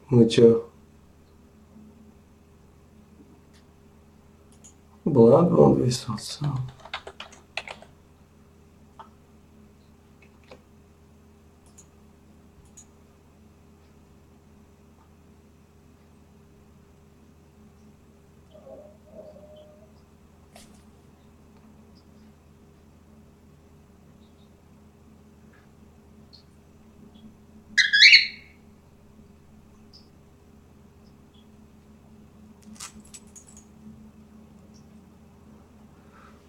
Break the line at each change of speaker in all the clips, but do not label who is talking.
Ну чё? Blood Bond высился.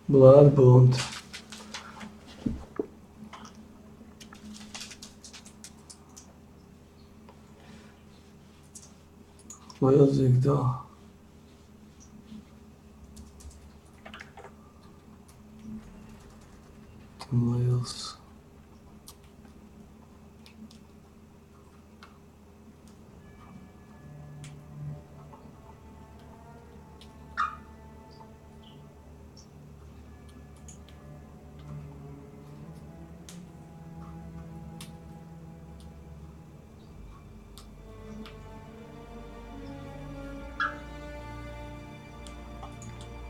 Blood Bond. Music, да. Wales.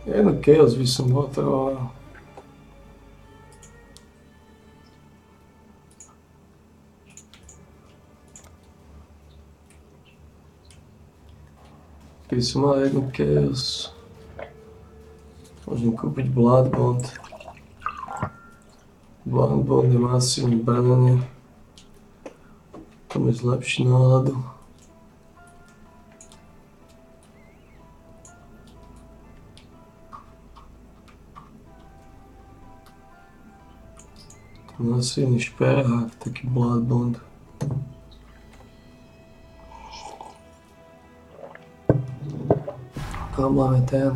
Ja, no Chaos visam otro. Visam jedno Chaos. Môžem kúpiť Blood Bond. Blood Bond je masívne bránenie. To mi zlepší náladu. Masívny šperhák, taký Blood Bond. Tam máme ten.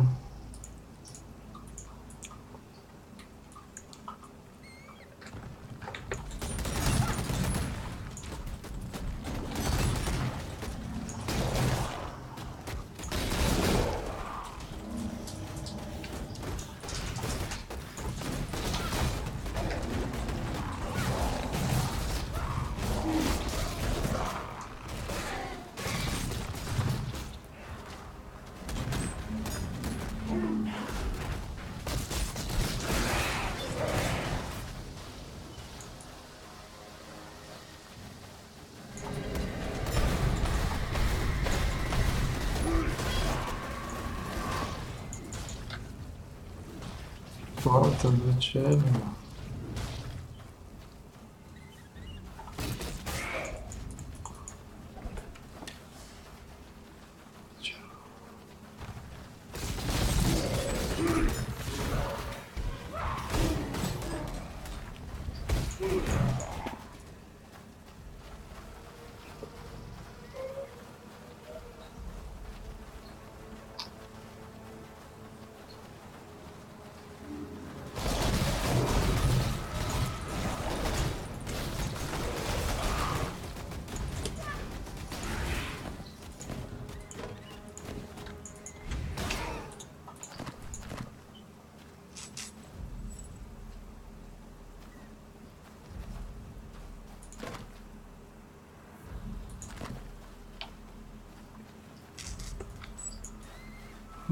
Máme tam dve červené.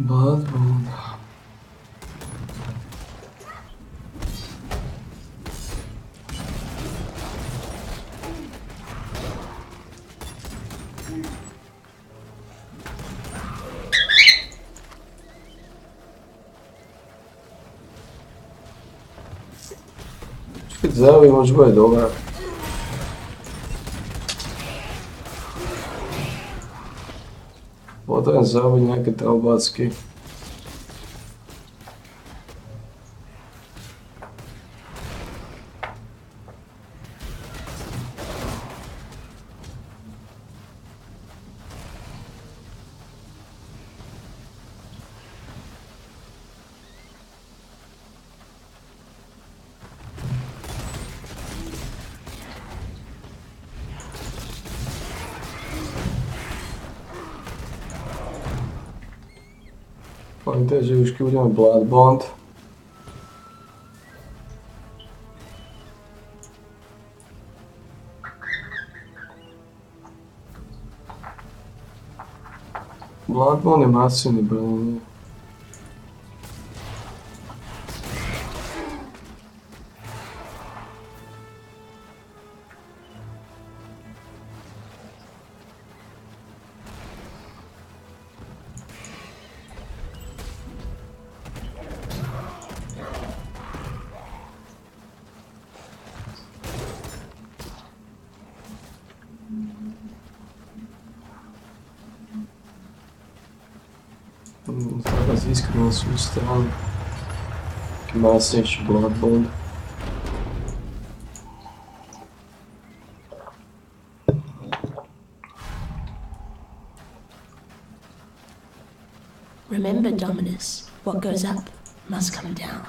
Blood Bond. Keď zaujímavé, že bude dobré. Potrebujem zarobiť nejaké traubacky. Pamätaj, že už keď budeme Blood Bond, Bloodborne je masívny branie. Treba získať na svoju stranu. Taký másnejší Bloodborne.
Remember, Dominus, what goes up must come down.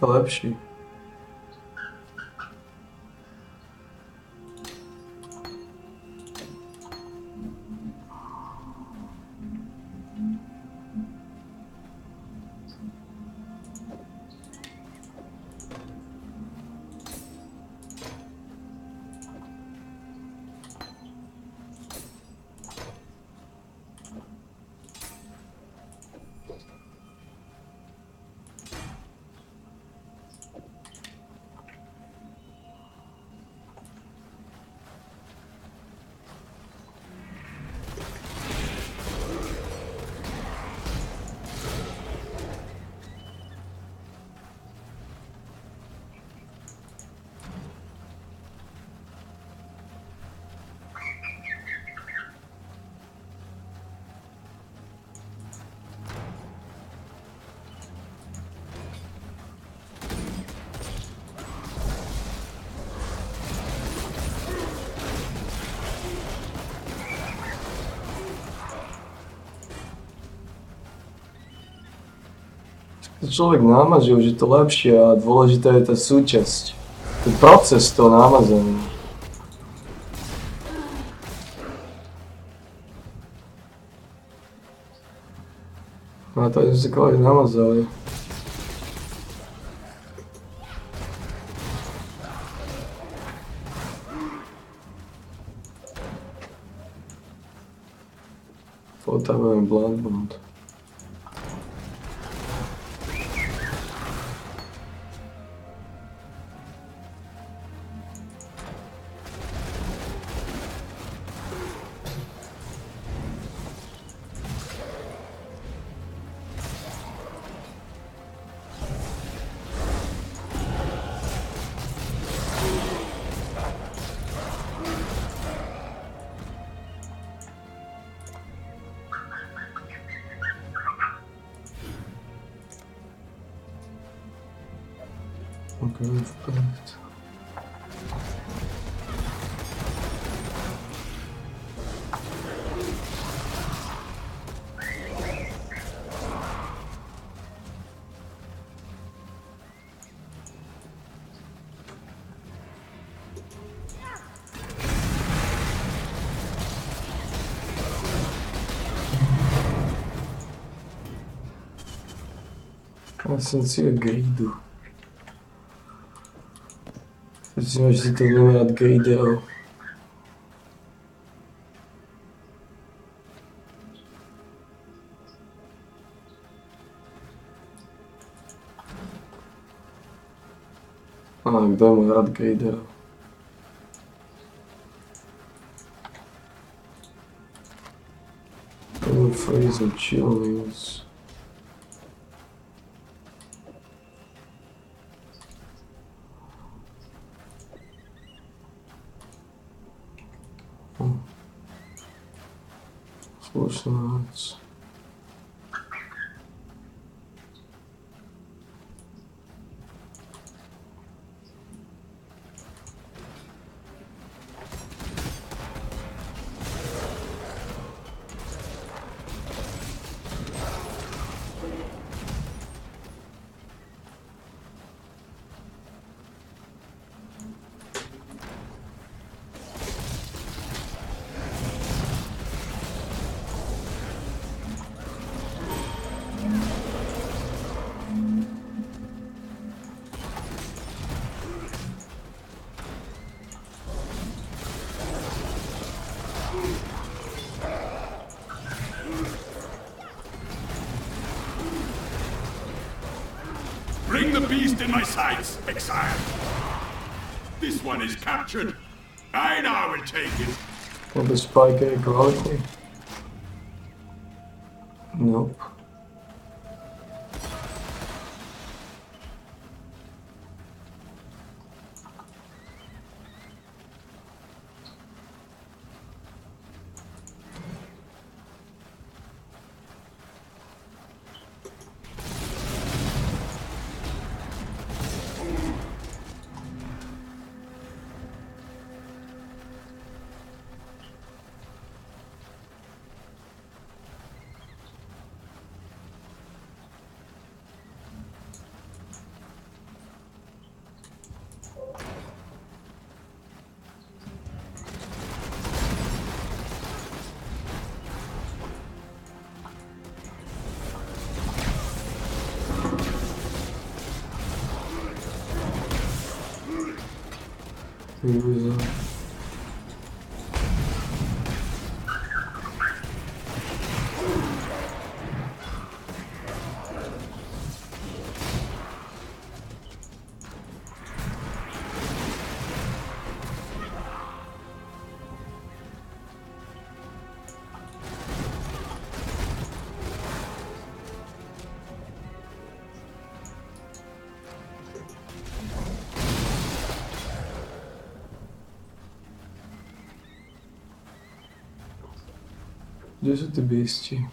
To je lepší. Človek námaží, už je to lepšie a dôležitá je tá súčasť. Ten proces toho námazania. A to sme sa kvôli namazali. Potrebujeme Bloodborne. Okay, vpred. Esencia gridu. Myslím, že si to neviem rád griderov. Kto je môj rád griderov? Freeze or chill means. Spoločná vec.
beast in my sights, exile. This one is captured. I now will take it.
Can the spike heroically? Nope. Here we go. Де ж ти бісті?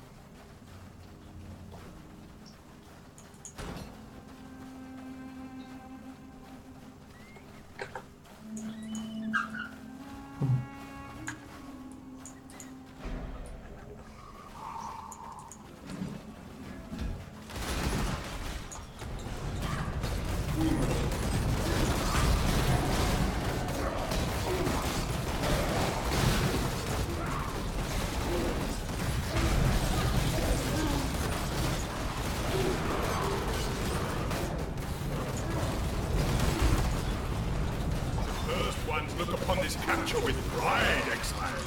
Look upon this capture with pride, exile.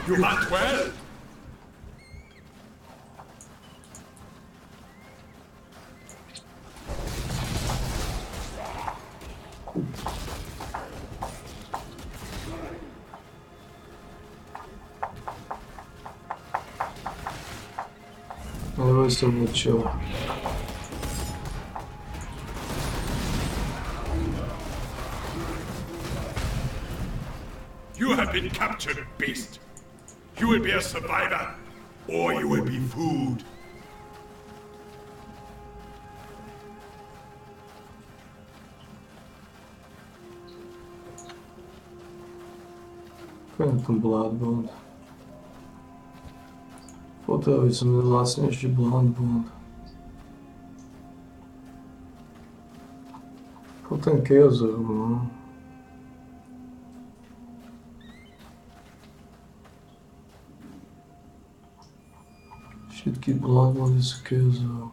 You hunt well.
Давай со мной чё?
You have been captured, beast. You will be a survivor, or you will be food.
Phantom Bloodbond. Подивиться на власніший Bloodbond. Потенки озеру. Shitki Bloodbond is Kezo.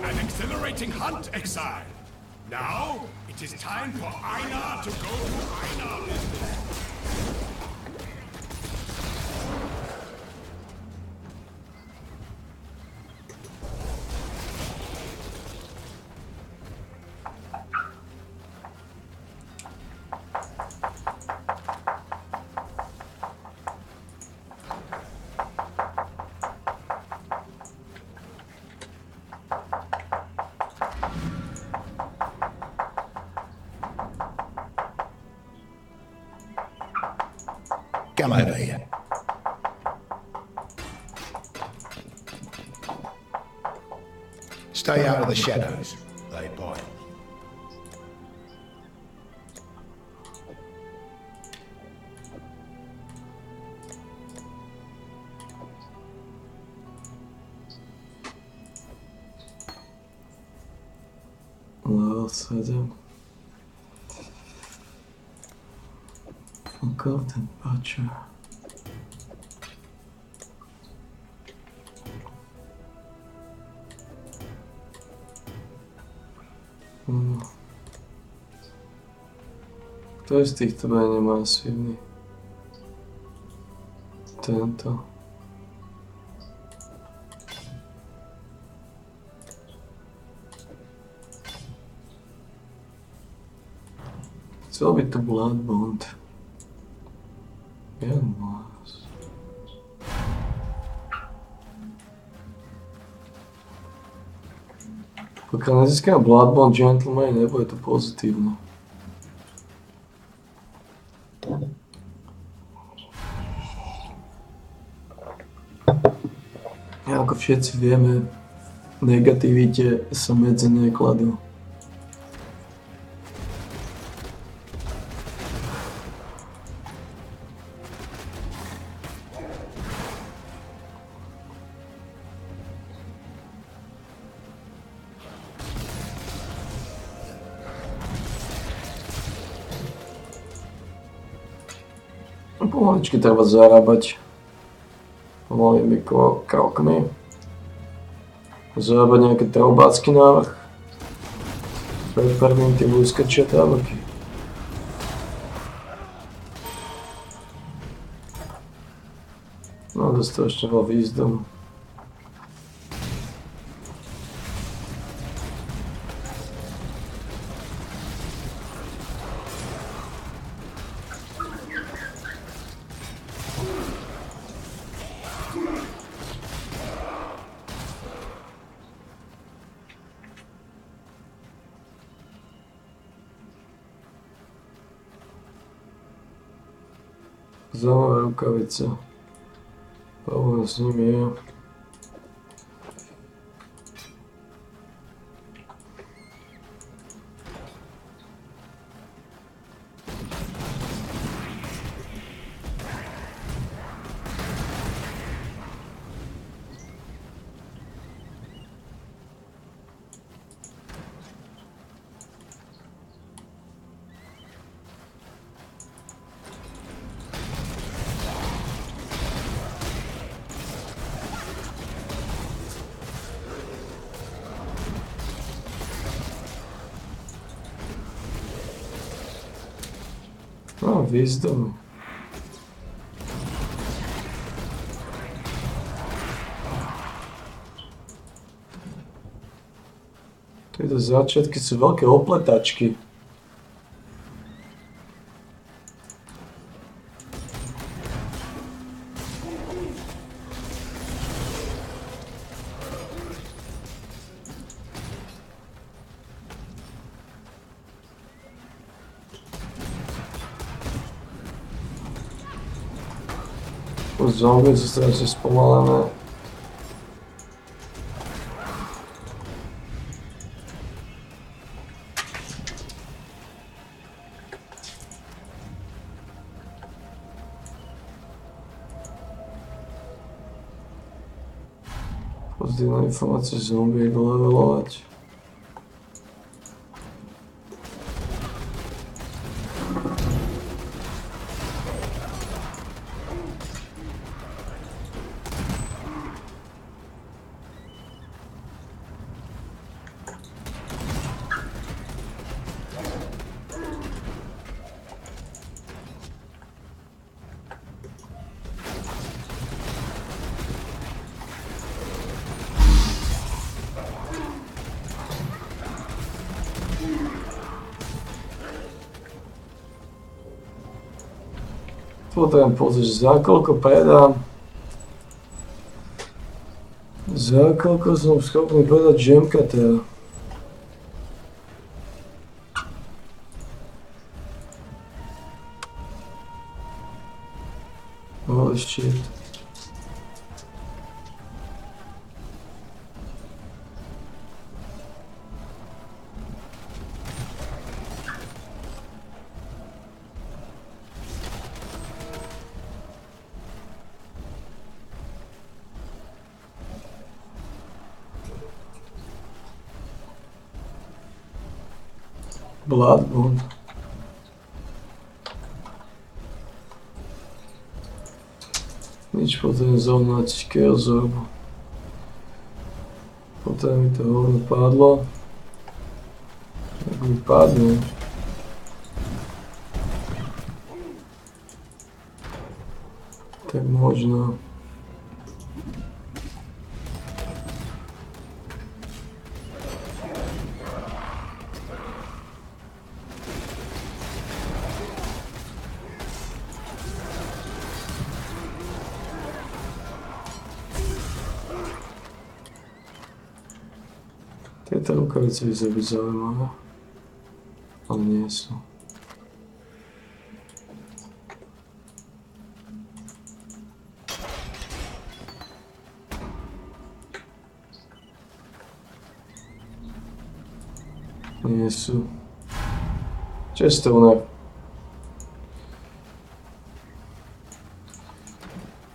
An exhilarating hunt, exile. Now, it is time for Einar to go to Einar business.
Come over here. Stay out of the shadows. They bite.
Well said. Forgotten Butcher. Kto z týchto menej masívny? Tento. Chcel by tu Blood Bond. Jeden hlas. Pokiaľ nezískam Blood Bond Gentleman, nebude to pozitívne. Ako všetci vieme, negativite sa medze nekladú. Pomaličky treba zarábať pomalými krokmi. Zarábať nejaké trobácky návrh. Pred prvým tým úskačia táboky. No dostatočne veľa výzdomu. Zaujímavá rukavica. Problém s ním je... No, wisdom. Tieto začiatky sú veľké opletačky. Zombie sú strašne spomalené. Pozitívna informácia, zombie idú levelovať. Potrebujem pozrieť, za koľko predám. Za koľko som schopný predať žemka teda. Holy shit. Bloodborne. Nič potrebujem zohnať Chaosorbu. Potom mi to hovno padlo. Wypadnie. Tak można. Tieto rukavice vyzerajú byť zaujímavé, ale nie sú. Nie sú. Čestovné.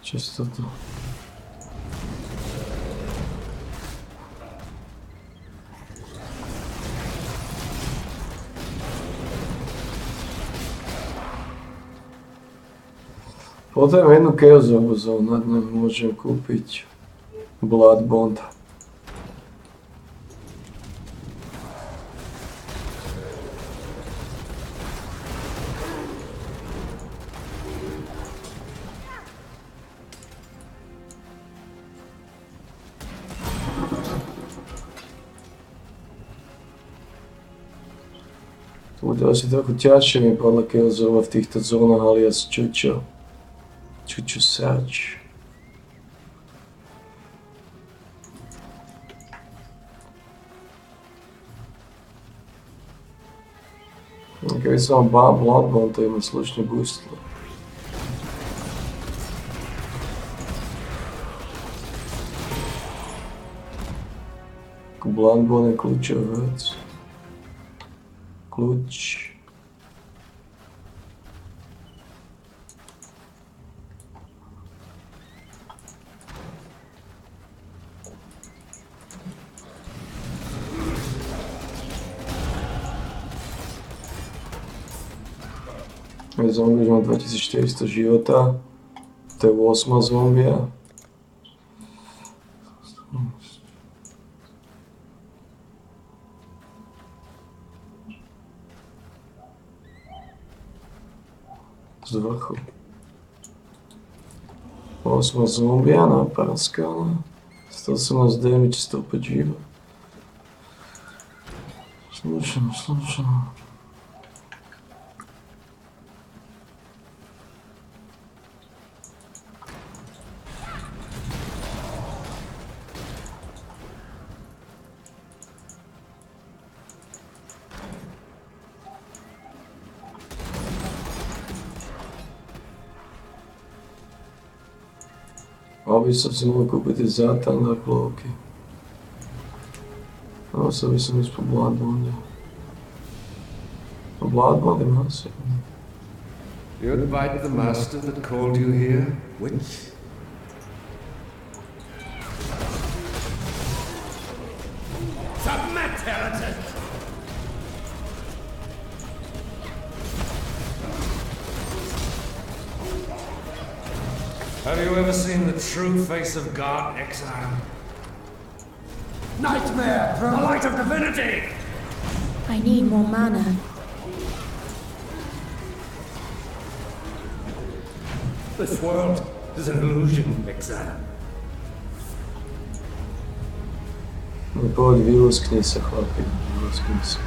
Često to. Potom jednu chaosovú zónu, na dňu môžem kúpiť Blood Bond. To bude asi trochu ťažšie mi podľa chaosova v týchto zónach alias čučo. Čučo sač. Keby som mal Blood Bond, to je mi slušne boostlo. Blood Bond je kľúčová vec. Kľúč. Zombie už má 2400 života. To je 8 zombia. Z vrchu. 8 zombia napáskané. 118 damage, 105 život. Slušam. Aby som si mohol kúpiť tie zátanné plovky. No, musel by som ísť po Blood Bonde. Po Blood Bonde má si.
You invite the master that called you here, witch?
Submit, heretic!
Have you ever seen the true face of God, exile?
Nightmare from the light of divinity!
I need more mana.
This world is an illusion, exile.
No poď, vyluskni sa, chlapi. Vyluskni sa.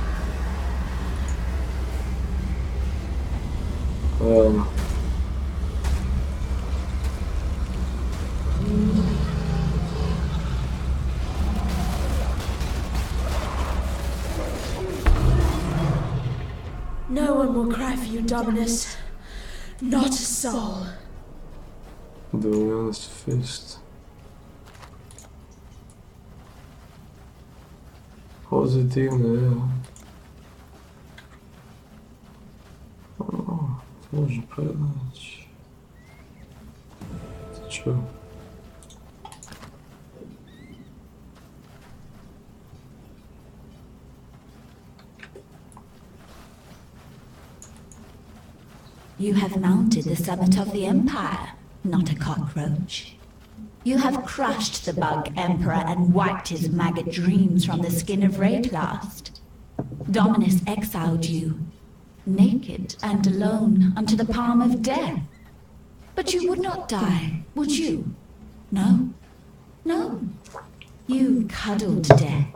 No one will cry for you, Dominus. Not a soul.
Dominus fist. Pozitívne, ja. To môžem predať. Čo?
You have mounted the summit of the Empire, not a cockroach. You have crushed the bug Emperor and wiped his maggot dreams from the skin of Rayclast. Dominus exiled you, naked and alone, unto the palm of death. But you would not die, would you? No. No. You cuddled death,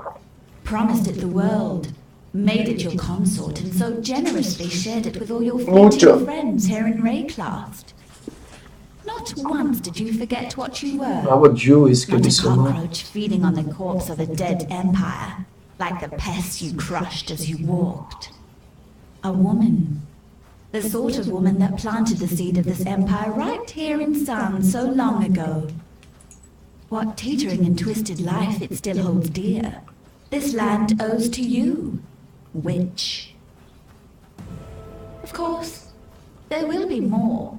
promised it the world, made it your consort, and so generously shared it with all your fleeting friends here in Rayclast. Not once did you forget what you were.
Our Jews could
Not
be
a
so much.
cockroach feeding on the corpse of a dead empire, like the pests you crushed as you walked. A woman. The sort of woman that planted the seed of this empire right here in Sun so long ago. What teetering and twisted life it still holds dear, this land owes to you, witch. Of course, there will be more.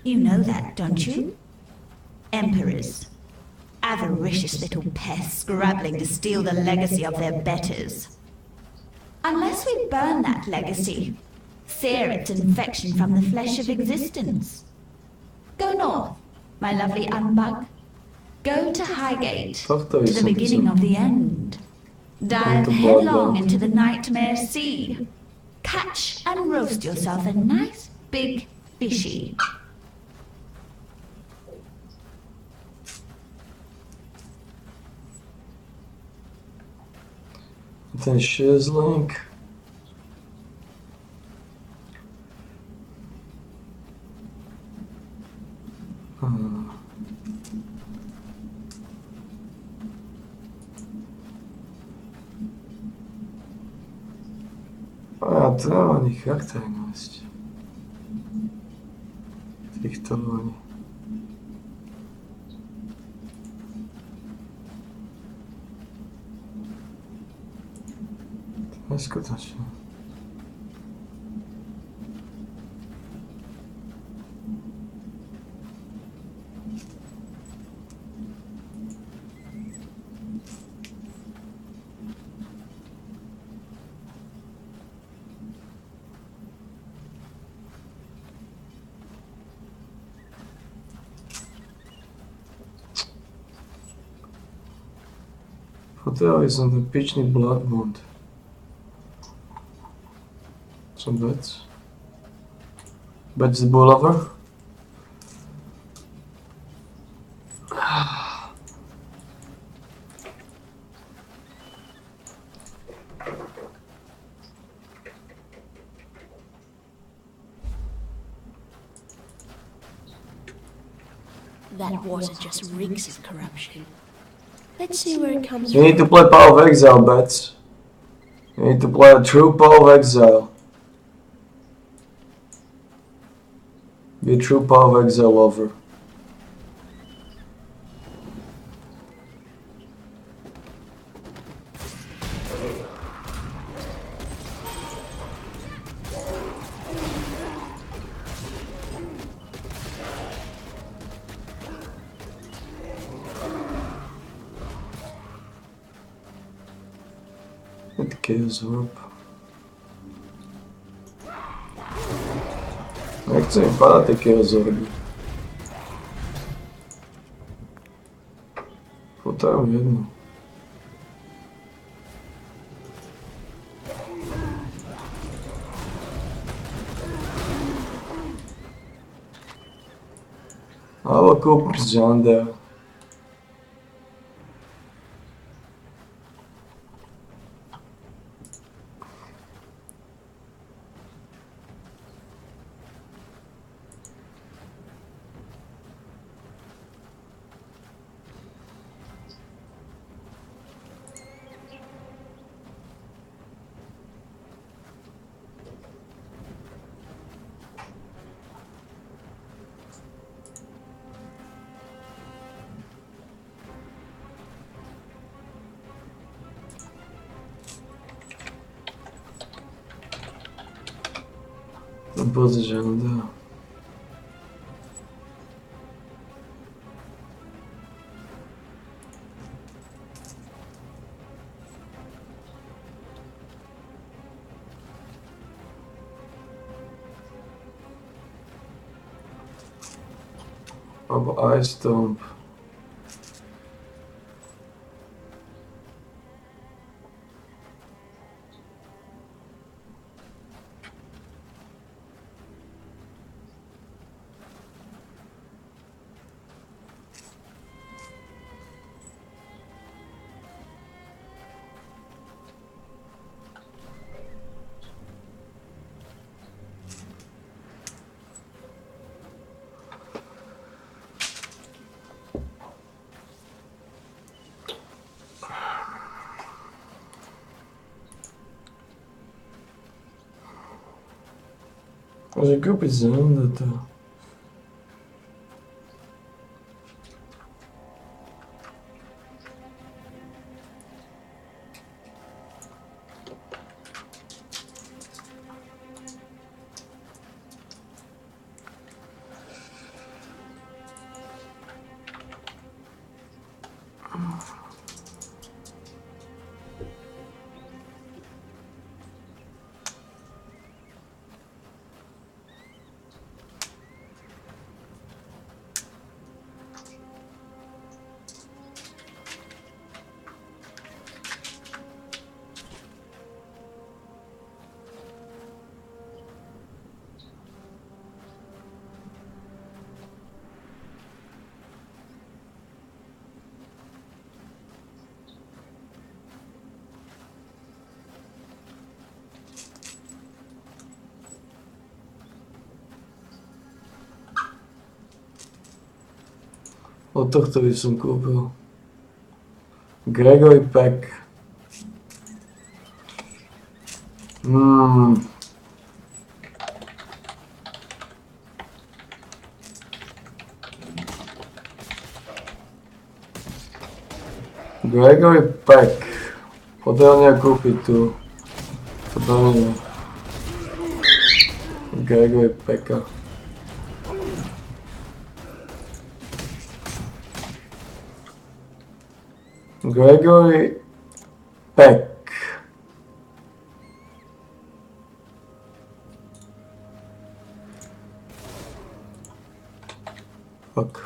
You know that, don't you? Emperors. Avaricious little pests scrabbling to steal the legacy of their betters. Unless we burn that legacy, sear its infection from the flesh of existence. Go north, my lovely unbug. Go to Highgate, to the beginning of the end. Dive headlong into the nightmare sea. Catch and roast yourself a nice big fishy.
Ten shizzling. A treba ani charakternosť. Týchto oni. Neskutočné. Potrebovali som ten pičný bloodbond. Some bits. Bits the bullover.
That water just reeks of corruption. Let's see where it comes
You
from.
need to play Power of Exile, Bets. You need to play a true Power of Exile. Be a true Power of Exile lover. It kills Vorp. Nechce mi padať tie Chaosorby. Potrebujem jednu. Alebo kúpim z Jandera. Boże, Jandera. Albo Ice Tomb. Môžem kúpiť zrnda to. Od tohto by som kúpil. Gregory Peck. Gregory Peck. Potrebujem kúpiť tu. To bavíme. Gregory Pecka. Gregory Peck. Fuck.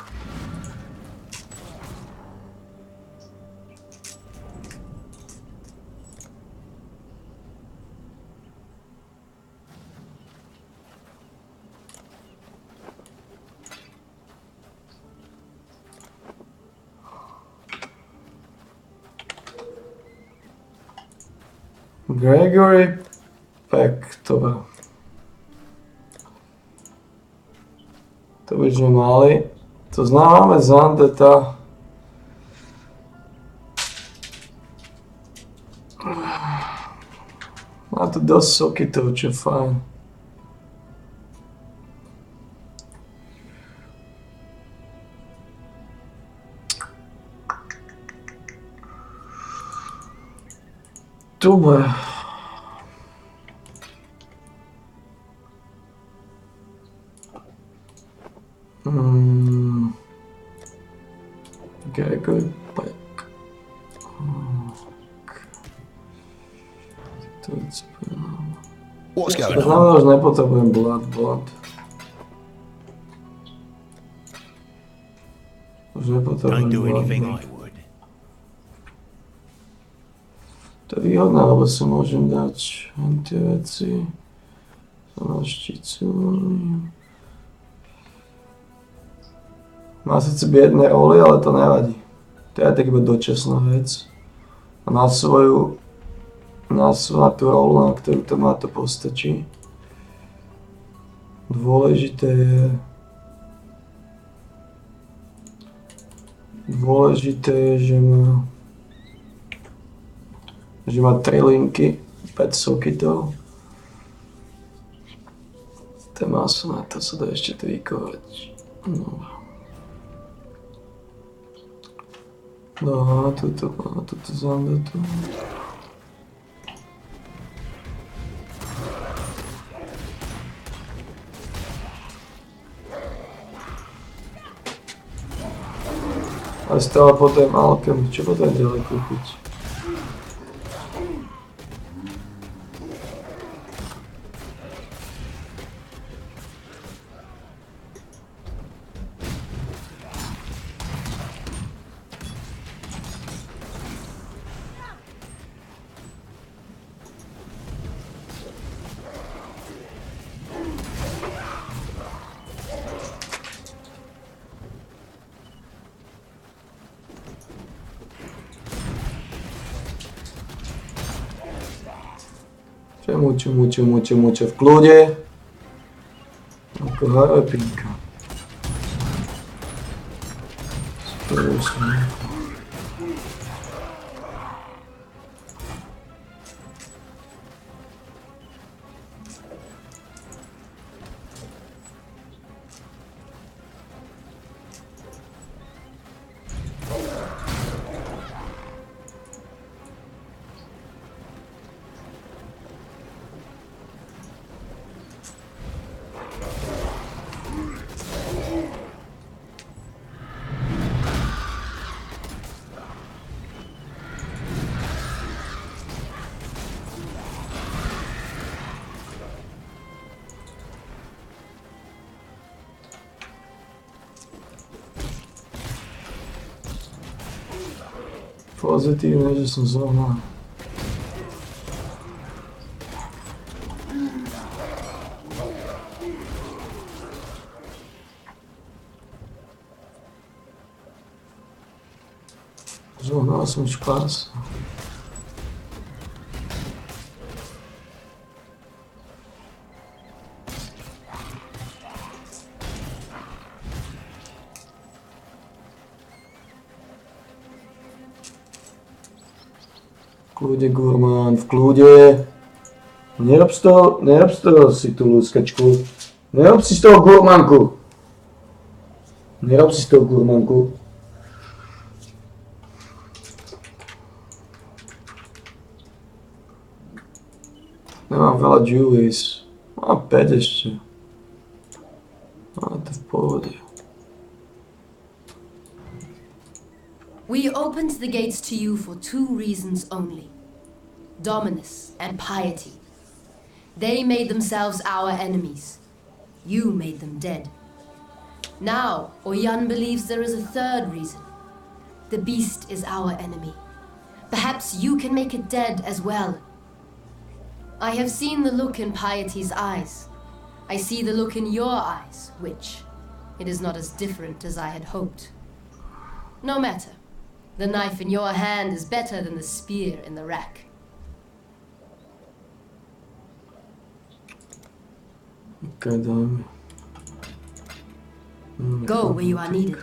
Gregory Peck, to by sme mali. To znamená Zandeta. Má tu dosť sokitov, čo je fajn. Dobre. Gregory Peck.
What's
To
going on?
znamená, že nepotrebujem blood. Už nepotrebujem
Don't do anything
blood.
I would.
To je výhodné, lebo si môžem dať tie veci. Zanašticu. Má síce biedne roly, ale to nevadí. To je tak iba dočasná vec. A na tú rolu, na ktorú to má, to postačí. Dôležité je, že má 3 linky, 5 sokitov. To má sa na to, sa dá ešte tweakovať. No. No, tuto zandetu. A stále potom alkem, čo potom ďalej kúpiť? Čemu, v kľude. Ako harapinka. Pozitivno, že som zohnal. Zohnal som špás. V kľude, gurmán, v kľude. Nerob z toho si tú lúskačku. Nerob si z toho gurmánku. Nerob si z toho gurmánku. Nemám veľa Julies. Mám 5 ešte. A to v pohode.
We opened the gates to you for 2 reasons only. Dominus and piety. They made themselves our enemies. You made them dead. Now, Oyan believes there is a 3rd reason. The beast is our enemy. Perhaps you can make it dead as well. I have seen the look in Piety's eyes. I see the look in your eyes, which it is not as different as I had hoped. No matter. The knife in your hand is better than the spear in the rack.
Okay, daj mi.
Go where you are needed.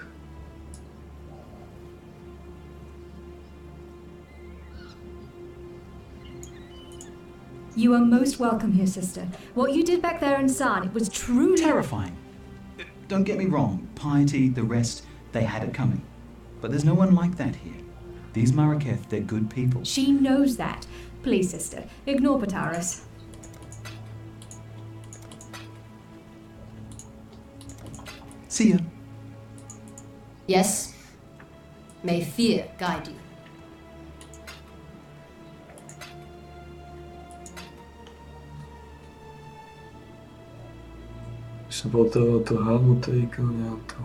You are most welcome here, sister. What you did back there in San, it was truly
terrifying. Don't get me wrong, Piety, the rest, they had it coming. But there's no one like that here. These Maraketh, they're good people.
She knows that. Please, sister, ignore Pataris.
See ya.
Yes? May fear guide you.
Som potreboval tú helmu, to nemám to.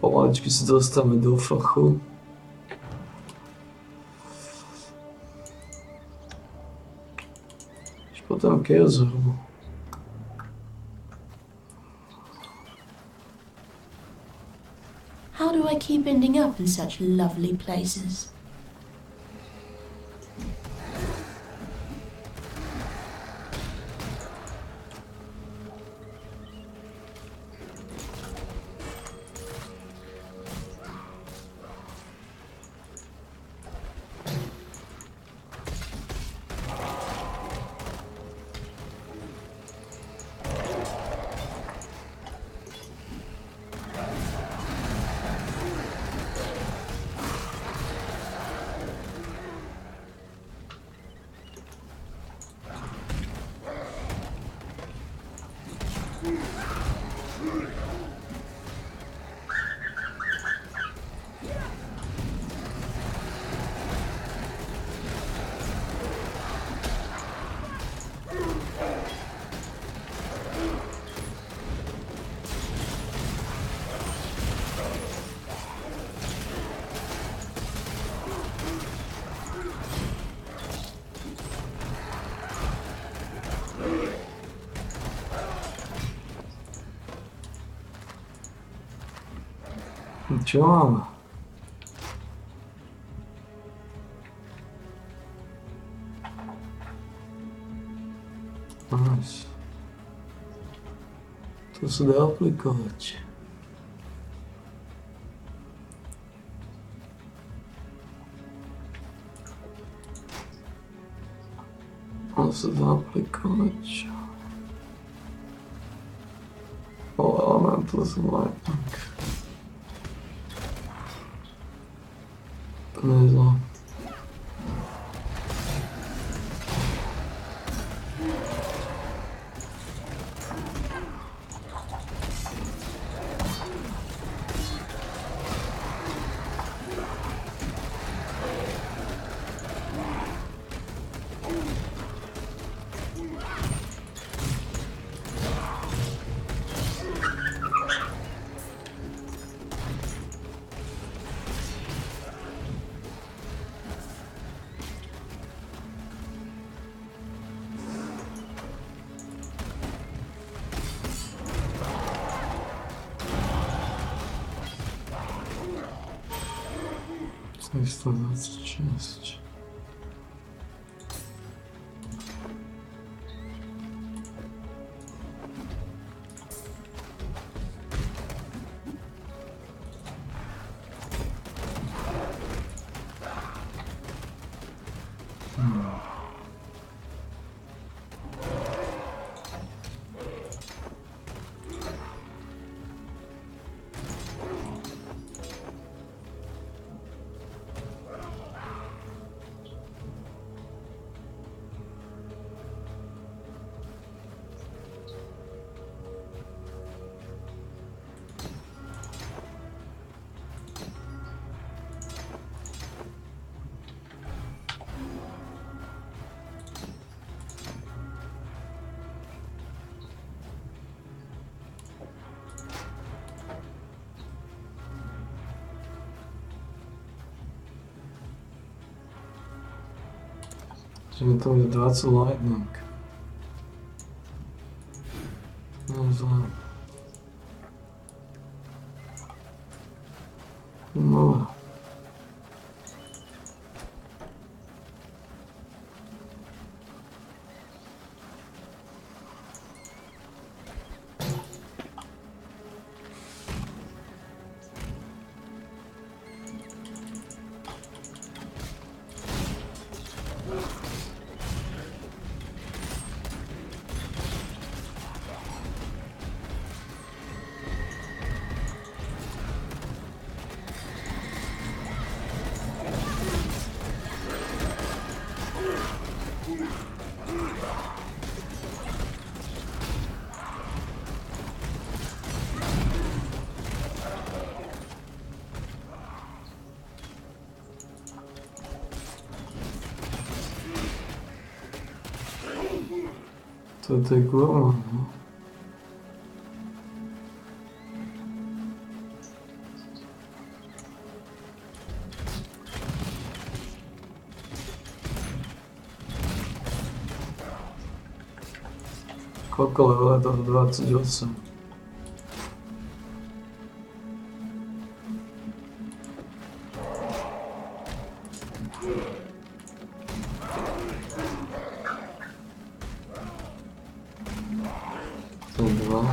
Pomaličky sa dostávame do fachu. Až potom chaos hru.
How do I keep ending up in such lovely places?
Čo mám? Nice. To sa dá aplikovať. To sa dá aplikovať. Elementless lightning. Nezlo. 126. Czyli to je 20 lightning. No zle. No. To ty głowa, no. Koliko levela je to? 28. To 2.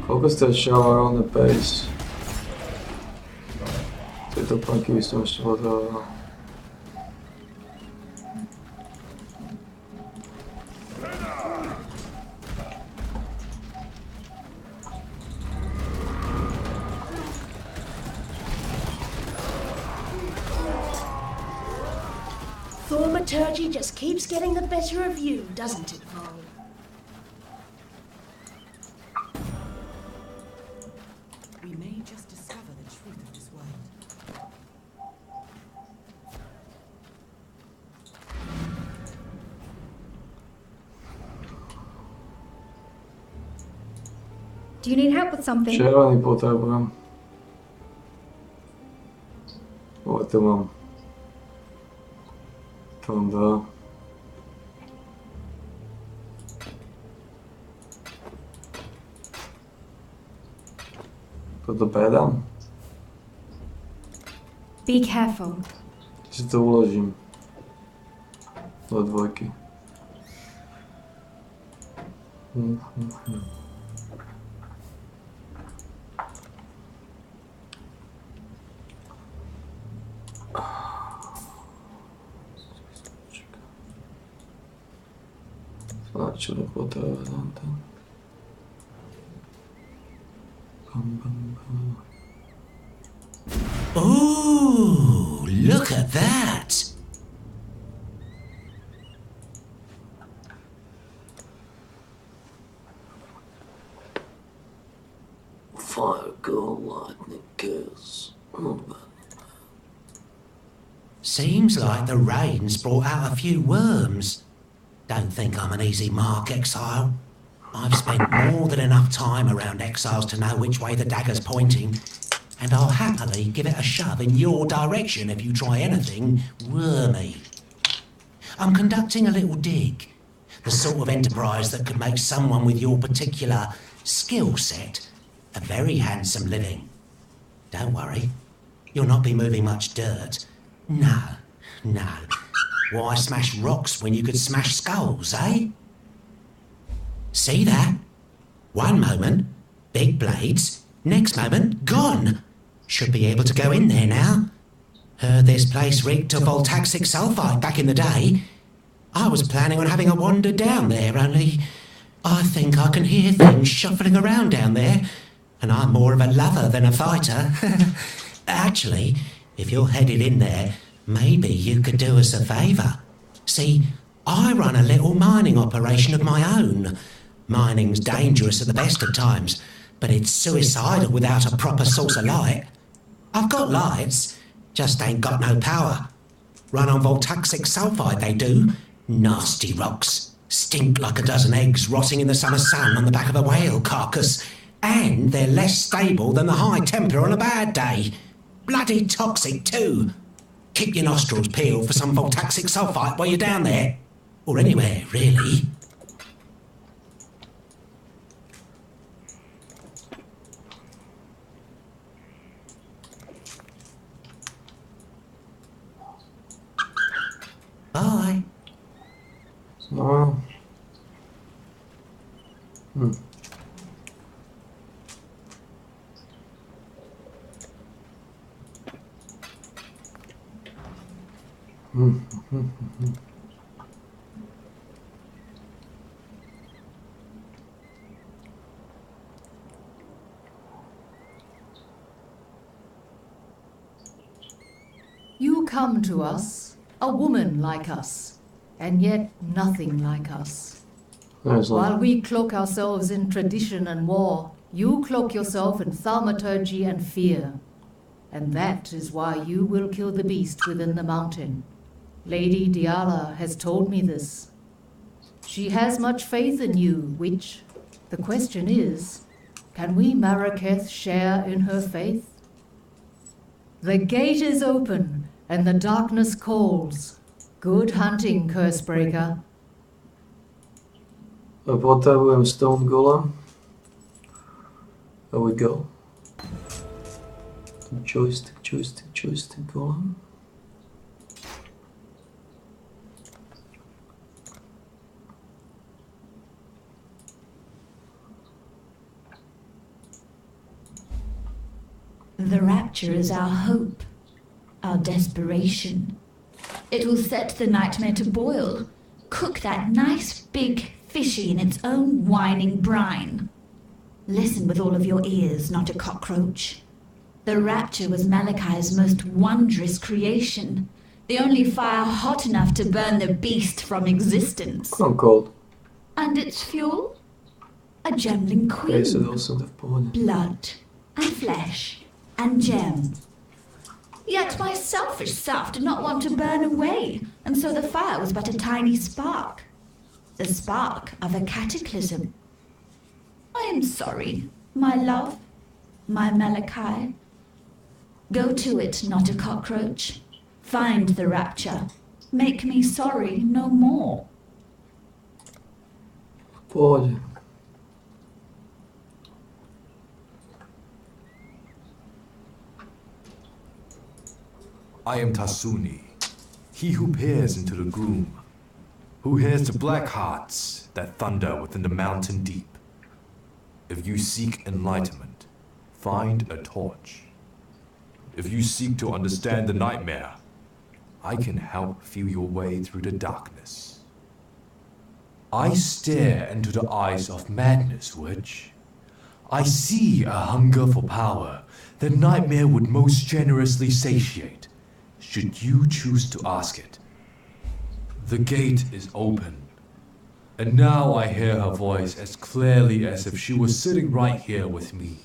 Focus the shower on the base. Tyto planky by som ešte potreboval.
Thaumaturgy just keeps getting the better of you, doesn't it, Vorvi?
We may just discover the truth of this world.
Do you need help with something?
Červený potrebujem. Ale to mám. To mám 2. Toto predám.
Be careful.
Si to uložím. Do 2. Čo to potrebuje tam.
Ooh, look at that!
Fire girl, lightning curse.
Seems like the rain's brought out a few worms. Don't think I'm an easy mark, Exile. I've spent more than enough time around exiles to know which way the dagger's pointing, and I'll happily give it a shove in your direction if you try anything wormy. I'm conducting a little dig, the sort of enterprise that could make someone with your particular skill set a very handsome living. Don't worry, you'll not be moving much dirt. No. Why smash rocks when you could smash skulls, eh? See that? One moment, big blades. Next moment, gone. Should be able to go in there now. Heard this place reeked of voltaxic sulfite back in the day. I was planning on having a wander down there, only I think I can hear things shuffling around down there, and I'm more of a lover than a fighter. Actually, if you're headed in there, maybe you could do us a favour. See, I run a little mining operation of my own. Mining's dangerous at the best of times, but it's suicidal without a proper source of light. I've got lights, just ain't got no power. Run on voltaxic sulfide, they do. Nasty rocks. Stink like a dozen eggs rotting in the summer sun on the back of a whale carcass. And they're less stable than the high temper on a bad day. Bloody toxic too. Keep your nostrils peeled for some voltaxic sulfite while you're down there. Or anywhere, really. Bye.
No.
You come to us, a woman like us, and yet nothing like us. While we cloak ourselves in tradition and war, you cloak yourself in thaumaturgy and fear. And that is why you will kill the beast within the mountain. Lady Diala has told me this. She has much faith in you, which, the question is, can we Maraketh share in her faith? The gate is open, and the darkness calls. Good hunting, Cursebreaker.
Potrebujem Stone Golem. There we go. Joystick golem.
The rapture is our hope, our desperation. It will set the nightmare to boil, cook that nice big fishy in its own whining brine. Listen with all of your ears, not a cockroach. The rapture was Malachi's most wondrous creation, the only fire hot enough to burn the beast from existence.
I'm cold.
And its fuel? A gemling queen. Blood and flesh and gem. Yet my selfish self did not want to burn away, and so the fire was but a tiny spark. The spark of a cataclysm. I am sorry, my love, my Malachi. Go to it, not a cockroach. Find the rapture. Make me sorry no more.
Pode.
I am Tasuni, he who peers into the gloom, who hears the black hearts that thunder within the mountain deep. If you seek enlightenment, find a torch. If you seek to understand the nightmare, I can help feel your way through the darkness. I stare into the eyes of madness, which I see a hunger for power that nightmare would most generously satiate, should you choose to ask it. The gate is open, and now I hear her voice as clearly as if she was sitting right here with me.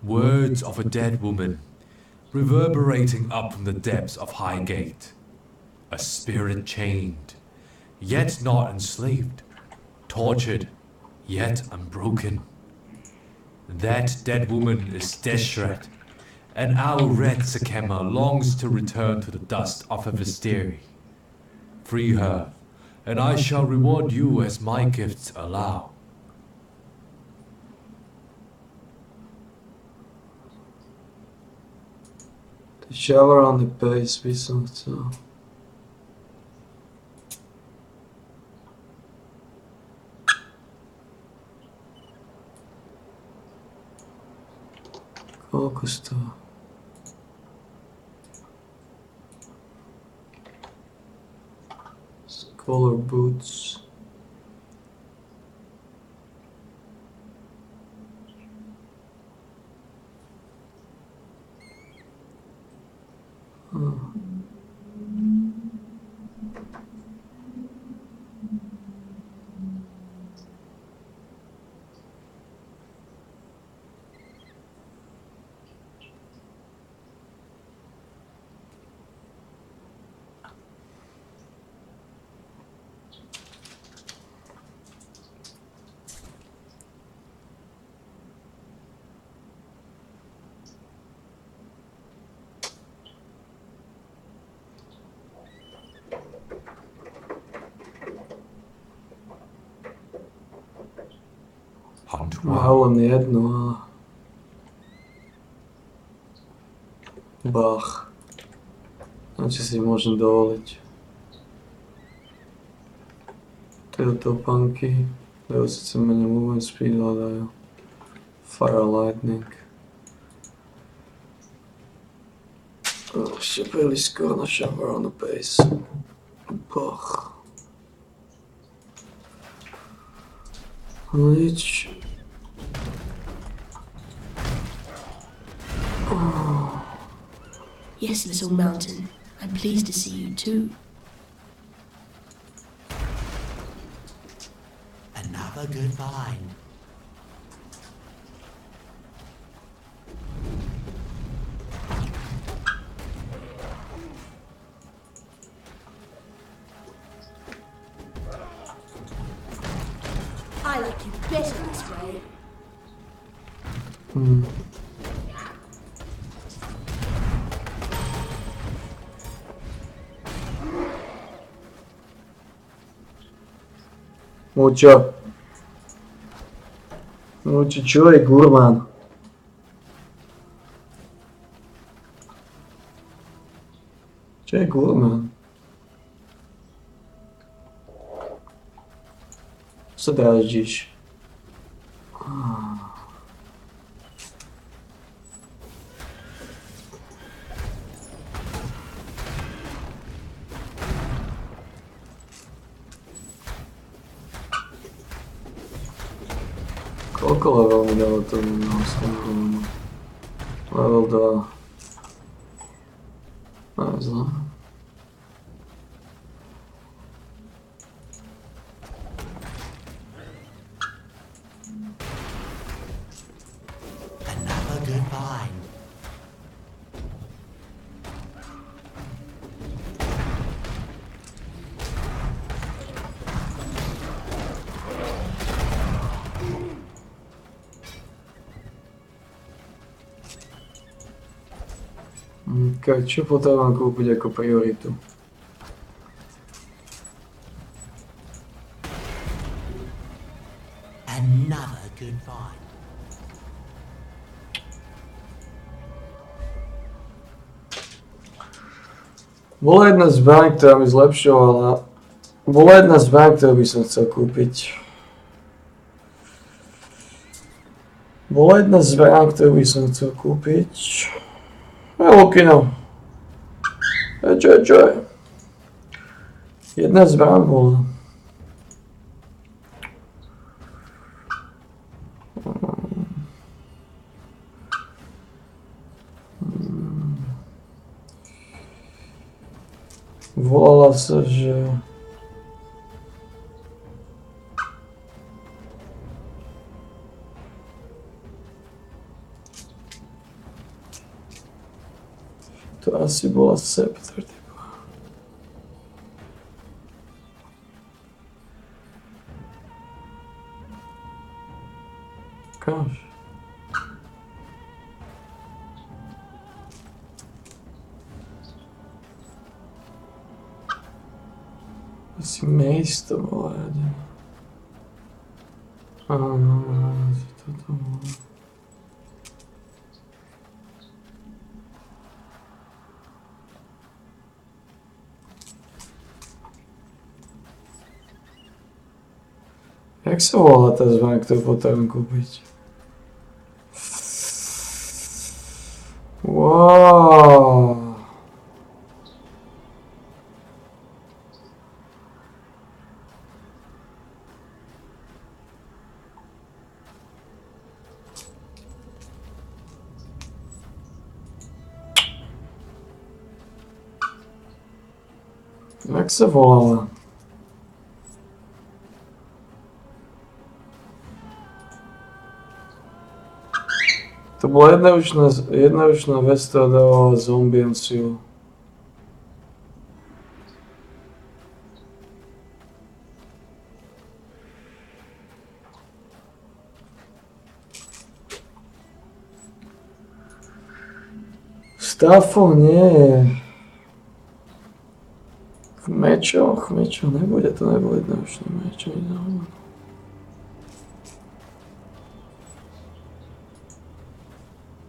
Words of a dead woman, reverberating up from the depths of Highgate. A spirit chained, yet not enslaved. Tortured, yet unbroken. That dead woman is Deshret, and our red Sakema longs to return to the dust of her Visteri. Free her, and I shall reward you as my gifts allow.
The shower on the base, visam chcel. Koľko stojí? Scholar boots. Malo len jednu, ale... Bach. Či si môžem dovoliť. Tieto topánky dajú síce menej movement speed, ale dajú Fire Lightning. Ešte príliš skoro na shower on the base. Bach. No nič.
Yes, little mountain. I'm pleased to see you too.
Another good find.
I like you better this way.
Mucho. Mucho, čo je gurmán? Čo je gurmán? Co sa dráždíš? Koľko level mi dalo to na ostatnú? Level 2. No, zle.
Another good find.
Čo potrebujem kúpiť ako prioritu?
Another good find.
Bola jedna zbraň, ktorá mi zlepšovala. Bola jedna zbraň, ktorú by som chcel kúpiť. Bola jedna zbraň, ktorú by som chcel kúpiť. Lukino. Čo je? Jedna zbraň bola. Volala sa, že... To asi bola Scepter. Ukáž. Asi miesto bolo jeden. Áno, toto bolo. Jak sa volá tá zbraň, ktorú potrebujem kúpiť? Wow. Jak sa volala? To bola jednoručná vec, ktorá dávala zombiem silu. Stafo nie je. Chmečo nebude, to nebolo jednoručné mečo.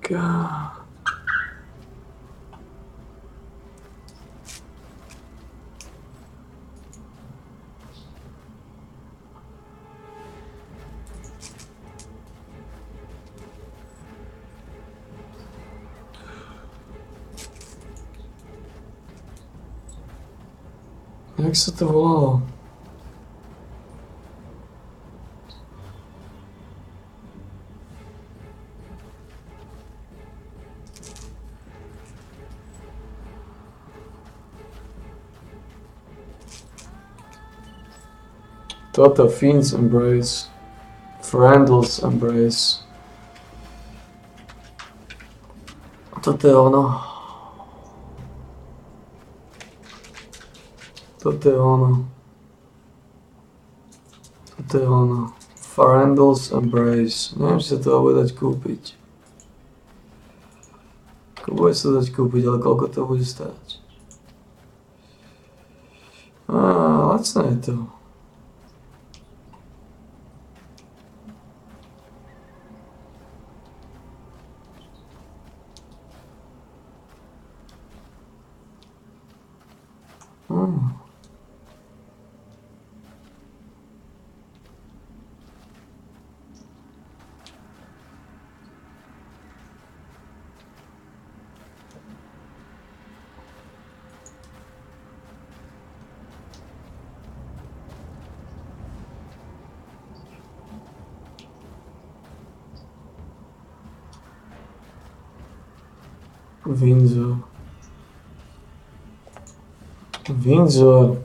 God. Jak sa to volalo? Toto, Fiend's Embrace, Frandl's Embrace. Toto je ono. Toto je ono. Toto je ono. Frandl's Embrace. Neviem, či sa to bude dať kúpiť. Bude sa dať kúpiť, ale koľko to bude stáť? Lacné je to. Windsor.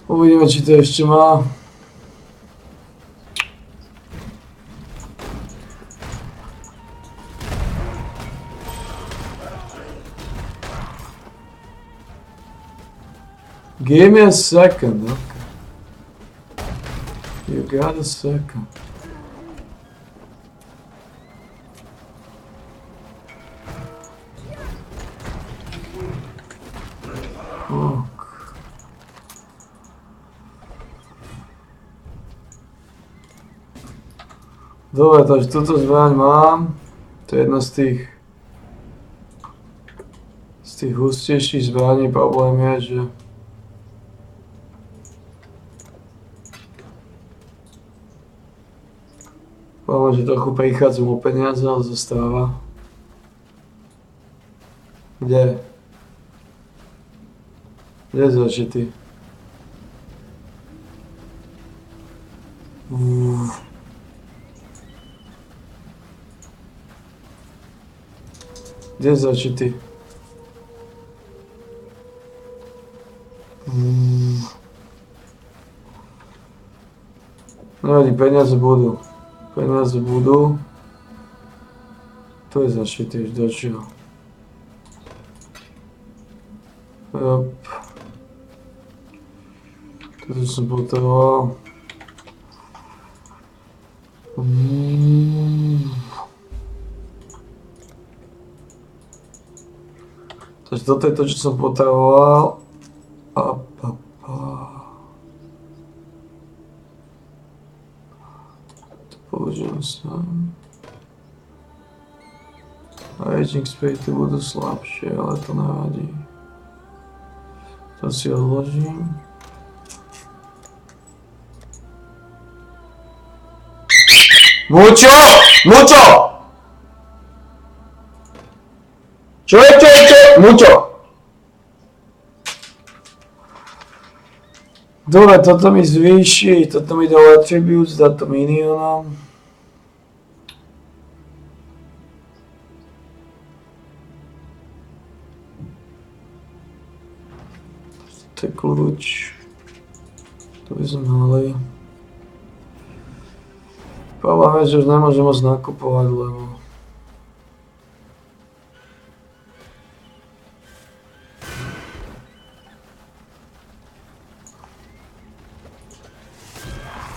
Uvidíme, či to ešte má. Give me a second, okay. You got a second. Dobre, takže túto zbraň mám. To je jedna z tých hustejších zbraní. Problém je, že že trochu prichádzam o peniaze, ale zostáva. Kde? Kde je začetý? Kde je začetý? Nevadí, peniaze budú. Peniaze budú. To je zašité už do čoho. Toto som potreboval. Takže toto je to, čo som potreboval. To použijem sám. Raging Spirity budú slabšie, ale to nevadí. To si odložím. Mucho! Mucho! Čo? Mucho! Dobre, toto mi zvýši, toto mi dá attributes, dá to minionom. To je kľúč. To by sme mali. Problém je, že už nemôžem moc nakupovať, lebo...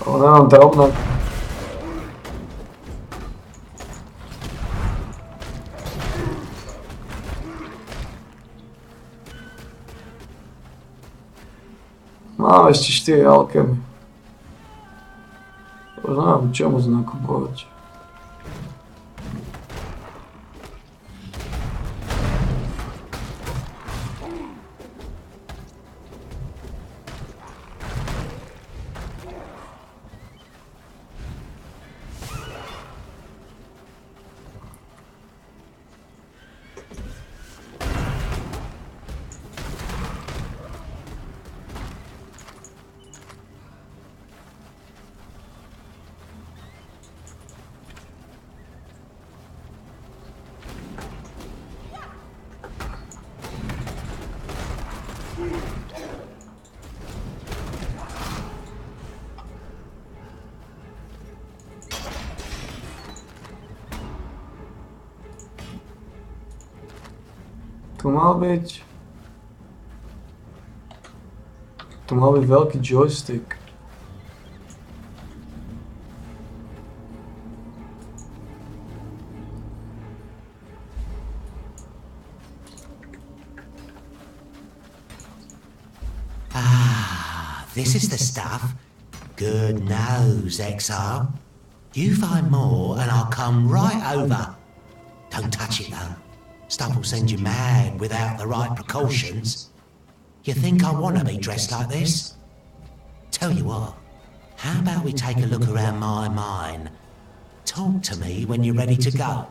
Ale nemám drobnak. Mám ešte 4 alkemy. Už nemám čo moc nakupovať. Tu mal byť veľký joystick.
This is the stuff. Good nose, Exile. You find more and I'll come right over. Don't touch it though. Stuff will send you mad without the right precautions. You think I want to be dressed like this? Tell you what, how about we take a look around my mine? Talk to me when you're ready to go.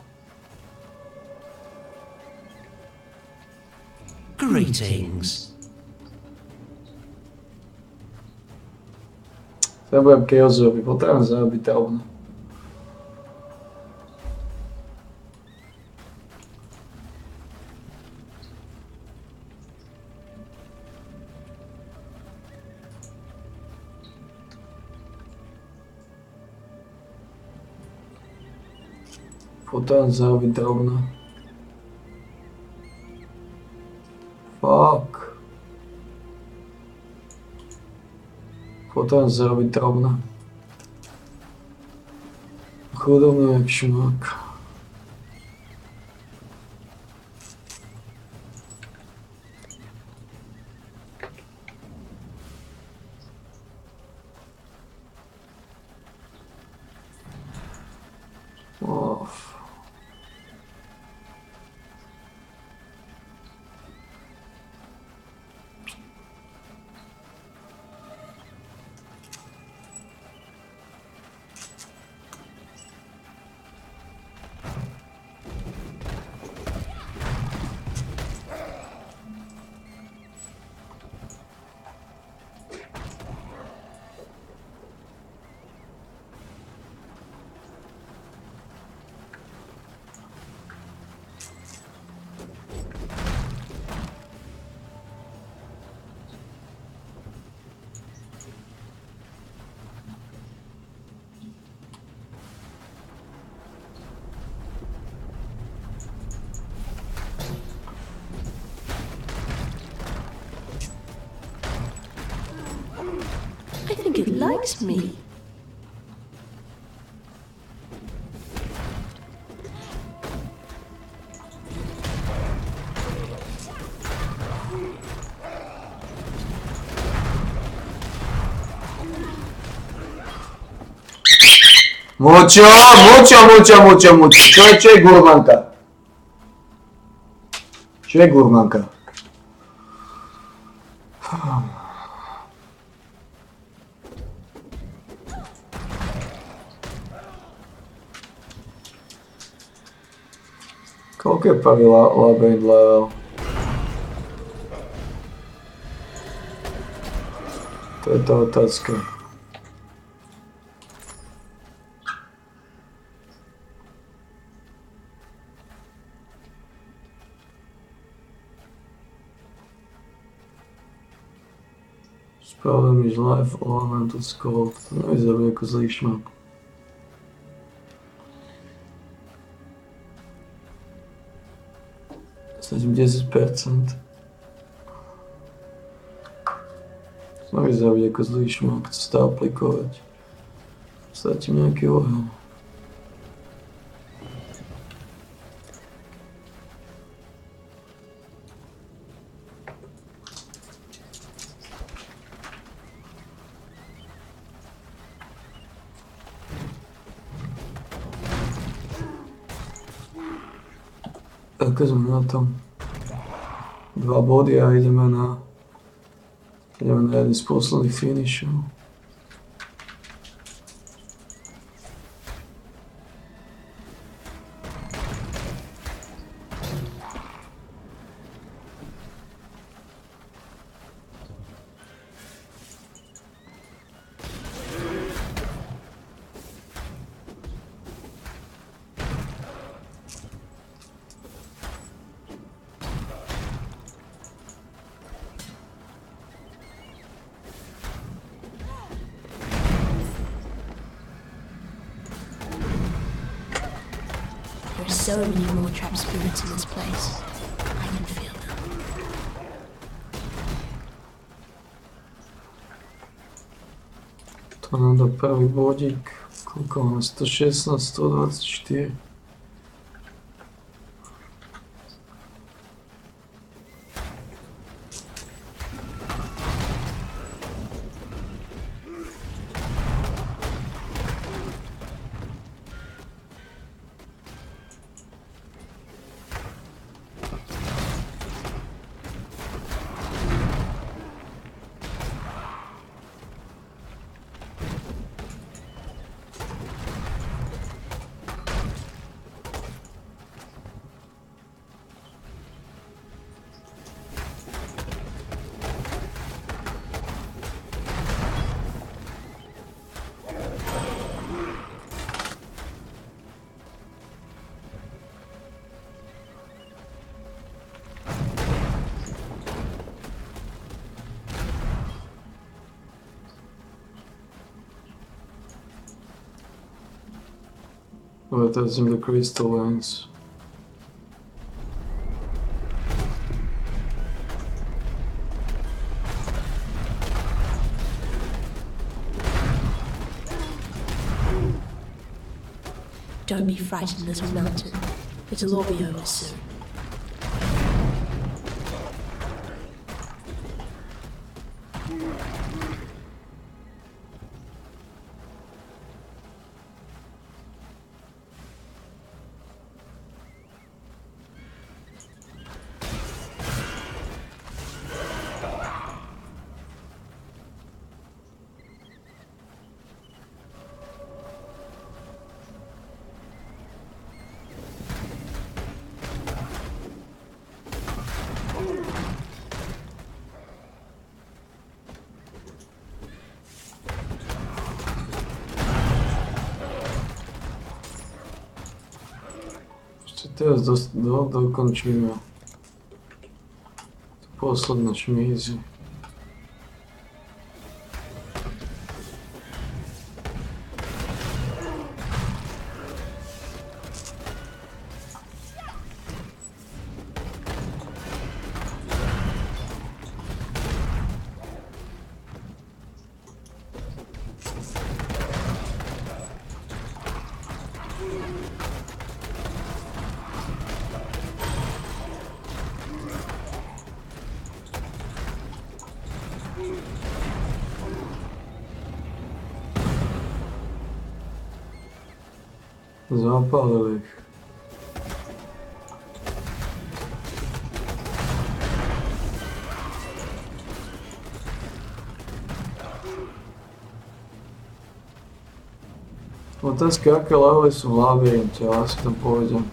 Greetings.
Zabijem Chaosovi, potrebujem zabiť Taubna. Potrebujem zabiť Taubna. Fuck. Potrebujem zabiť Taubna. Chudobný jak šmak.
think it likes me.
Mucho. Čo je gurmanka? Čo je gurmanka? Koľko je prvý labyrint level? To je tá otázka. Problem is life elemental skull. To nevyzerá byť ako zlý šmak. Snažím 10%. To nevyzerá byť ako zlý šmak. Co sa dá aplikovať? Stratím nejaký oheň. Tak sme na tom. 2 body a ideme na jeden z posledných finishov.
There are so many more trapped spirits in this place. I can feel them.
To nám dá prvý bodík. Koľko máme? 116, 124. Let us in the crystal lens.
Don't be frightened, little mountain. It'll all be over soon.
Teraz dokončíme posledné šmízy. Zapálil ich. Otázka, aké levely sú v labyrinte, ale asi tam pôjdem.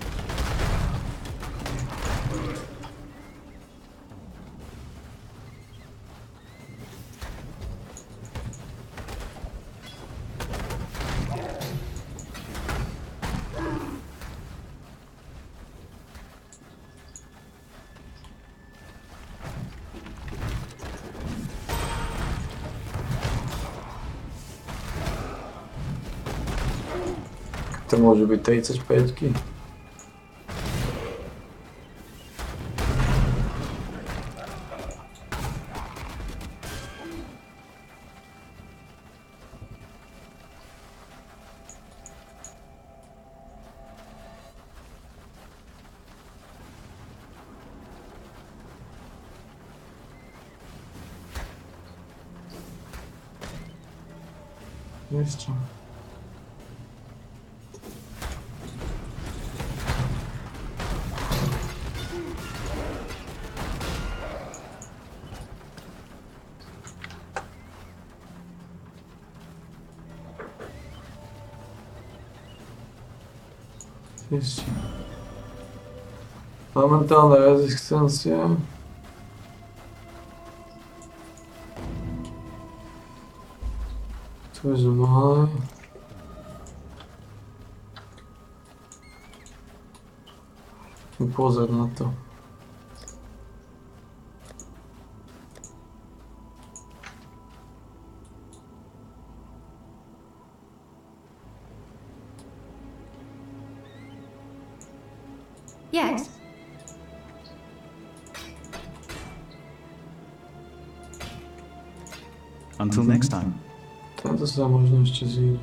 To môže byť 35-ky. Ešte. Ešte. Momentálna rezistencia. Tu sme mali. Pozor na to.
Yes.
Until next time.
Tento sa možno ešte zíde.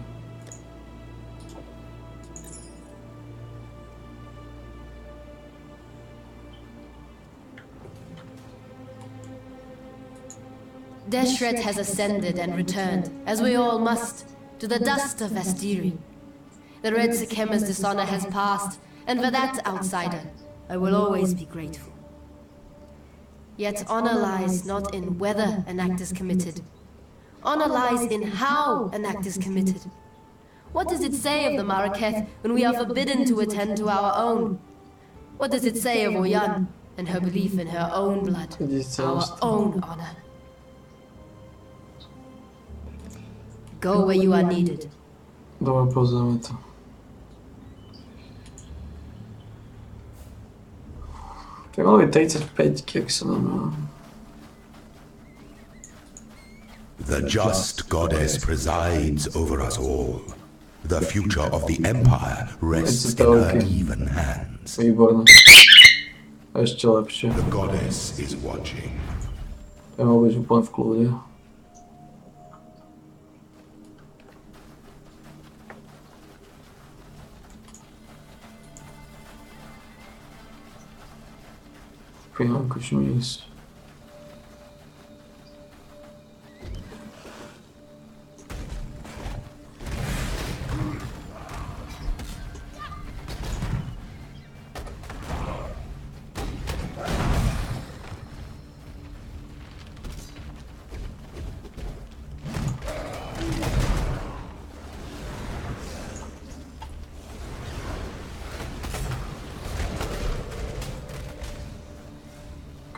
Deshret has ascended and returned, as we all must, to the dust of Vastiri. The Red Sikema's dishonor has passed, and for that, outsider, I will always be grateful. Yet honor lies not in whether an act is committed. Honor lies in how an act is committed. What does it say of the Maraketh when we are forbidden to attend to our own? What does it say of Oyan and her belief in her own blood, our own honor? Go where you are needed.
Dobre, pozrieme to. To je malo byť 35, ak sa nám...
The just goddess presides over us all. The future of the Empire rests in her even hands.
Výborné. Ešte lepšie.
The goddess is watching.
Ja mal byť úplne v kľude. Pianko šmís.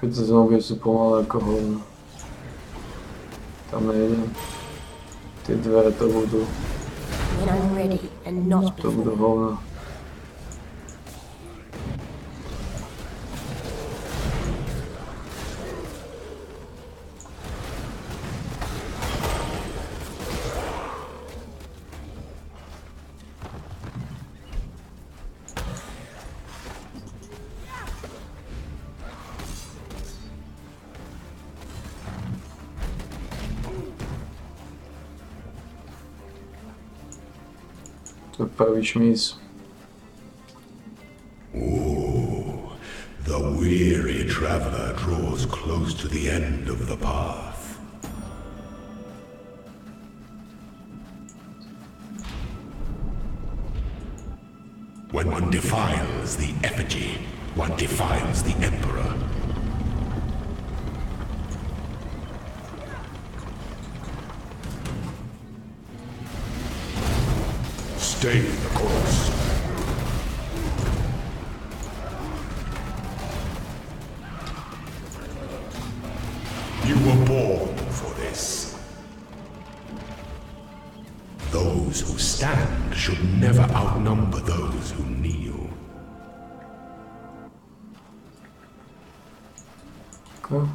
Keď sa zombie sú pomalé ako hovno. Tam nejdem. Tie dvere to budú. To budú hovno. To je prvý šmís.
The weary traveler draws close to the end of the path. When one defiles the effigy, one defiles the Emperor. Stay the course. You were born for this. Those who stand should never outnumber those who kneel.
Okay.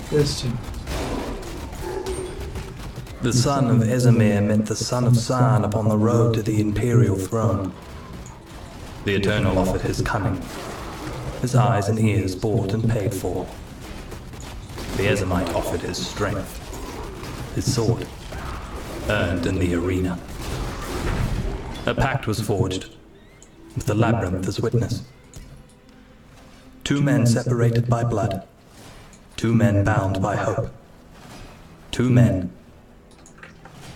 Question.
The son of Esamir met the son of San upon the road to the imperial throne. The Eternal offered his cunning, his eyes and ears bought and paid for. The Esamite offered his strength, his sword, earned in the arena. A pact was forged, with the labyrinth as witness. Two men separated by blood, two men bound by hope, two men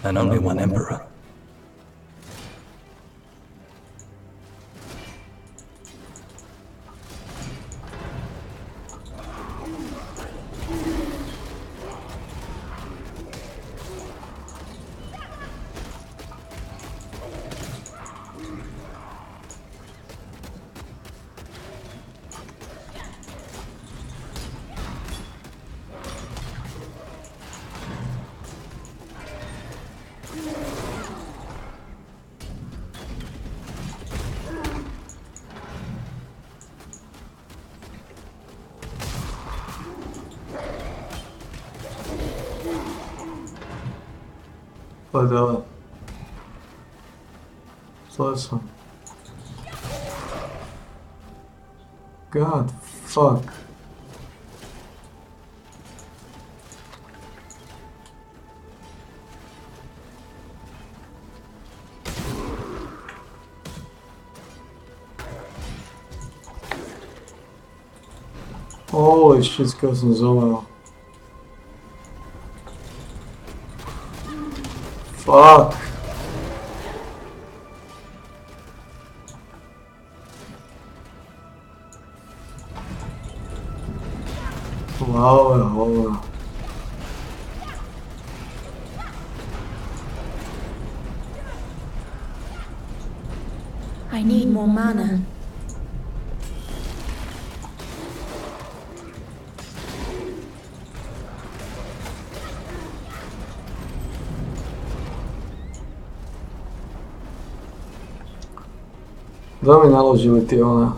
and only one emperor.
But so this one. God, fuck. Holy shit, kasam zoveo. Fuck. Wow.
I need more mana.
Da mi naložili ti ona.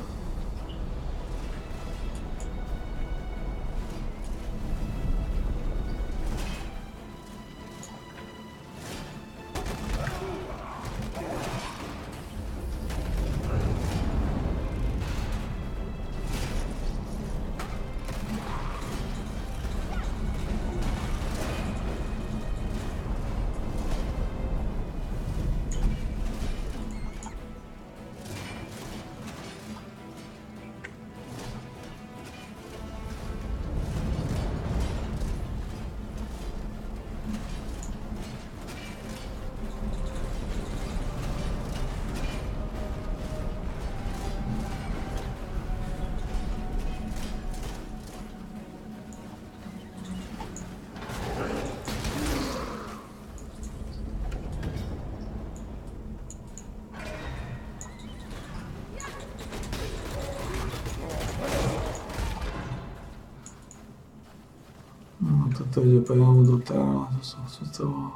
Toto ide priamo do téma, to som chcel.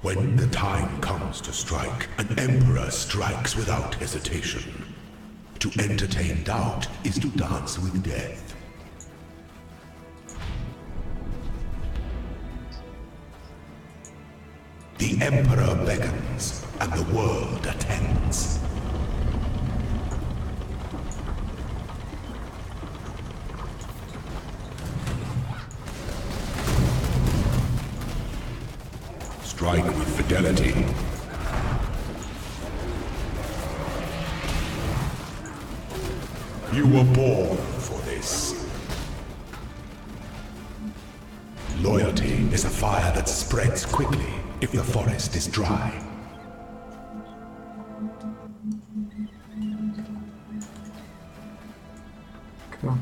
When the time comes to strike, an emperor strikes without hesitation. To entertain doubt is to dance with death. The emperor beckons, and the world attends. Strike with fidelity. You were born for this. Loyalty is a fire that spreads quickly if the forest is dry.
Okay.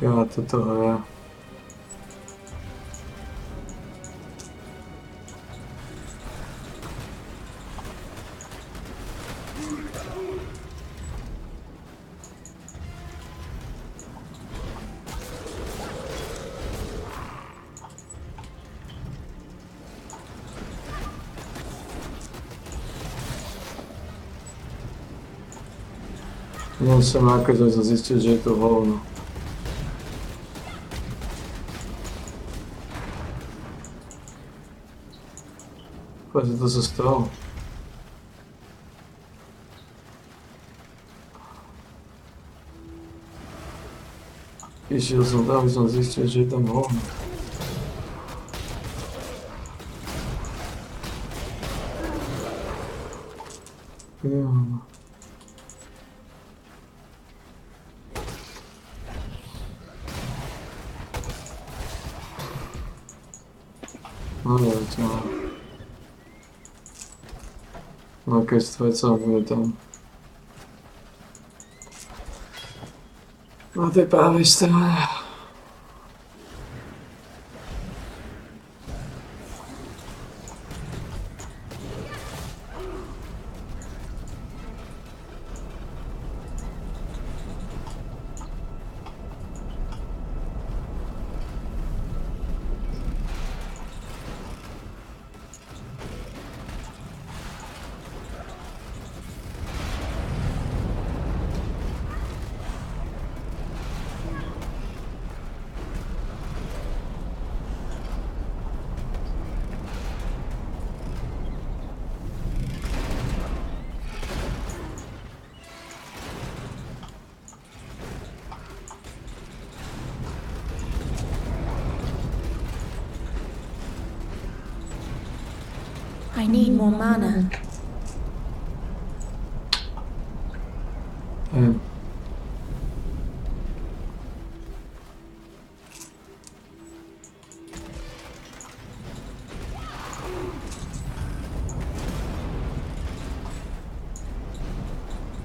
Jo, toto je. Len som akože zistil, že je to hovno. Pois to sa stalo. Išiel som tam, aby som zistil, že je tam hovno. No neviem, no keď stvojca bude tam. Na tej pravej strane.
I need more mana.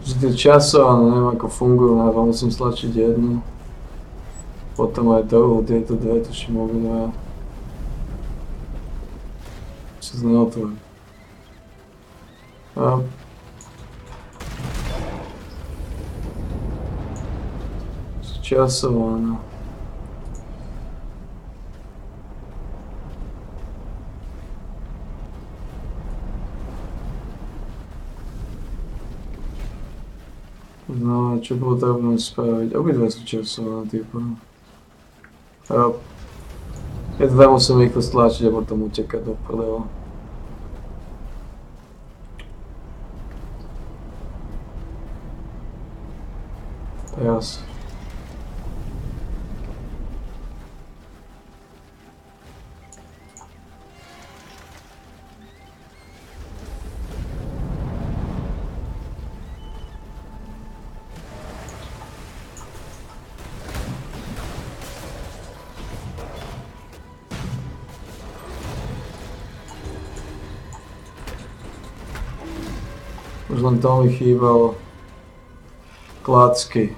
Že tie časov, neviem ako fungujú, musím stlačiť jednu. Potom aj to, tieto dve, tuším obidva. Čo sa neotvorí. Časovaná. No, čo potrebujem spraviť? Obidve sú časované, typu. Ja dve musím rýchlo stlačiť a potom utekať do prdela. Teraz. Už len to mi chýbalo. Klacky.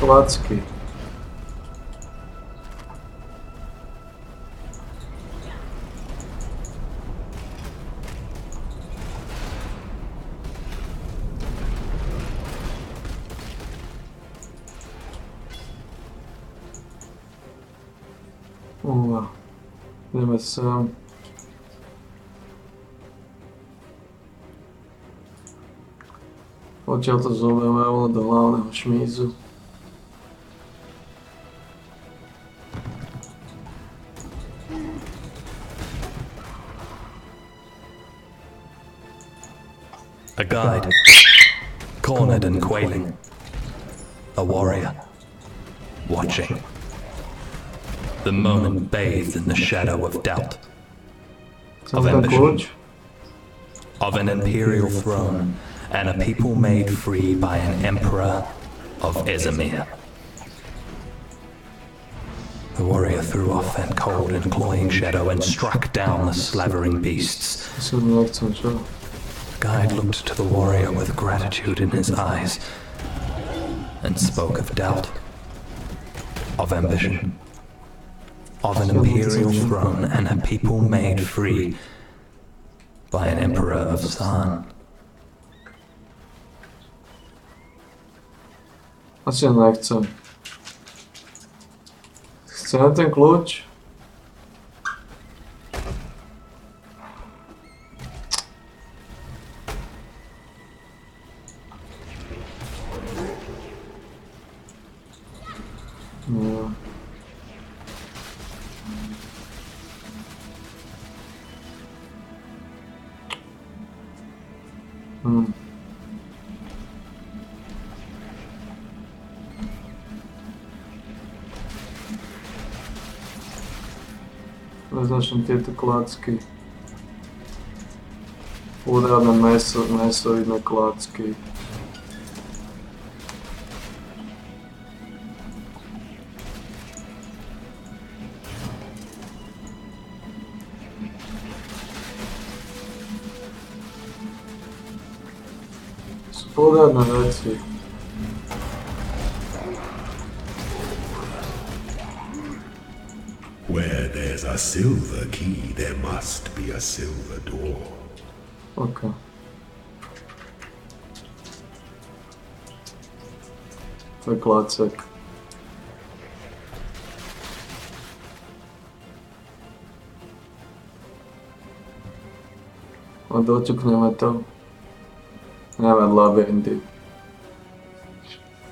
Klacky. Ideme sem. Odtiaľ to zoberieme rovno do hlavného šmízu.
A guide, cornered and quailing. A warrior, watching. The moment bathed in the shadow of doubt. Of ambition. Of an imperial throne, and a people made free by an emperor of Ezemir. The warrior threw off that cold and cloying shadow and struck down the slavering beasts. The guide looked to the warrior with gratitude in his eyes and spoke of doubt, of ambition, of an imperial throne and a people made free by an emperor of San.
Asi nechcem. Chceme ten kľúč? No. Zaznačím tieto klacky. Úradné mesoidné klacky. Sú úradné veci.
Where there's a silver key, there must be a silver door.
Okay. To je klacek. A doťukneme to. Neviem, labyrinty.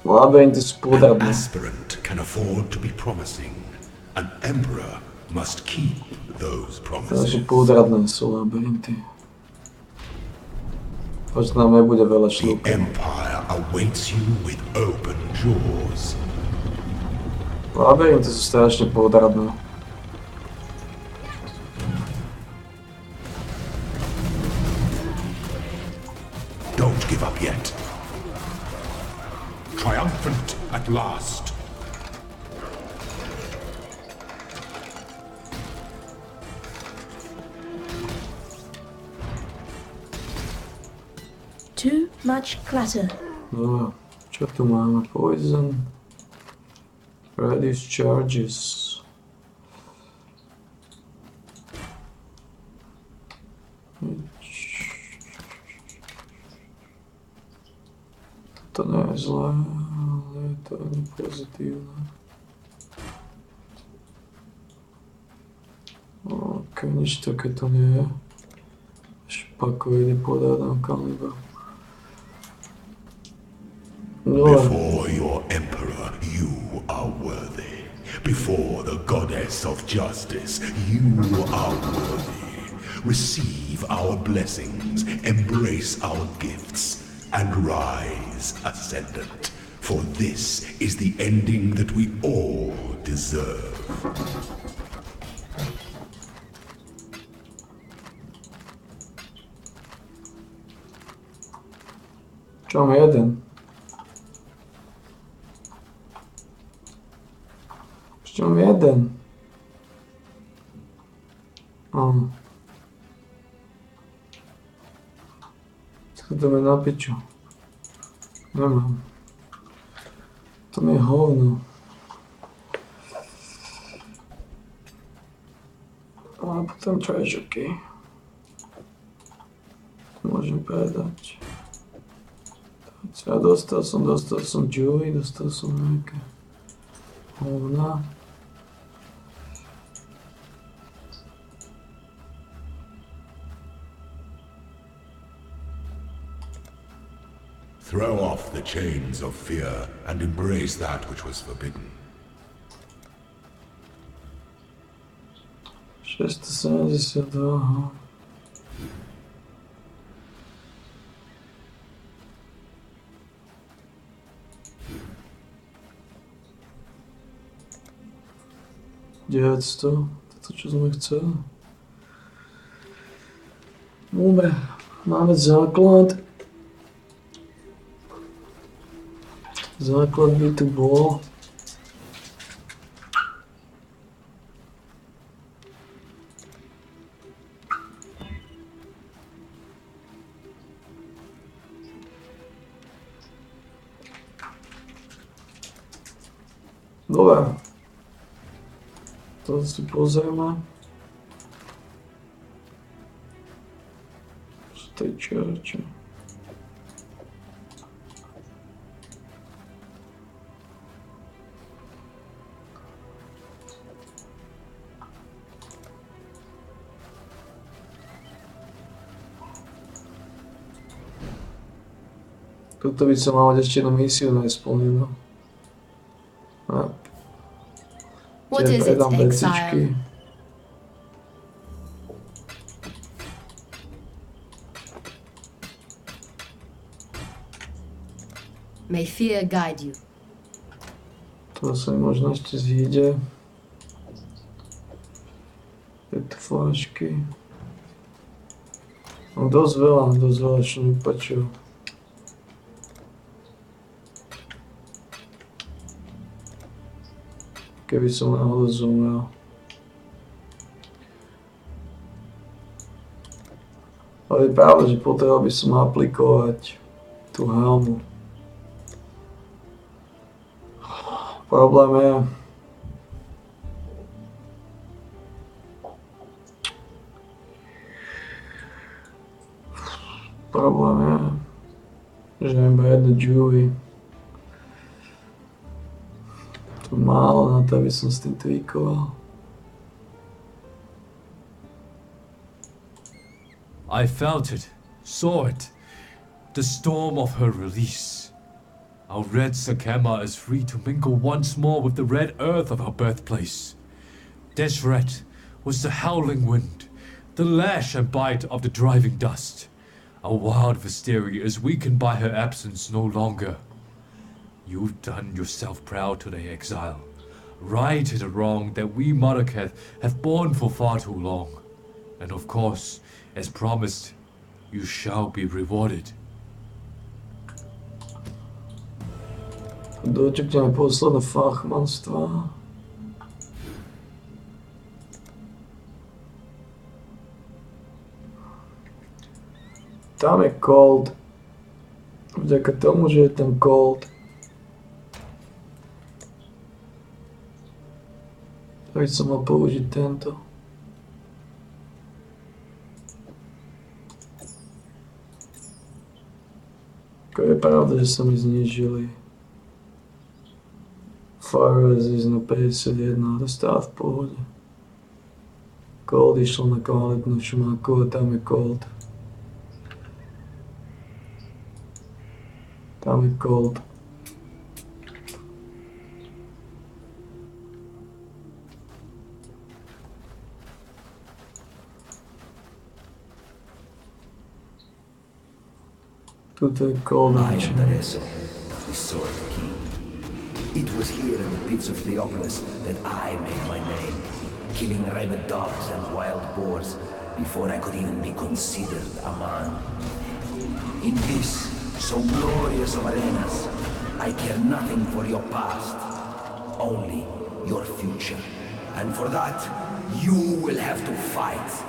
Labyrinty sú
An
podradné.
aspirant can afford to be promising. An emperor must keep those promises.
Takže podradné sú labyrinty. Poď nám nebude veľa
The
šľúka.
empire awaits you with open jaws.
Labyrinty sú strašne podradné.
Don't give up yet. Triumphant at last.
Too much clutter.
No, čo tu máme? Poison. Reduce charges. To nie je zlé, ale je to ani pozitívne. Ok, nič také to nie je. Špakoidný podádam kaliber.
Before your emperor, you are worthy. Before the goddess of justice, you are worthy. Receive our blessings, embrace our gifts, and rise, ascendant. For this is the ending that we all deserve.
Čo mám jeden? Ešte mám jeden. Schodíme na piču. Nemám. To mi je hovno. A potom treasure key. Môžem predať. Ja dostal som Joey, dostal som nejaké hovna.
Throw off the chains of fear and embrace that which was forbidden.
672, aha. $900, to čo sme chceli. Dobre, máme základ. Základ by tu bol. Dobre. To si pozrieme. Z tej čerče. Tuto by som mal ešte jednu misiu nesplnenú.
What is it, exile? May fear guide you.
To sa možno ešte zíde. Tieto flášky. No dosť veľa, čo mi páčilo. Keby som náhodou zomrel. Ale je pravda, že potreboval by som aplikovať tú helmu. Problém je, že iba jedno juvie. To málo na to, aby som s tým tweakoval.
I felt it, saw it. The storm of her release. Our red Sakema is free to mingle once more with the red earth of our birthplace. Deseret was the howling wind, the lash and bite of the driving dust. Our wild Visteria is weakened by her absence no longer. You've done yourself proud today, exile. Righted a wrong that we Marraketh have borne for far too long. And of course, as promised, you shall be rewarded.
Dočekajme posledné fachmanstva. Tam je cold. Vďaka tomu, že je tam cold. Tak som mal použiť tento. Je pravda, že sa mi znížili Fire Resist na 51, to stále v pohode. Cold išlo na kvalitnú šmáku a tam je cold. Tam je cold. Tuto je cold.
I am Tereso, the Sword King. It was here in the pits of Theopolis that I made my name, killing rabid dogs and wild boars before I could even be considered a man. In this, so glorious of arenas, I care nothing for your past, only your future. And for that, you will have to fight.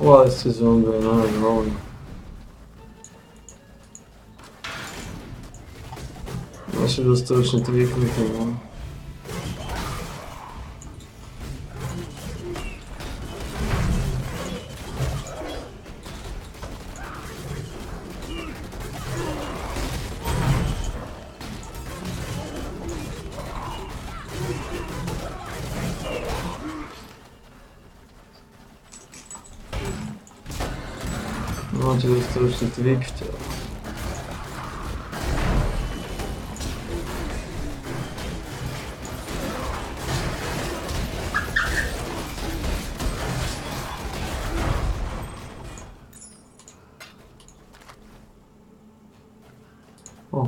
Uvali se zombi, naravno. Naši dostavični triknite, no. Naši dostavični triknite. O.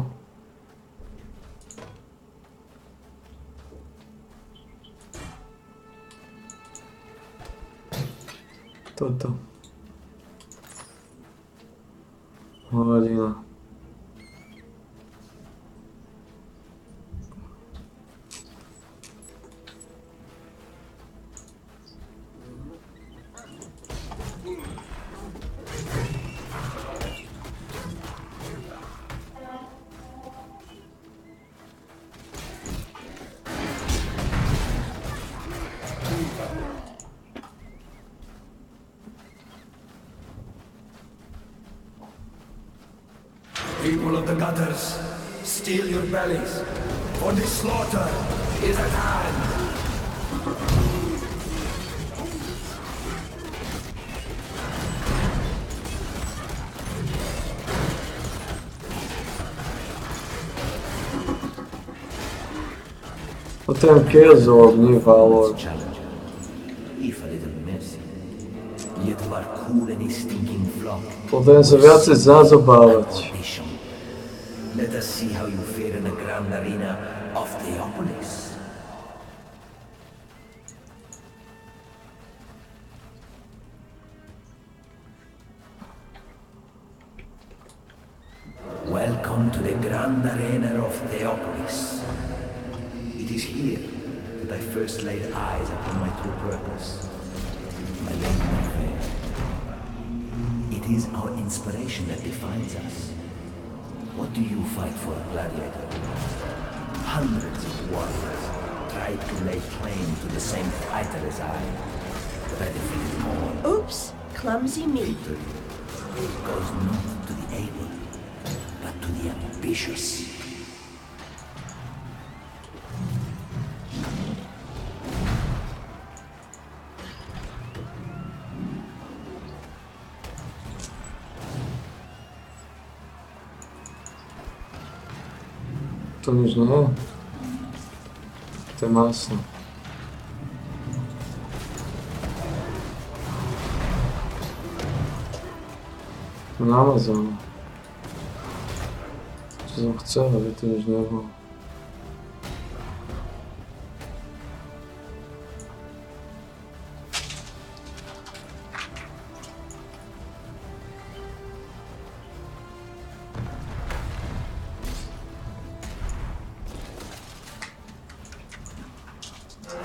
To. Hovadina.
People of the gutters, steel your bellies, for this slaughter is at hand.
Potem Kezov, nie Valor.
If a little mercy, yet were cool any stinking flock.
Potem sa viacej zazobávať.
Let us see how you fare in the grand arena of Theopolis. Welcome to the grand arena of Theopolis. It is here that I first laid eyes upon my true purpose. My lady, my fair. It is our inspiration that defines us. What do you fight for, gladiator? Hundreds of warriors tried to lay claim to the same title as I, but I defeated them all.
Oops, clumsy me.
Victory goes not to the able, but to the ambitious.
To nič nie je. To je masno. To na Amazonu. Čo som chcel, aby to nič nebolo.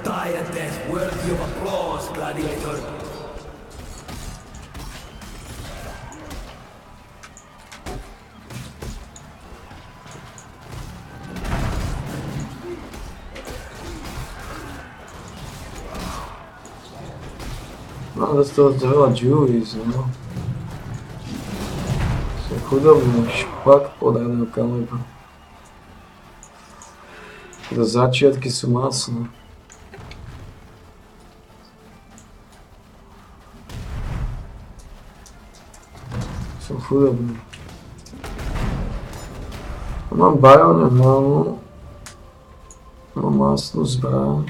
Die a death worthy of applause, gladiator.
No, dostal veľa juice, no. Som chudobný špak podaného kalibru. Do začiatky sú masné. Som chudobný. Mám bajóne hlavu. Mám masnú zbraň.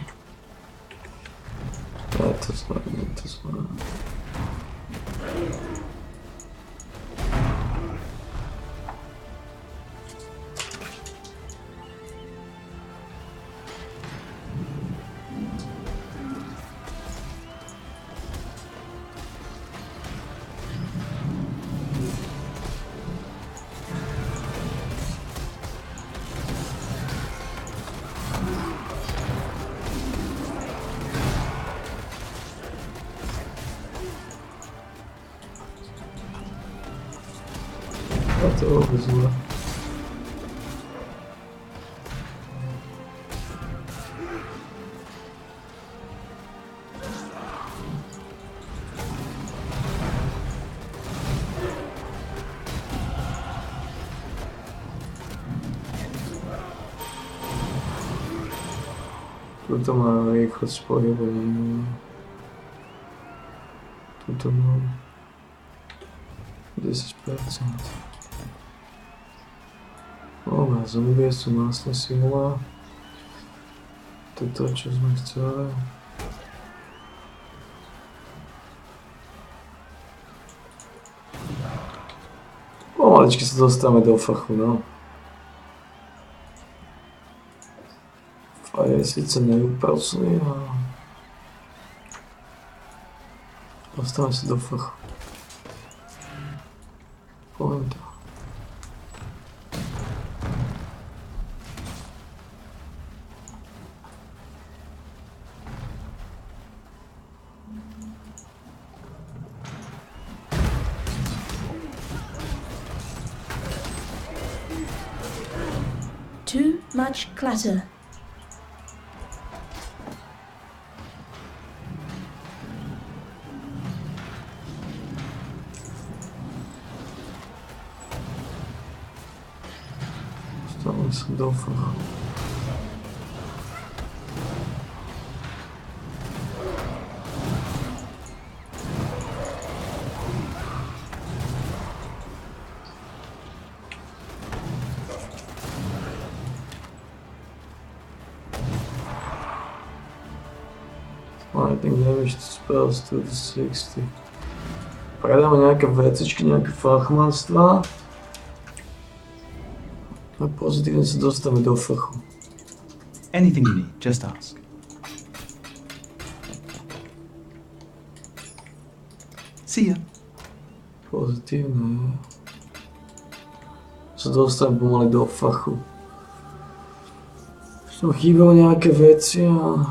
Je to zbraň. A to je vôbec zle. Tuto má rýchlosť pohybu. Tuto mám 10%. Má zombie sú másne sila. To je to, čo sme chceli. Pomaličky sa dostávame do fachu, no. Fire je síce neúprosný, ale dostávame sa do fachu. Poviem to.
Too much clutter.
Dostávame sa do fachu. Lightning damage to spells to the 60. Predáme nejaké vecičky, nejaké fachmanstva. A pozitívne sa dostávame do fachu.
Anything you need, just ask. See ya.
Pozitívne. Sa dostávame pomaly do fachu. Som chýbal nejaké veci a...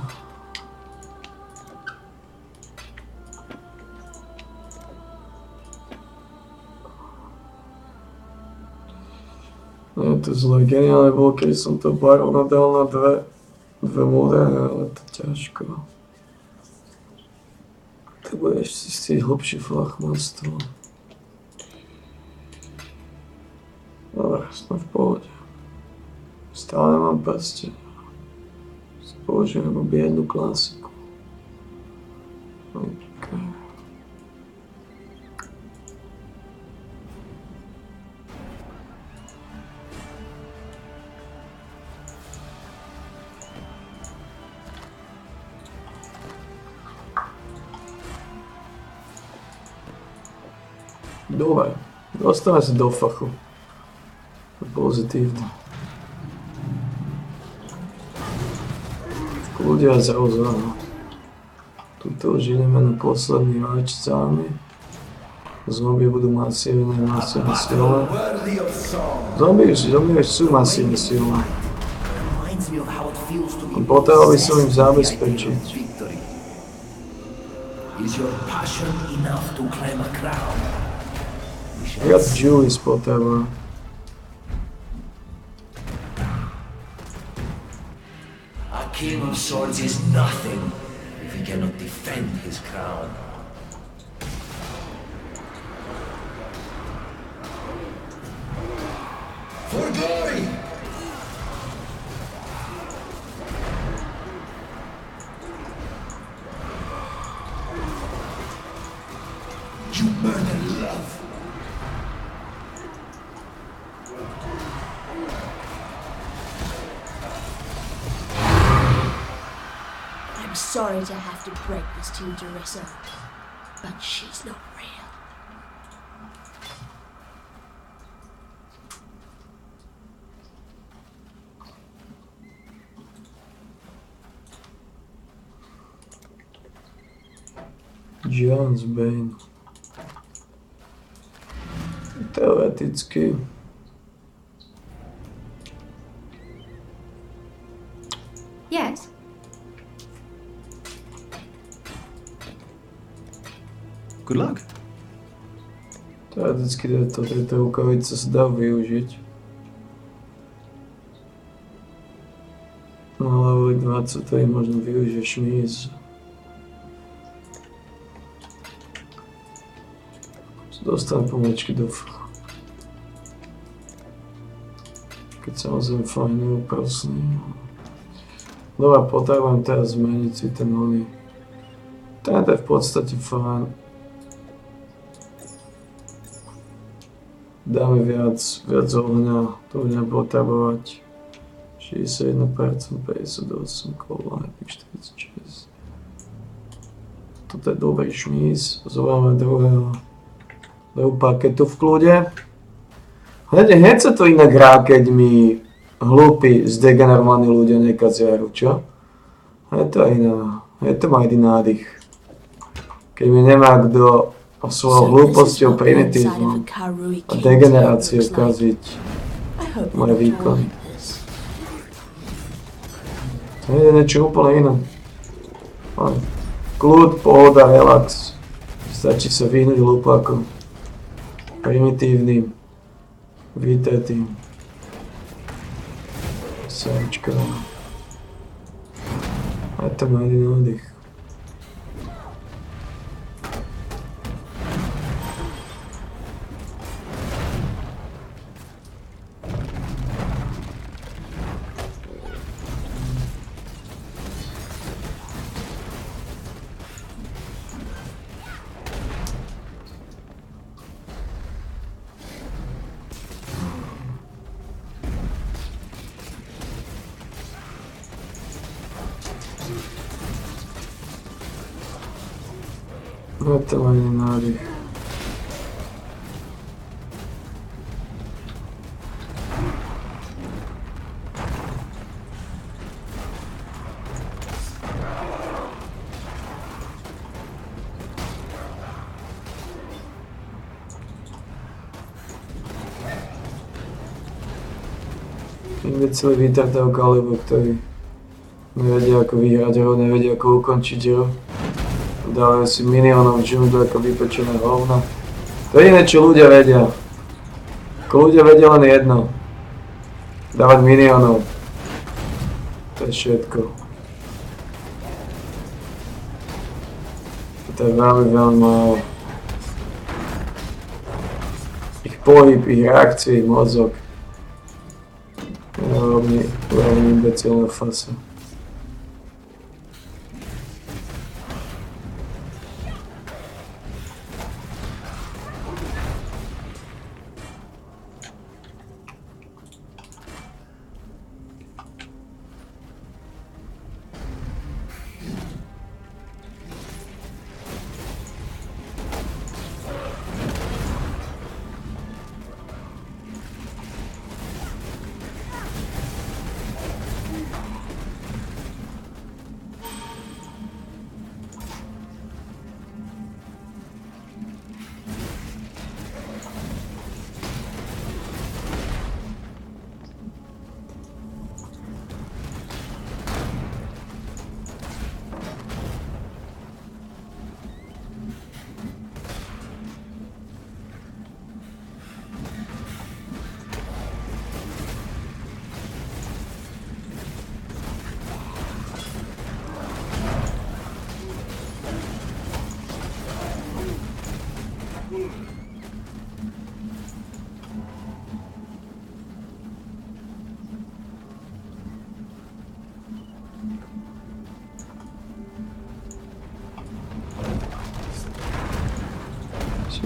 Nie je to zle, geniálne bolo, keď som to barona dal na dve modré, ale to ťažko. To bude ešte si hlbšie flachmanstvo. Dobre, sme v pohode. Stále nemám prste. Použijem iba biednú klasiku. Okay. Dobre, dostávame sa do fachu. Pozitívne. Ľudia zauza. Tuto už ideme na posledný rač sami. Zombie budú masívne silné. Zombie sú masívne silné. Potreboval by som im zabezpečiť. Viac Julius potreboval.
King of Swords is nothing if he cannot defend his crown. For glory! You murder love!
Sorry to have to break this to you, Jerissa, but she's not real.
John's Bane. Teoreticky.
Yes.
Good luck.
Teoreticky tieto rukavice sa dá využiť. No level 20 to je možno využiť šmíz. Dostanem pomaličky do fruchu. Keď samozrejme fajn neúprosný. Dobre, potrebujem teraz zmeniť si ten oný. Ten je v podstate fajn. Dáme viac ohňa, to budeme potrebovať. 61%, 58, kola, 46. Toto je dobrý šmíz, zoberieme druhú paketu v kľude. Hneď sa to inak hrá, keď mi hlúpi, zdegenerovaní ľudia nekazia hru, čo? Je to má iný nádych. Keď mi nemá kto svojou hlúposťou, primitívnom a degeneráciou kaziť moje výkony. To je niečo úplne iné. Kľud, pohoda, relax. Stačí sa vyhnúť hlupákom. Primitívnym, vytetým. Séričkom. A to má iný nádych. No to má iný nádych. Imbecili vytrtajú kalibu, ktorí nevedia ako vyhrať hru, nevedia ako ukončiť hru. Dávajú si minionov džunglu ako vypečené hovno. To je iné, čo ľudia vedia. Ako ľudia vedia len jedno. Dávať minionov. To je všetko. To je veľmi málo. Ich pohyb, ich reakcie, ich mozog. Veľmi imbecilná fasa.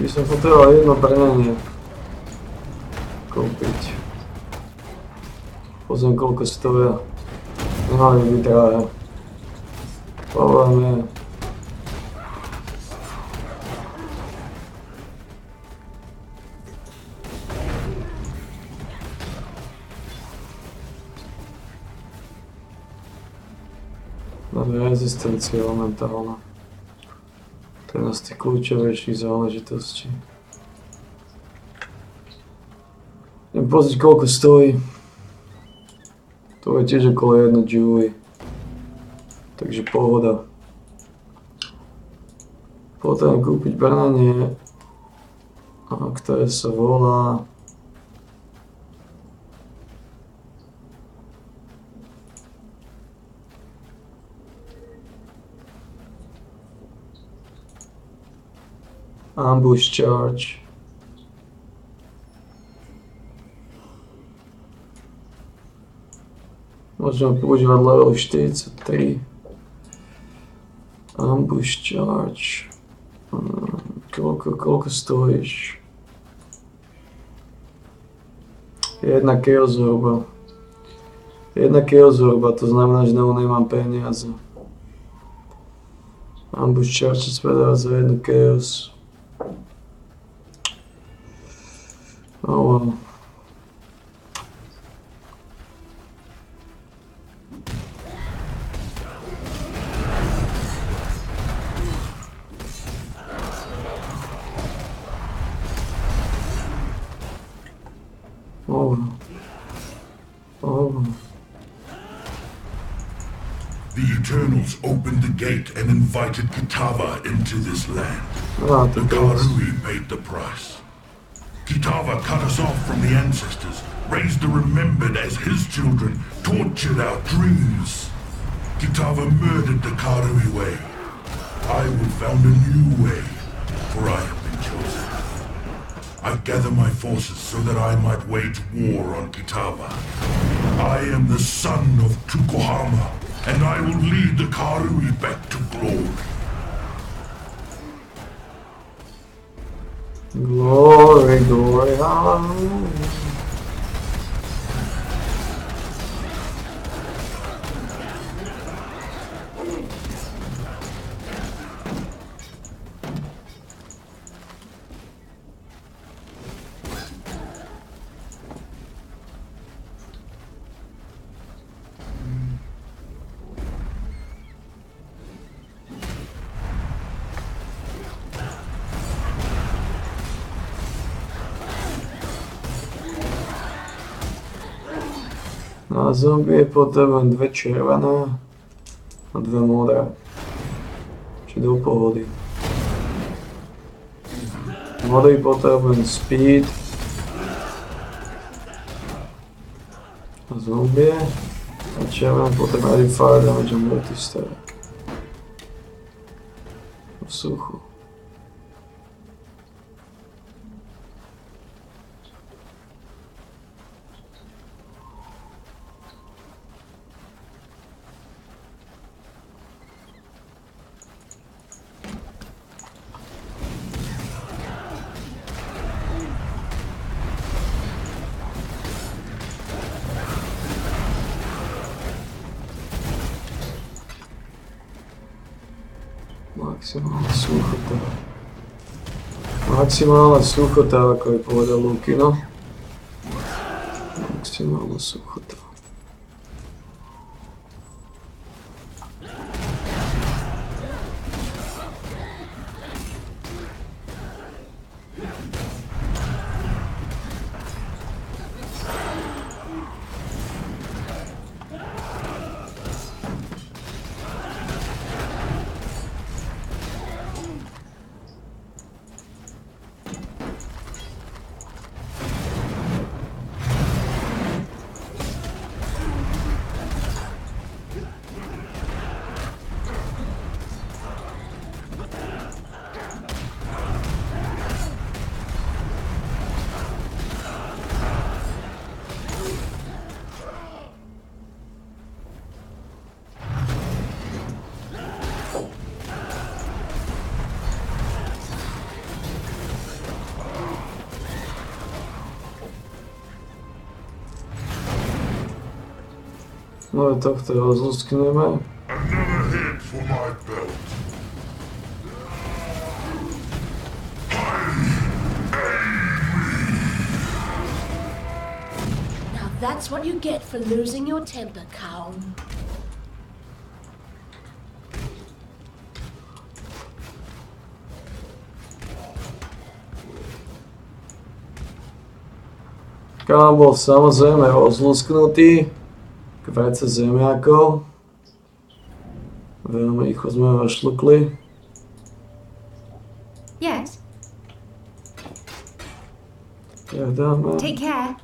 By som potreboval jedno brnenie kúpiť. Pozriem koľko stoja. Nemali byť drahé. Problém je. Máme rezistenciu elementálna. To je jedna z tých kľúčovejších záležitostí. Idem pozrieť koľko stojí. To je tiež okolo 1 Julie. Takže pohoda. Potrebujem kúpiť brnenie. ktoré sa volá Ambush Charge. Môžeme používať level 43. Ambush Charge. Koľko stojíš? 1 kilo zhruba. 1 kilo zhruba, to znamená, že nemám peniaze. Ambush Charge sa predá za 1 kilo. Oh well.
The Eternals opened the gate and invited Kitava into this land. The Karui paid the price. Kitava cut us off from the ancestors, raised the remembered as his children, tortured our dreams. Kitava murdered the Karui way. I will found a new way, for I have been chosen. I gather my forces so that I might wage war on Kitava. I am the son of Tukohama, and I will lead the Karui back to glory.
Glory, glory, hallelujah. Na zombie potrebujem 2 červené a 2 modré. Či do pohody. Modrý potrebujem speed a zombie a červené potrebujem fire damage a multi-stack. V suchu. Maximálna suchota, ako je povedal Lukino. Maximálna suchota. No tohto rozluskneme.
Another hit for my belt.
Now that's what you get for losing your temper, Carl.
Kámo bol samozrejme rozlusknutý. Kvece zemiakov. Veľmi rýchlo sme vašlukli.
Yes.
Tak dáme.
Take care.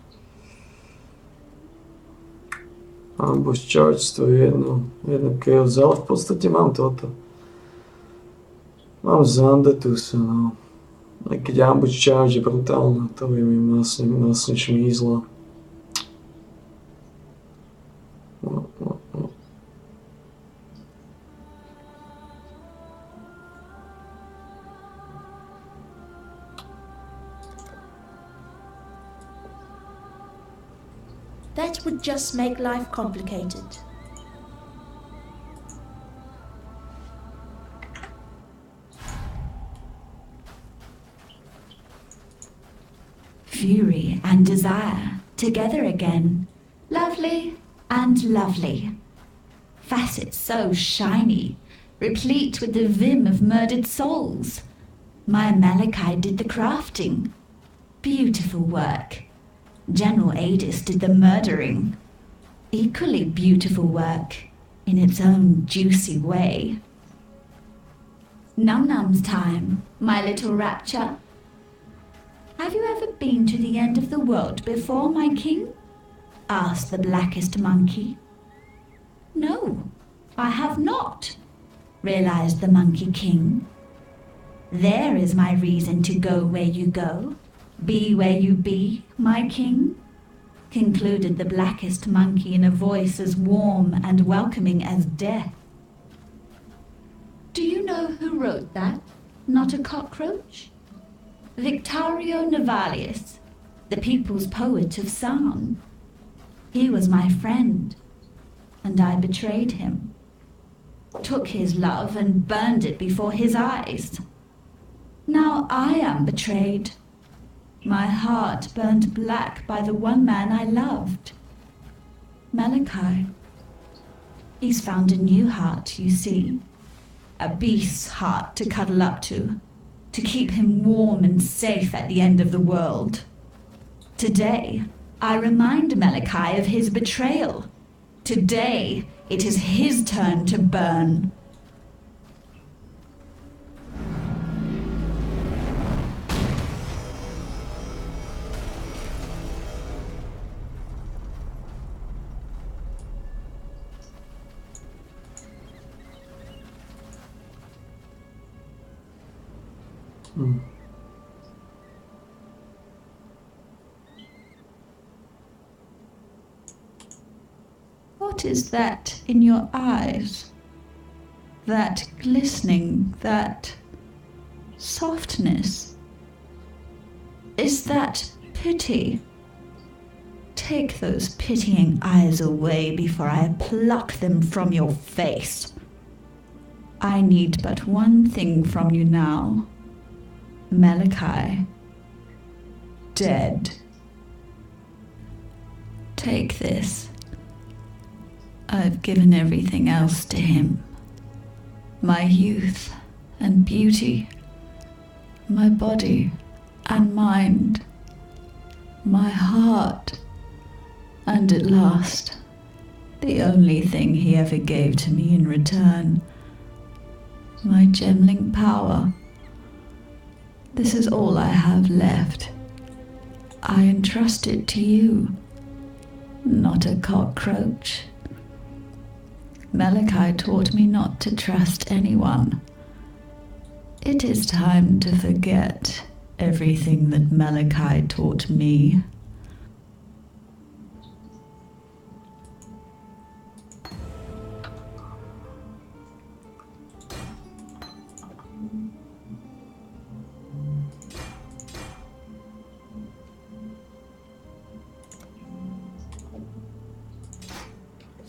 Ambush charge, to je jedno chaos, ale v podstate mám toto. Mám Zandetusa, no. Aj keď ambush charge je brutálna, to je mi vlastne šmízlo. No.
That would just make life complicated.
Fury and desire together again. Lovely and lovely. Facets so shiny, replete with the vim of murdered souls. My Malachi did the crafting. Beautiful work. General Adis did the murdering. Equally beautiful work, in its own juicy way. Num-num's time, my little rapture. Have you ever been to the end of the world before, my king? Asked the blackest monkey. No, I have not, realized the Monkey King. There is my reason to go where you go. Be where you be, my king, concluded the blackest monkey in a voice as warm and welcoming as death. Do you know who wrote that? Not a cockroach? Victorio Navalius, the people's poet of Sarn. He was my friend, and I betrayed him. Took his love and burned it before his eyes. Now I am betrayed. My heart burned black by the one man I loved. Malachi. He's found a new heart, you see. A beast's heart to cuddle up to keep him warm and safe at the end of the world. Today, I remind Malachi of his betrayal. Today, it is his turn to burn. What is that in your eyes? That glistening, that softness? Is that pity? Take those pitying eyes away before I pluck them from your face. I need but one thing from you now. Malachi, dead. Take this. I've given everything else to him. My youth and beauty, my body and mind, my heart, and at last, the only thing he ever gave to me in return, my gemling power. This is all I have left. I entrust it to you, not a cockroach. Malachi taught me not to trust anyone. It is time to forget everything that Malachi taught me.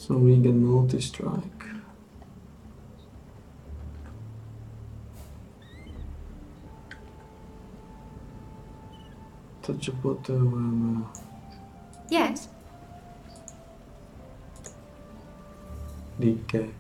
So we get multi-strike. To čo potrebujeme?
Yes.
DK.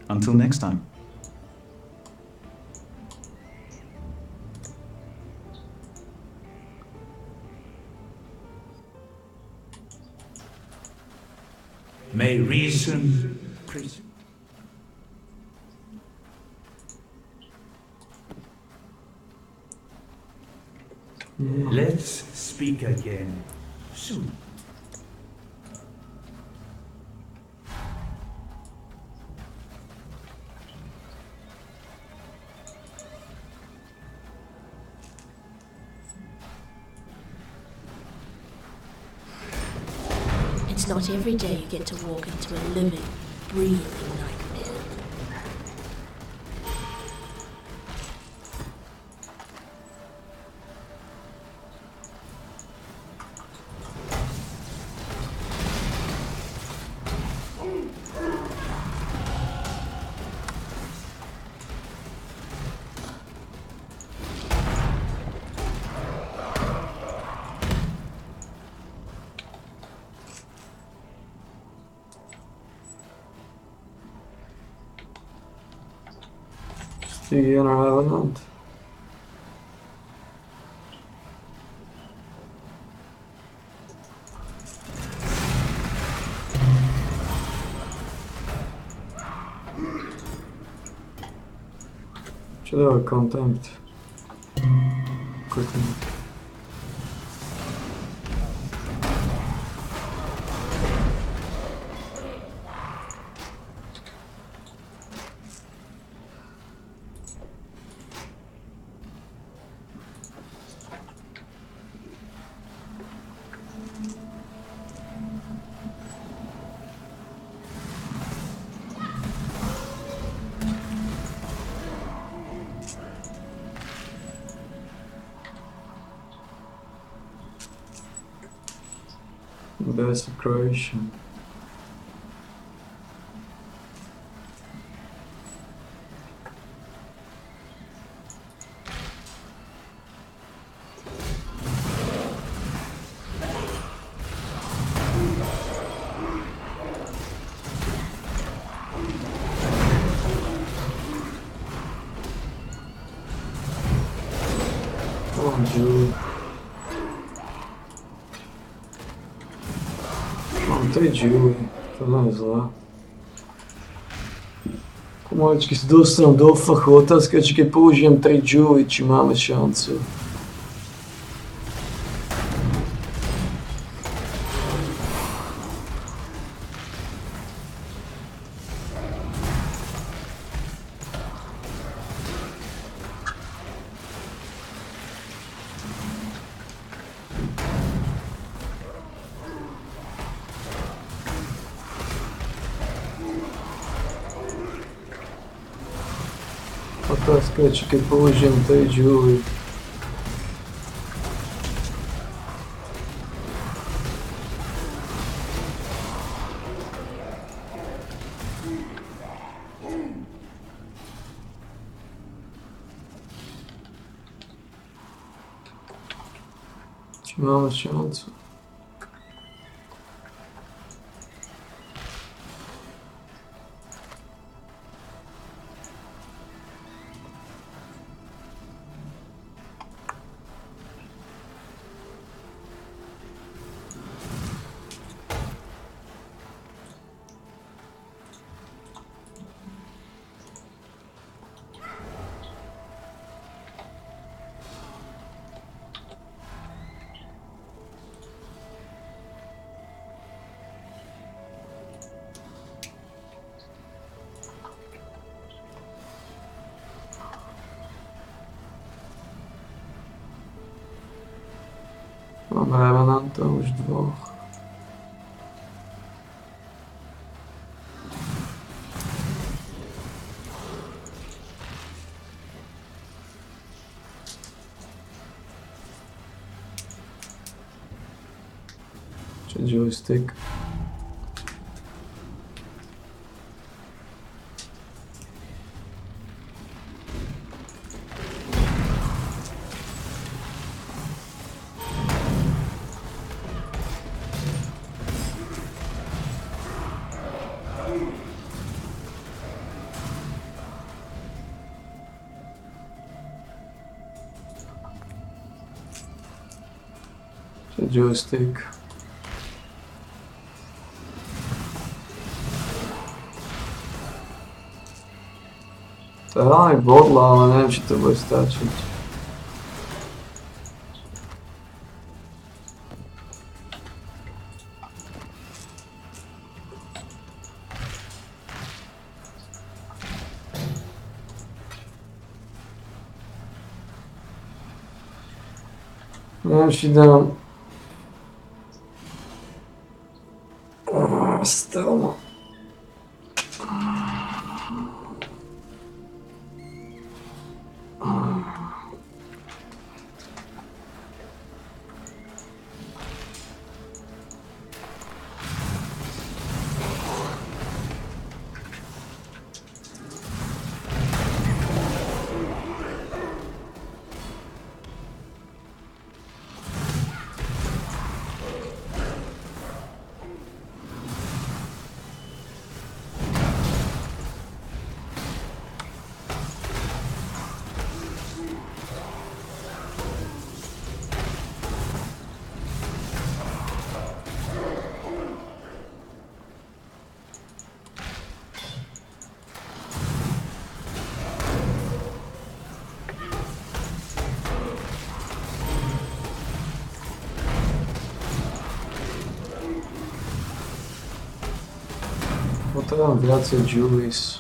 Until next time.
May reason Let's speak again soon.
It's not every day you get to walk into a living, breathing nightmare.
Clegane Revenant. Ce dava contempt? Contempt. Desecration. Oh, Julie. Tej Julie, to nie jest zlé. Pomaličky se dostanu do fachu, otázka je, či keď použijem 3 Julie, či máme šancu. Otázka je, či keď použijem tej Julie. Či máme šancu. Mám Revenanta už 2. Či joystick. Joystick. To je hlavne bodla, ale neviem, či to bude stačiť. Neviem, či dám... Strom. Potrebujem viacej Julies.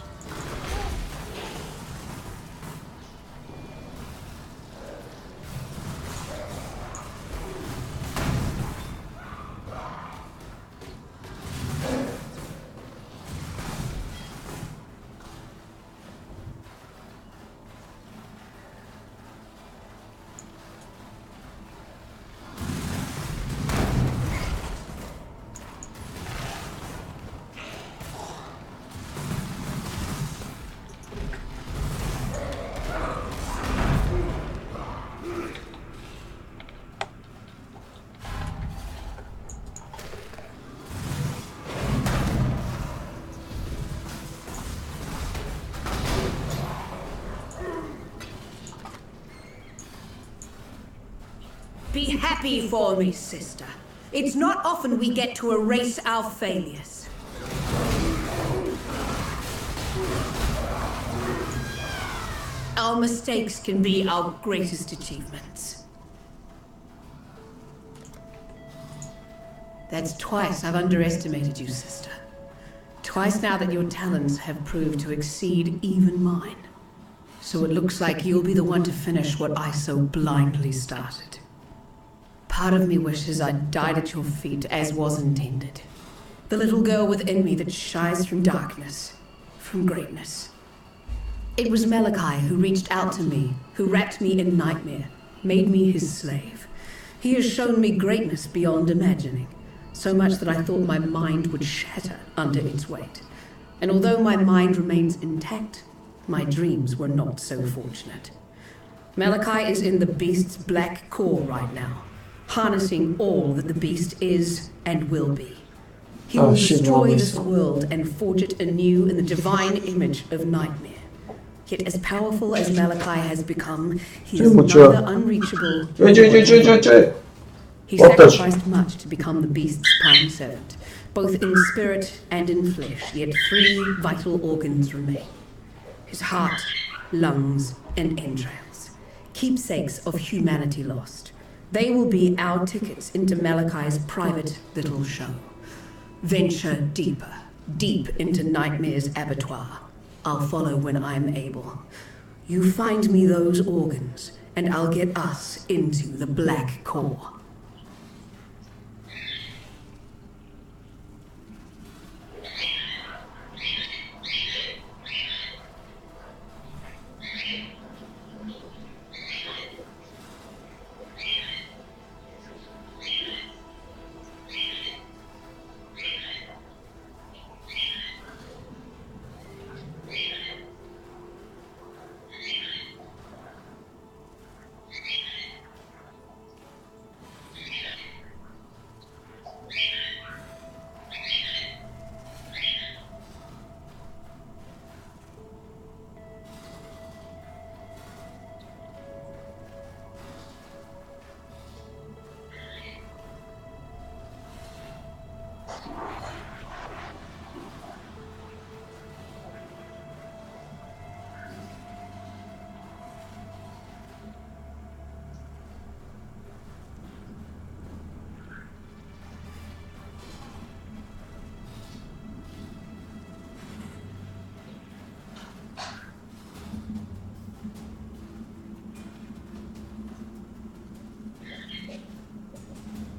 Be happy for me, sister. It's not often we get to erase our failures. Our mistakes can be our greatest achievements. That's twice I've underestimated you, sister. Twice now that your talents have proved to exceed even mine. So it looks like you'll be the one to finish what I so blindly started. Part of me wishes I'd died at your feet as was intended. The little girl within me that shies from darkness, from greatness. It was Malachi who reached out to me, who wrapped me in nightmare, made me his slave. He has shown me greatness beyond imagining, so much that I thought my mind would shatter under its weight. And although my mind remains intact, my dreams were not so fortunate. Malachi is in the beast's black core right now, harnessing all that the beast is and will be. He will destroy this world and forge it anew in the divine image of nightmare. Yet as powerful as Malachi has become, he is neither unreachable nor invulnerable. He sacrificed much to become the beast's prime servant, both in spirit and in flesh, yet 3 vital organs remain. His heart, lungs, and entrails, keepsakes of humanity lost. They will be our tickets into Malachi's private little show. Venture deeper, deep into Nightmare's abattoir. I'll follow when I'm able. You find me those organs, and I'll get us into the black core.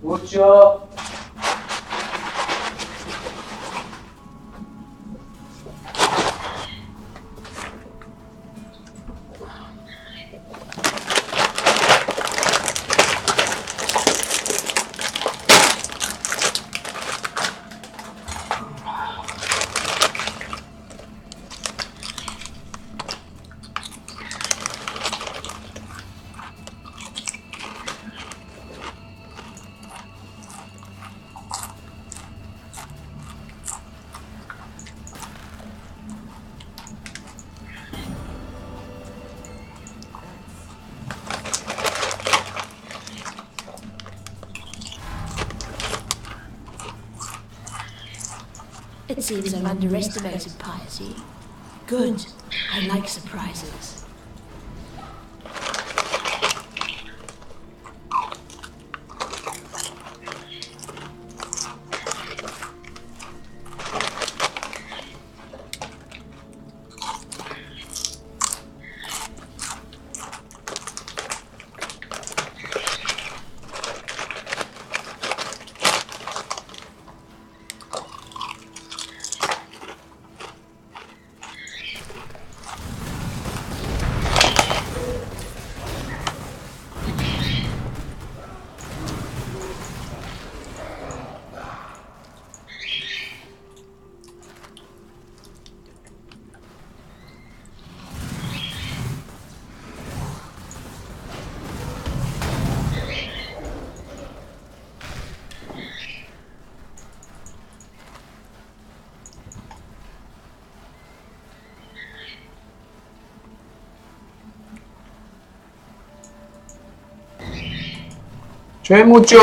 Mucho.
It seems I've underestimated piety. Good. I like surprises.
C'è mucho.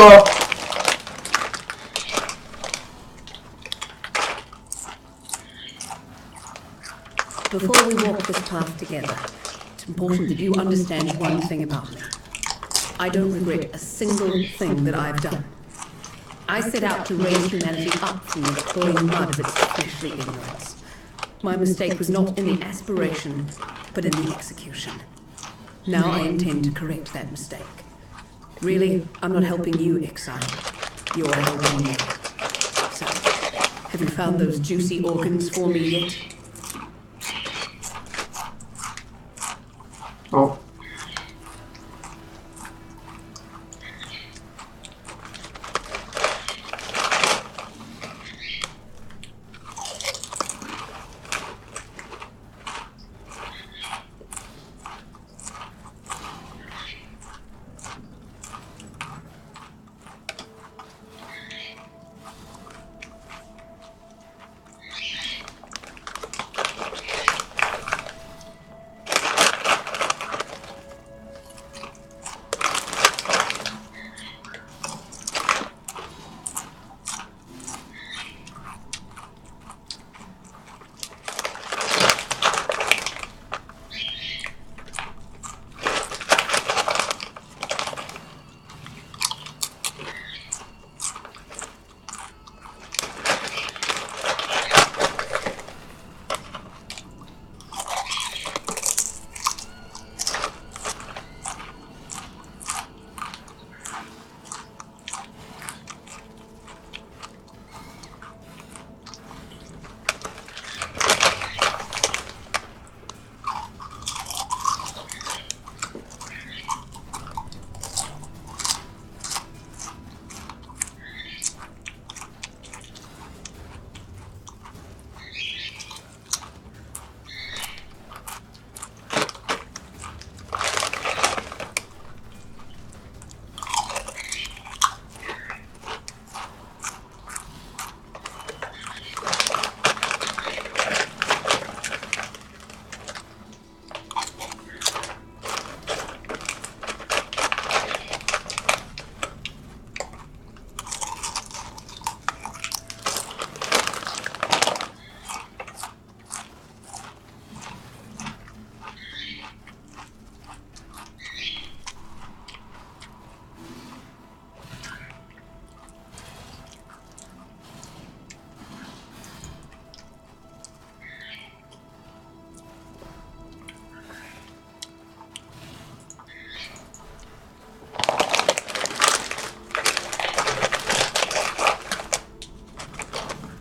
Before we walk this path together, it's important that you understand one thing about me. I don't regret a single thing that I've done. I set out to raise humanity up from the cloying mud of its fleshly ignorance. My mistake was not in the aspiration, but in the execution. Now I intend to correct that mistake. Really, I'm not helping you, Exile. You're helping me. So, have you found those juicy organs for me yet?
Oh.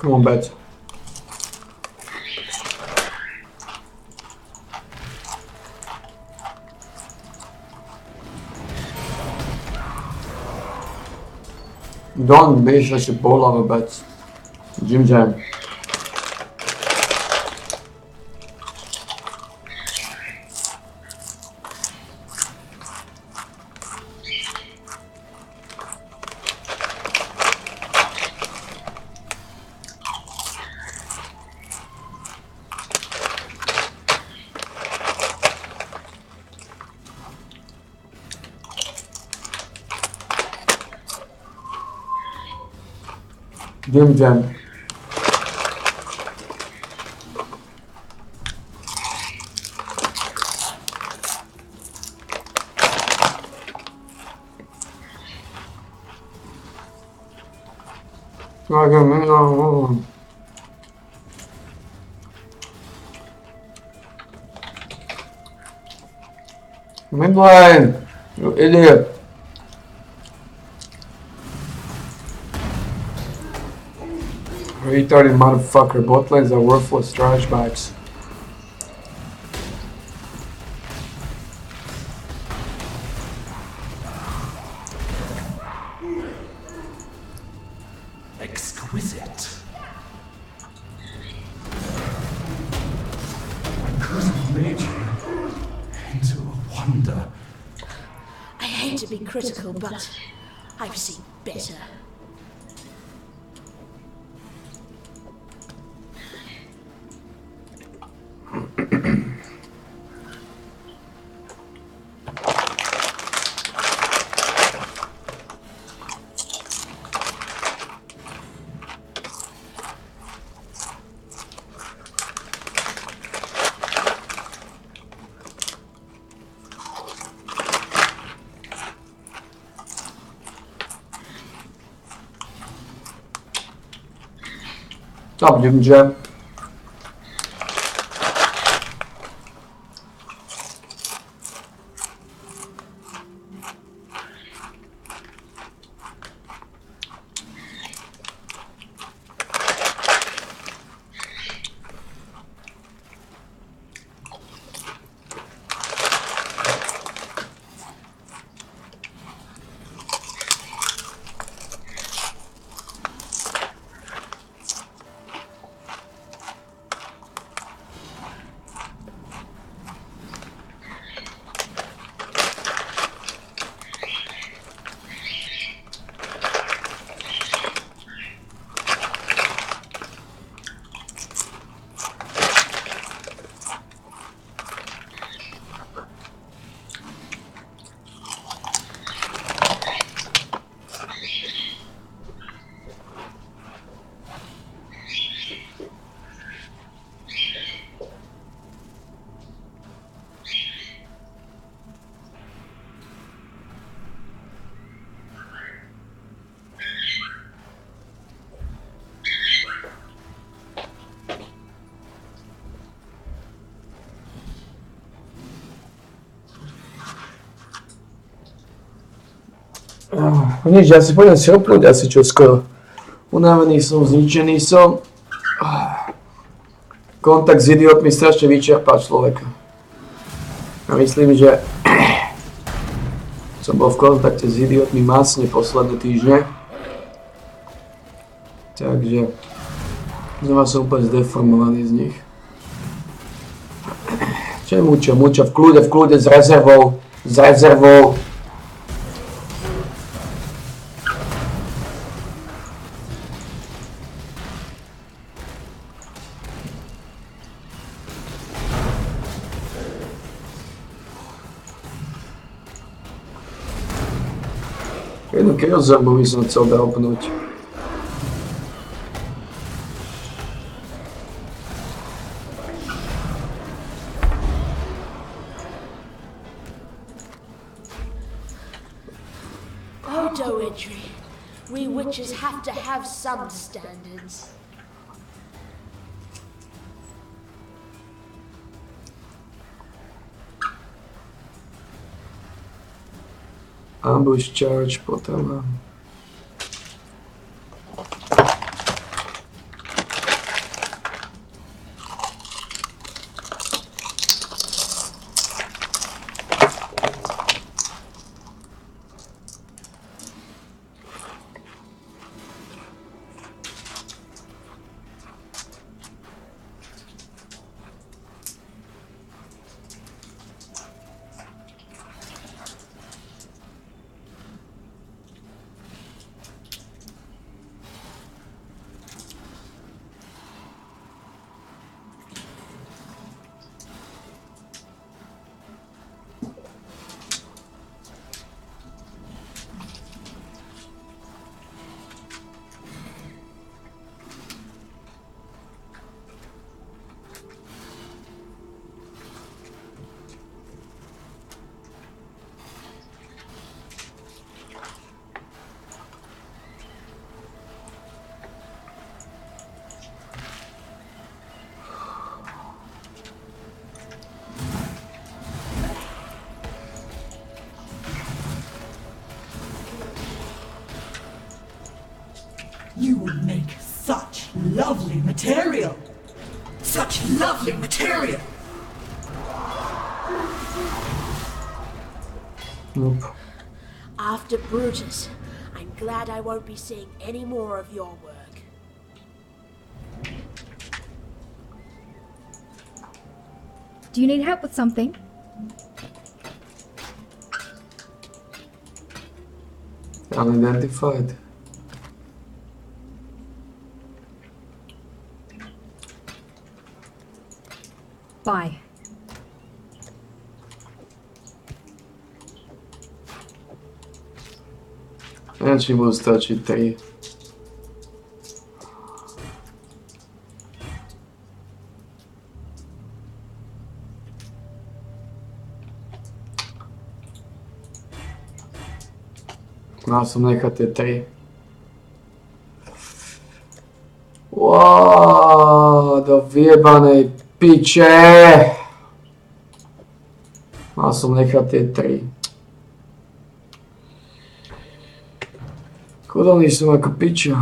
Come on, bet. Don't be such a ball of a bet. Jim Jam. Jim Jam. Midline, you idiot. Retarded motherfucker, bot lanes are worthless trash bags.
Exquisite. I could have made you into a wonder.
I hate to be critical, but I've seen better.
Stop, Jim Jam. Nič, ja si poďam si oplúť asi čoskoro. Unavený som, zničený som. Kontakt s idiotmi strašne vyčerpá človeka. A myslím, že som bol v kontakte s idiotmi masne posledné týždne. Takže znova som úplne zdeformovaný z nich. Čo je muča, v kľude, s rezervou. Jednu Chaos-Orbu by som chcel dropnúť.
Poetry. We witches have to have some standards.
Ambush charge potom.
You will make such lovely material. Such lovely material.
Nope.
After Brutus, I'm glad I won't be seeing any more of your work.
Do you need help with something?
Unidentified.
Bye.
Znači mu stačí 3. Mal som nechať tie 3. Wow, do vyjebanej piče! Mal som nechať tie 3. Kudolný som ako piča.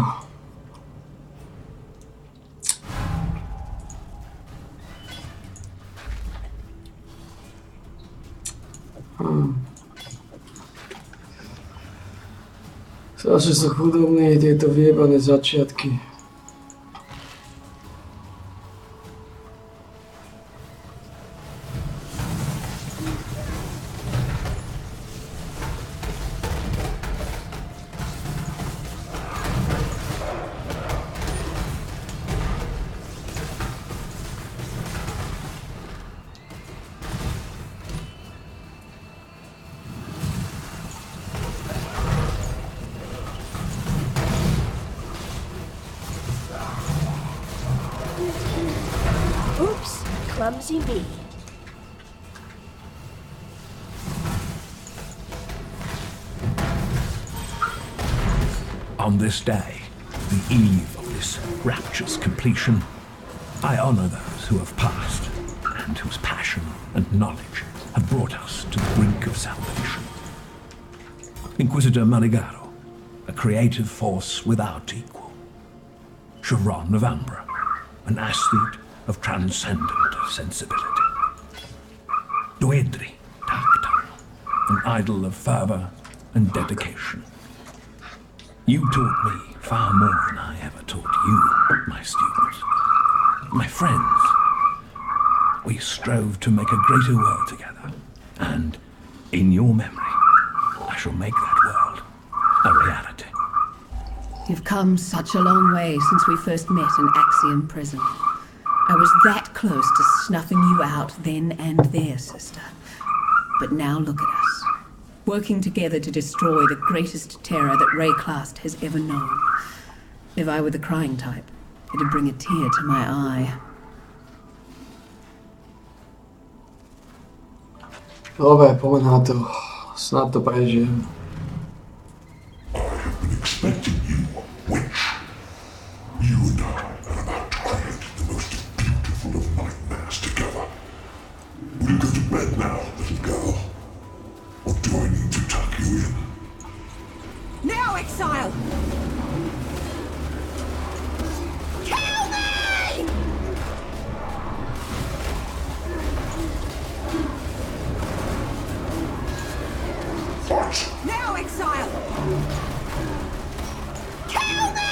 Strašne sú chudobní tieto vyjebané začiatky.
Oops, clumsy me.
On this day, the eve of this rapturous completion, I honor those who have passed and whose passion and knowledge have brought us to the brink of salvation. Inquisitor Maligaro, a creative force without equal. Chiron of Ambra, an aesthete of transcendent sensibility. Duedri, Tactile, an idol of fervor and dedication. You taught me far more than I ever taught you, my students. My friends, we strove to make a greater world together, and in your memory, I shall make that world a reality.
You've come such a long way since we first met in Axiom Prison. I was that close to snuffing you out then and there, sister. But now look at us, working together to destroy the greatest terror that Rayclast has ever known. If I were the crying type, it'd bring a tear to my eye.
Dobre, poďme na to. Snad to prežijem.
I have been expecting you, witch. You and I are about to create the most beautiful of nightmares together. Will you go to bed now, little girl? Or do I need to tuck you in?
Now, exile!
Kill me!
What?
Now, exile!
Kill me!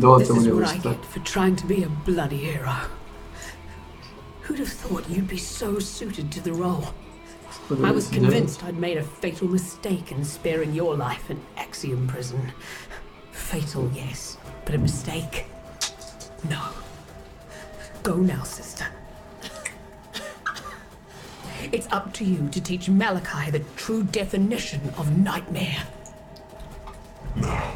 This is what I get for trying to be a bloody hero. Who'd have thought you'd be so suited to the role? I was convinced I'd made a fatal mistake in sparing your life in Axiom Prison. Fatal, yes, but a mistake? No. Go now, sister. It's up to you to teach Malachi the true definition of nightmare.
Now,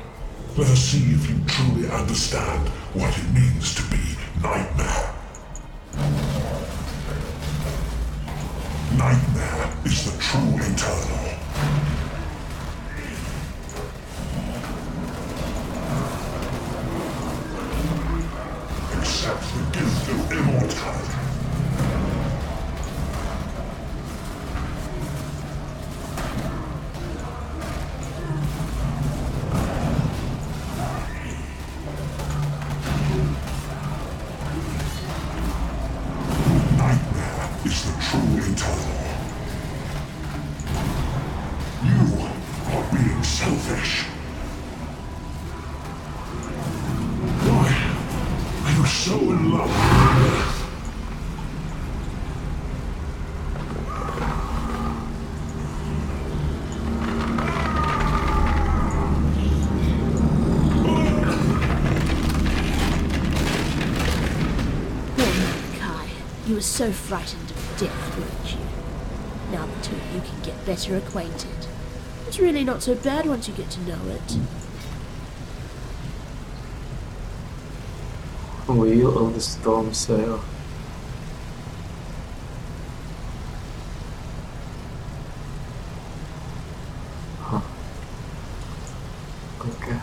let us see if you truly understand what it means to be Nightmare. Nightmare is the true eternal. Accept the gift of immortality. Is the true eternal. You are being selfish. Why are you so in love with death?
You were so frightened of death, weren't you? Now the two of you can get better acquainted. It's really not so bad once you get to know it.
Wheel of the storm sail. Huh. Okay.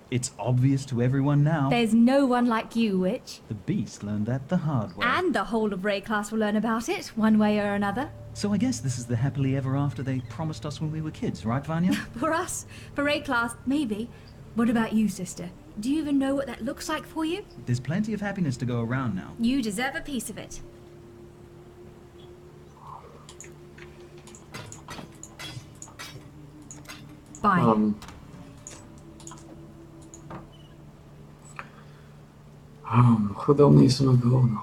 It's obvious to everyone now.
There's no one like you, Witch.
The Beast learned that the hard way.
And the whole of Ray class will learn about it, one way or another.
So I guess this is the happily ever after they promised us when we were kids, right, Vanya?
For us, for Ray class, maybe. What about you, sister? Do you even know what that looks like for you?
There's plenty of happiness to go around now.
You deserve a piece of it. Bye.
Chudobný jsme govno.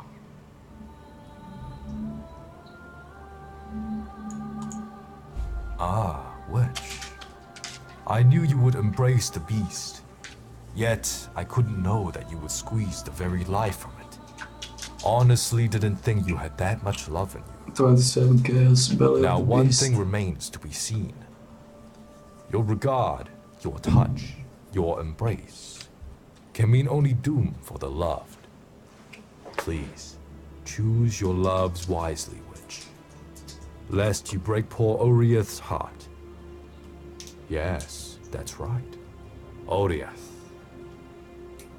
Ah, witch. I knew you would embrace the beast. Yet, I couldn't know that you would squeeze the very life from it. Honestly, didn't think you had that much love in you.
27 chaos belly
Now,
of the
one
beast.
thing remains to be seen. Your regard, your touch, your embrace can mean only doom for the loved. Please, choose your loves wisely, witch, lest you break poor Oriath's heart. Yes, that's right. Oriath.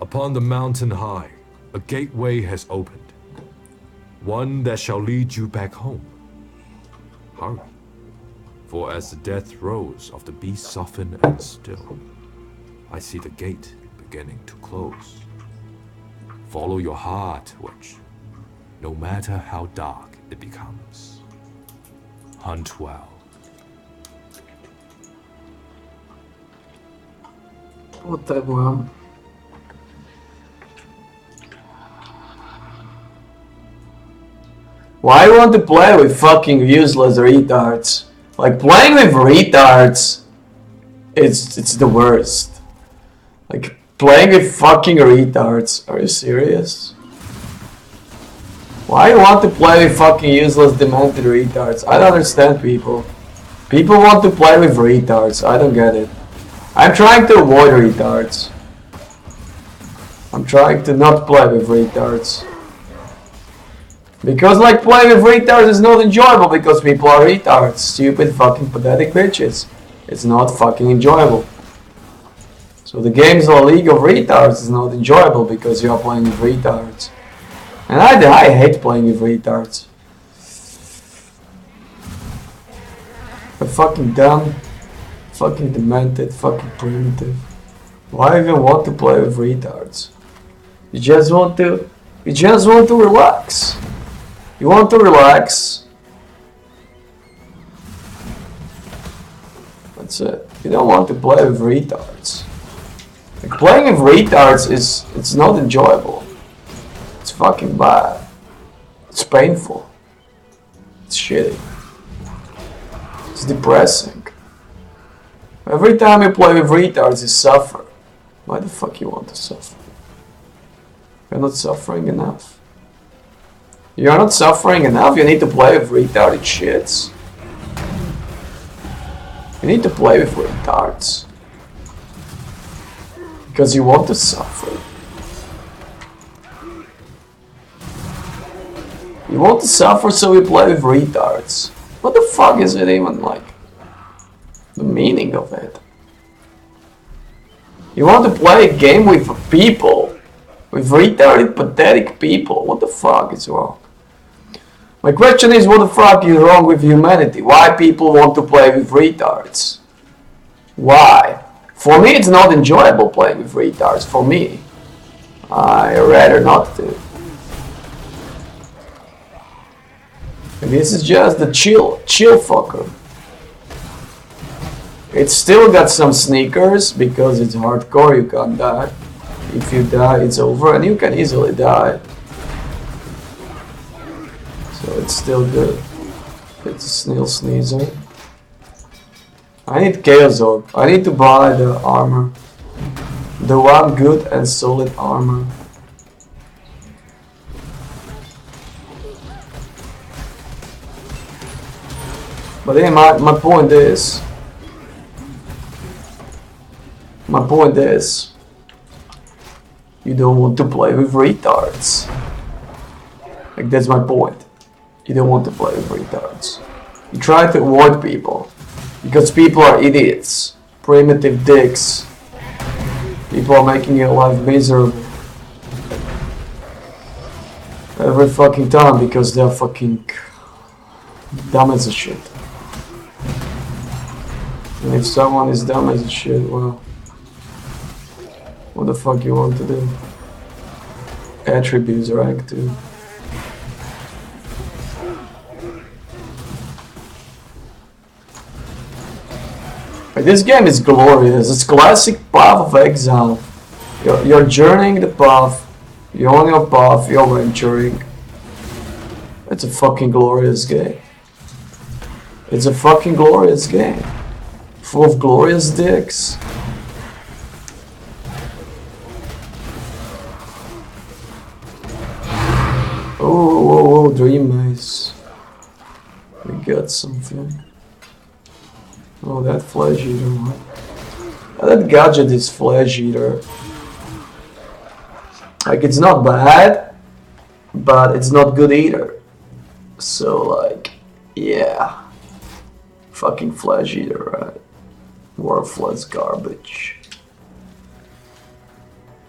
Upon the mountain high, a gateway has opened. One that shall lead you back home. Hurry. For as the death throes of the beast soften and still, I see the gate beginning to close. Follow your heart, witch, no matter how dark it becomes. Hunt well.
Potrebujem. Why you want to play with fucking useless retards? Like, playing with retards, it's the worst. Like, playing with fucking retards, are you serious? Why you want to play with fucking useless demented retards? I don't understand people. People want to play with retards, I don't get it. I'm trying to avoid retards. I'm trying to not play with retards. Because like playing with retards is not enjoyable because people are retards. Stupid fucking pathetic bitches. It's not fucking enjoyable. So the game's a league of retards is not enjoyable because you are playing with retards. And I hate playing with retards. They're fucking dumb, fucking demented, fucking primitive. Why even want to play with retards? You just want to relax. You want to relax. That's it. You don't want to play with retards. Like playing with retards it's not enjoyable. It's fucking bad. It's painful. It's shitty. It's depressing. Every time you play with retards you suffer. Why the fuck you want to suffer? You're not suffering enough. You're not suffering enough, you need to play with retarded shits. You need to play with retards. Because you want to suffer. You want to suffer, so you play with retards. What the fuck is it even like? The meaning of it? You want to play a game with people? With retarded, pathetic people? What the fuck is wrong? My question is, what the fuck is wrong with humanity? Why people want to play with retards? Why? For me, it's not enjoyable playing with retards. For me, I rather not to. And this is just the chill fucker. It's still got some sneakers because it's hardcore. You can't die. If you die, it's over, and you can easily die. So it's still good. It's a snail sneezer. I need Chaos Orb. I need to buy the armor. The one good and solid armor. But yeah, my point is... you don't want to play with retards. Like, that's my point. You don't want to play with retards. You try to avoid people. Because people are idiots. Primitive dicks. People are making your life miserable. Every fucking time because they're fucking dumb as a shit. And if someone is dumb as a shit, well... what the fuck you want to do? Attributes rank too. This game is glorious. It's classic Path of Exile. You're journeying the path. You're on your path. You're venturing. It's a fucking glorious game. It's a fucking glorious game. Full of glorious dicks. Oh, Dream Maze. We got something. Oh, that Flesh Eater one. That gadget is Flesh Eater. Like, it's not bad, but it's not good either. So, like, yeah. Fucking Flesh Eater, right? Worthless garbage.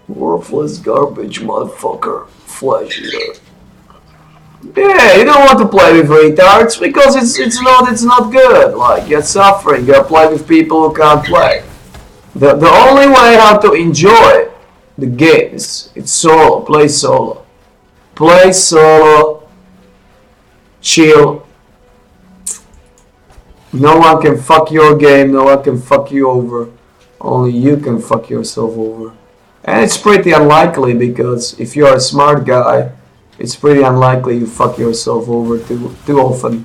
Worthless garbage, motherfucker. Flesh Eater. Yeah, you don't want to play with retards because it's not good. Like, you're suffering. You're playing with people who can't play. The only way how to enjoy the games, it's solo. Play solo. Play solo. Chill. No one can fuck your game. No one can fuck you over. Only you can fuck yourself over. And it's pretty unlikely because if you're a smart guy, it's pretty unlikely you fuck yourself over too often.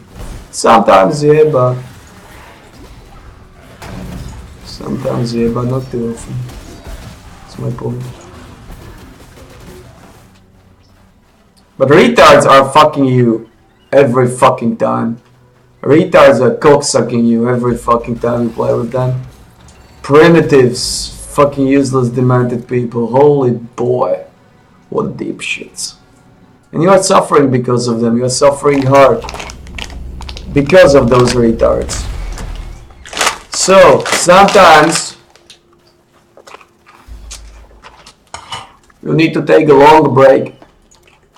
Sometimes yeah, but not too often. That's my point. But retards are fucking you every fucking time. Retards are cocksucking you every fucking time you play with them. Primitives, fucking useless demented people. Holy boy, what deep shits. And you are suffering because of them. You are suffering hard because of those retards. So, sometimes you need to take a long break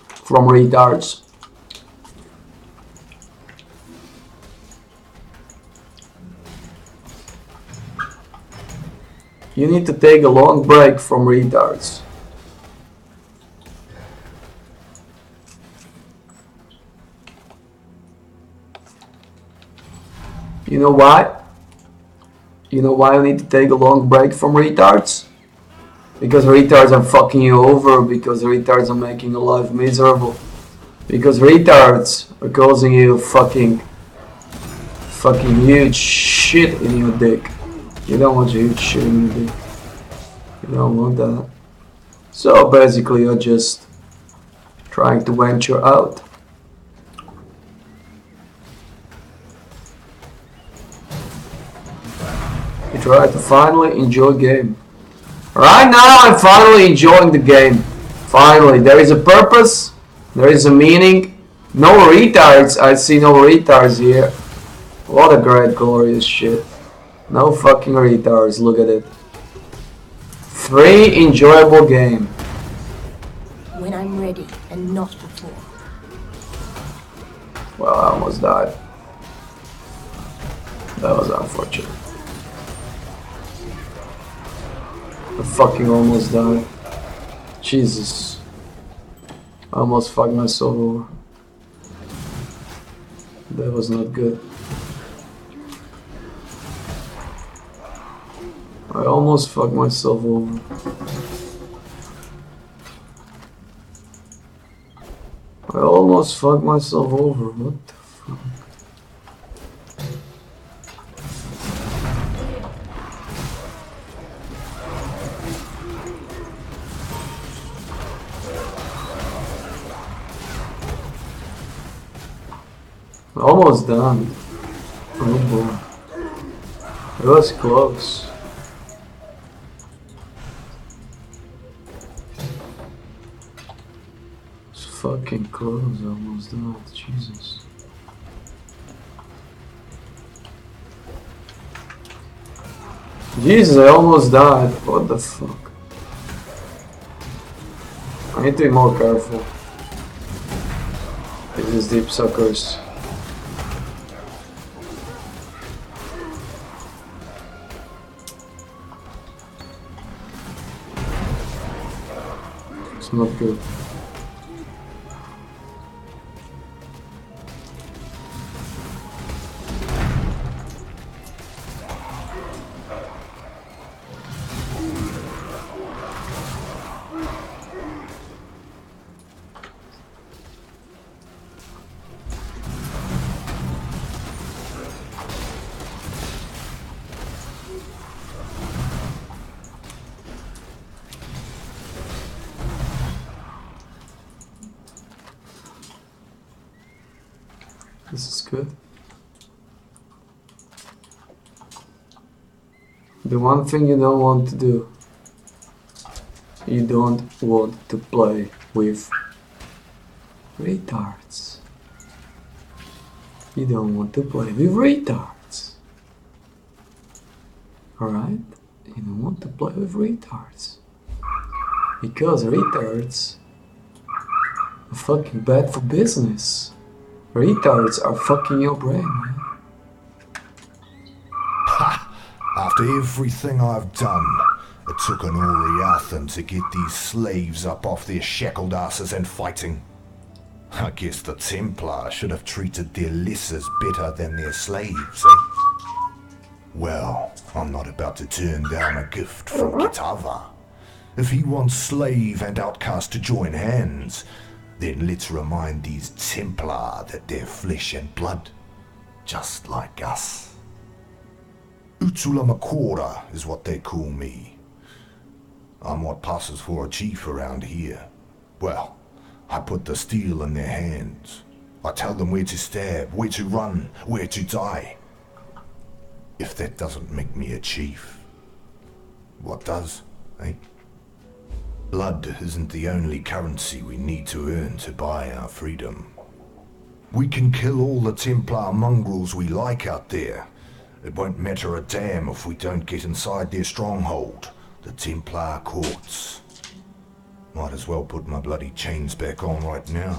from retards. You need to take a long break from retards. You know why? You know why you need to take a long break from retards? Because retards are fucking you over, because retards are making your life miserable. Because retards are causing you fucking huge shit in your dick. You don't want huge shit in your dick. You don't want that. So basically you're just trying to venture out. You try to finally enjoy the game. Right now I'm finally enjoying the game. Finally, there is a purpose, there is a meaning, No retards! I see no retards here. What a great glorious shit. No fucking retards, look at it. 3 enjoyable game.
When I'm ready, and not before.
Well, I almost died. That was unfortunate. I fucking almost died. Jesus. I almost fucked myself over. That was not good. I almost fucked myself over. I almost fucked myself over. What the fuck? Almost done. Oh boy. It was close. It's fucking close. Almost done. Jesus. Jesus, I almost died. What the fuck? I need to be more careful. These deep suckers. It's not good. This is good. The one thing you don't want to do, you don't want to play with retards. You don't want to play with retards. Alright? You don't want to play with retards. Because retards are fucking bad for business. Retards are fucking your brain, man.
Ha! After everything I've done, it took an Oriathan to get these slaves up off their shackled asses and fighting. I guess the Templar should have treated their lessers better than their slaves, eh? Well, I'm not about to turn down a gift from Kitava. If he wants slave and outcast to join hands, then let's remind these Templar that they're flesh and blood, just like us. Utsula Makora is what they call me. I'm what passes for a chief around here. Well, I put the steel in their hands. I tell them where to stab, where to run, where to die. If that doesn't make me a chief, what does, eh? Blood isn't the only currency we need to earn to buy our freedom. We can kill all the Templar mongrels we like out there. It won't matter a damn if we don't get inside their stronghold, the Templar courts. Might as well put my bloody chains back on right now.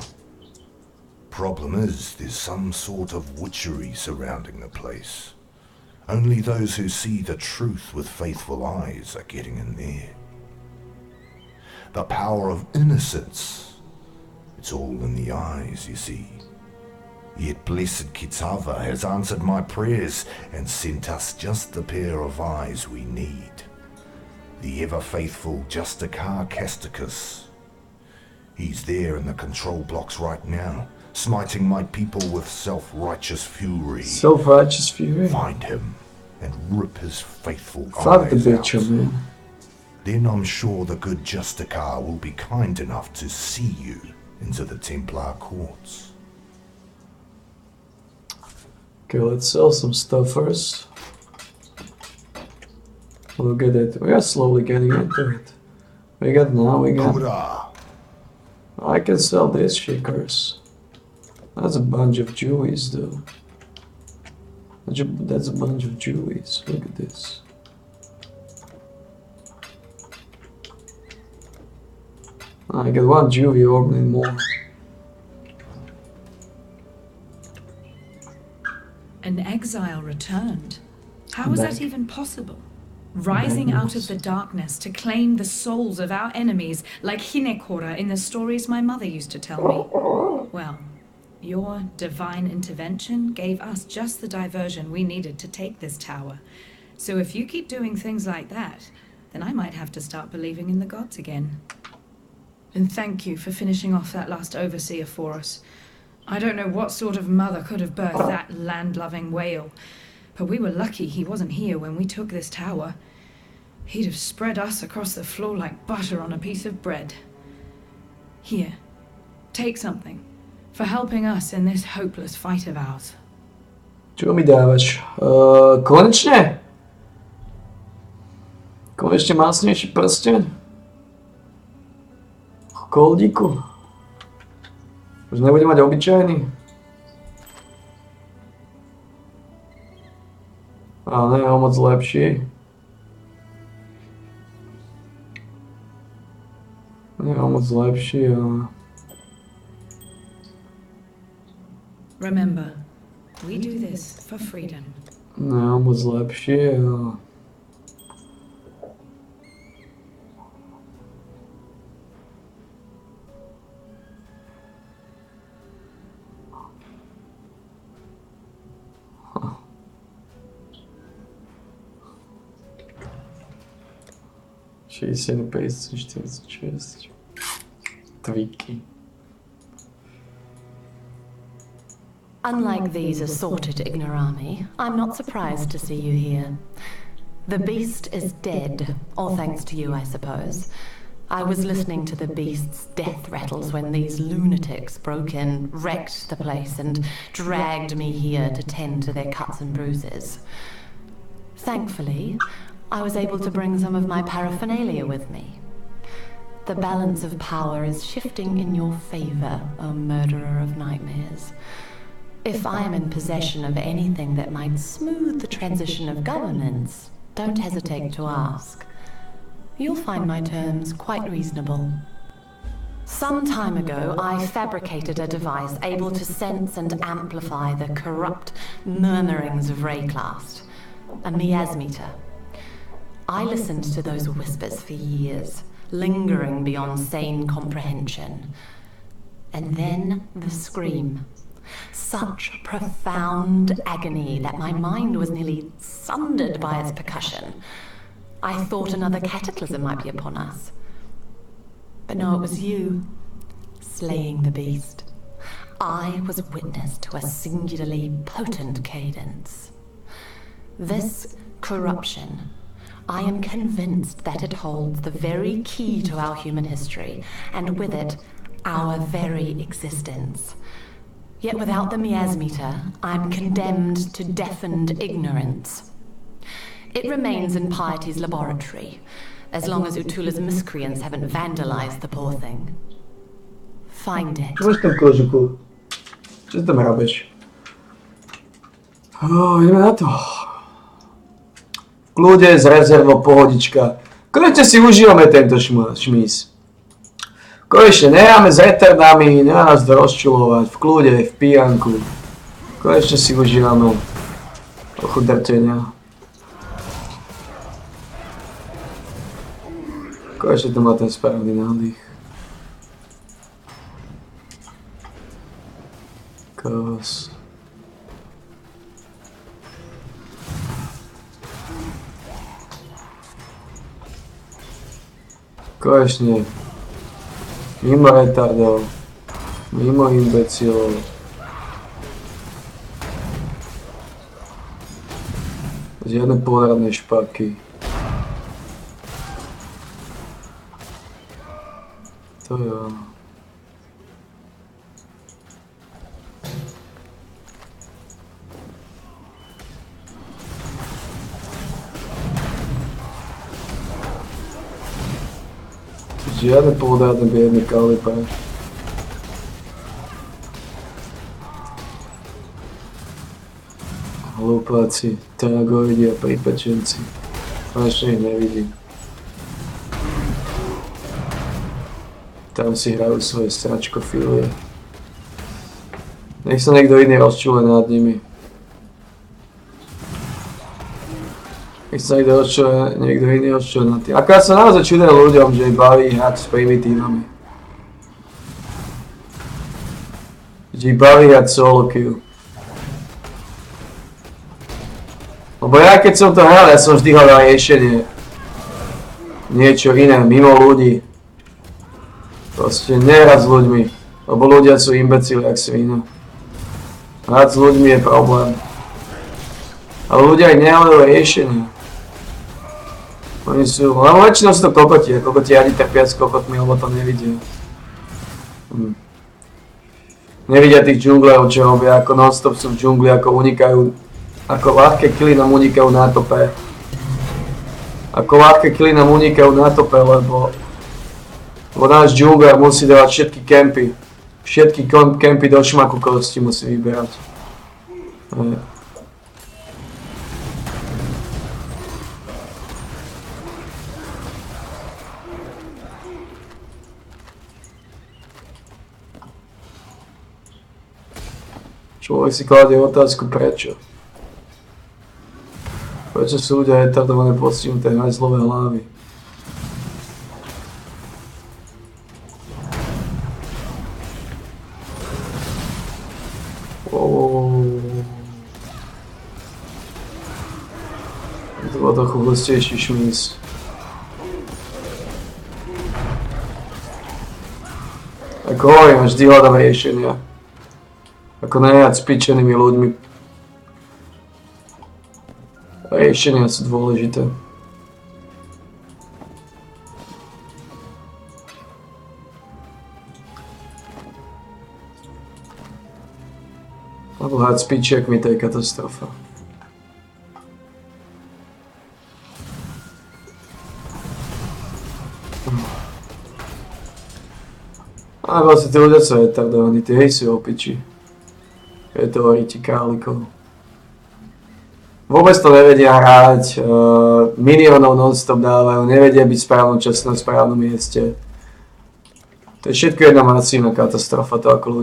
Problem is, there's some sort of witchery surrounding the place. Only those who see the truth with faithful eyes are getting in there. The power of innocence. It's all in the eyes, you see. Yet blessed Kitava has answered my prayers and sent us just the pair of eyes we need. The ever-faithful Justicar Casticus. He's there in the control blocks right now, smiting my people with self-righteous fury.
Self-righteous fury?
Find him and rip his faithful
Fuck the
eyes
bitch,
out.
man.
Then I'm sure the good Justicar will be kind enough to see you into the Templar courts.
Okay, let's sell some stuff first. Look at it. We are slowly getting into it. We got.
Hoorah.
I can sell these shakers. That's a bunch of Jewies, though. That's a bunch of Jewies. Look at this. I got one Jewy orb and more.
An exile returned. How was that even possible? Rising out of the darkness to claim the souls of our enemies, like Hinekora in the stories my mother used to tell me. Well, your divine intervention gave us just the diversion we needed to take this tower. So if you keep doing things like that, then I might have to start believing in the gods again. And thank you for finishing off that last overseer for us. I don't know what sort of mother could have birthed that land-loving whale, but we were lucky he wasn't here when we took this tower. He'd have spread us across the floor like butter on a piece of bread. Here, take something for helping us in this hopeless fight of ours.
Čo mi dávaš? Konečne? Konečne másnejší prsteň? Koldíku? Už nebudem mať obyčajný? Ale ne, o moc lepší. Nie o moc lepší, ale...
Remember, we do this for freedom.
Ne o moc lepší, ale... Tweaky.
Unlike these assorted ignorami, I'm not surprised to see you here. The beast is dead, all thanks to you, I suppose. I was listening to the beast's death rattles when these lunatics broke in, wrecked the place, and dragged me here to tend to their cuts and bruises. Thankfully, I was able to bring some of my paraphernalia with me. The balance of power is shifting in your favor, O murderer of nightmares. If I am in possession of anything that might smooth the transition of governance, don't hesitate to ask. You'll find my terms quite reasonable. Some time ago, I fabricated a device able to sense and amplify the corrupt murmurings of Rayclast, a miasmeter. I listened to those whispers for years, lingering beyond sane comprehension. And then the scream. Such profound agony that my mind was nearly sundered by its percussion. I thought another cataclysm might be upon us. But no, it was you, slaying the beast. I was witness to a singularly potent cadence. This corruption, I am convinced that it holds the very key to our human history, and with it, our very existence. Yet without the miasmeter, I'm condemned to deafened ignorance. It remains in Piety's laboratory, as long as Utula's miscreants haven't vandalized the poor thing. Find it.
Čo máš tam kožuchu? Čo si tam hrabeš? Ideme na to. V kľude, z rezervo, pohodička. Konečne si užívame tento šmís. Konečne nehráme s retardami, nemá nás to rozčulovať. V kľude, v pijanku. Konečne si užívame trochu drtenia. Konečne to má ten správny nádych. Kos. Konečne. Mimo retardov. Mimo imbecilov. Žiadne podradné špaky. To jo. Žiadne podradné biedne kalipáš. Hlupáci, tragoidi a pripečenci. Konečne ich nevidí. Tam si hrajú svoje sračkofilie. Nech sa niekto iný rozčúle nad nimi. Nech sa niekto iný rozčúle nad tým. Ako ja sa naozaj čudujem ľuďom, že ich baví hrať s primitívami. Že ich baví hrať solo kill. Lebo ja keď som to hral, ja som vždy hľadal riešenie. Niečo iné, mimo ľudí. Proste nehrať s ľuďmi, lebo ľudia sú imbecili jak svina. Hrať s ľuďmi je problém. Ale ľudia aj nehľadajú riešenia. Oni sú, lebo väčšinou sú to kokoti, a kokoti ani trpia s kokotmi, lebo to nevidia. Nevidia tých džunglerov, čo robia, ako non-stop sú v džungli, ako unikajú, ako ľahké killy nám unikajú na tope. Ako ľahké killy nám unikajú na tope, lebo náš džungler musí dávať všetky kempy. Všetky kempy do šmaku kosti musí vyberať. Človek si kladie otázku prečo. Prečo sú ľudia retardované postihnuté hajzlové hlavy? To bol trochu hustejší šmís. Ako hovorím, vždy hľadám riešenia. Ako nejať s pičenými ľuďmi. Riešenia sú dôležité. Lebo háť s pičiakmi, to je katastrofa. A vlastne tí ľudia sú retardovaní, tí hej sú opiči. Je to horíti králikov. Vôbec to nevedia hrať, minionov non-stop dávajú, nevedia byť v správnom čase na správnom mieste. To je všetko jedna masívna katastrofa, to ako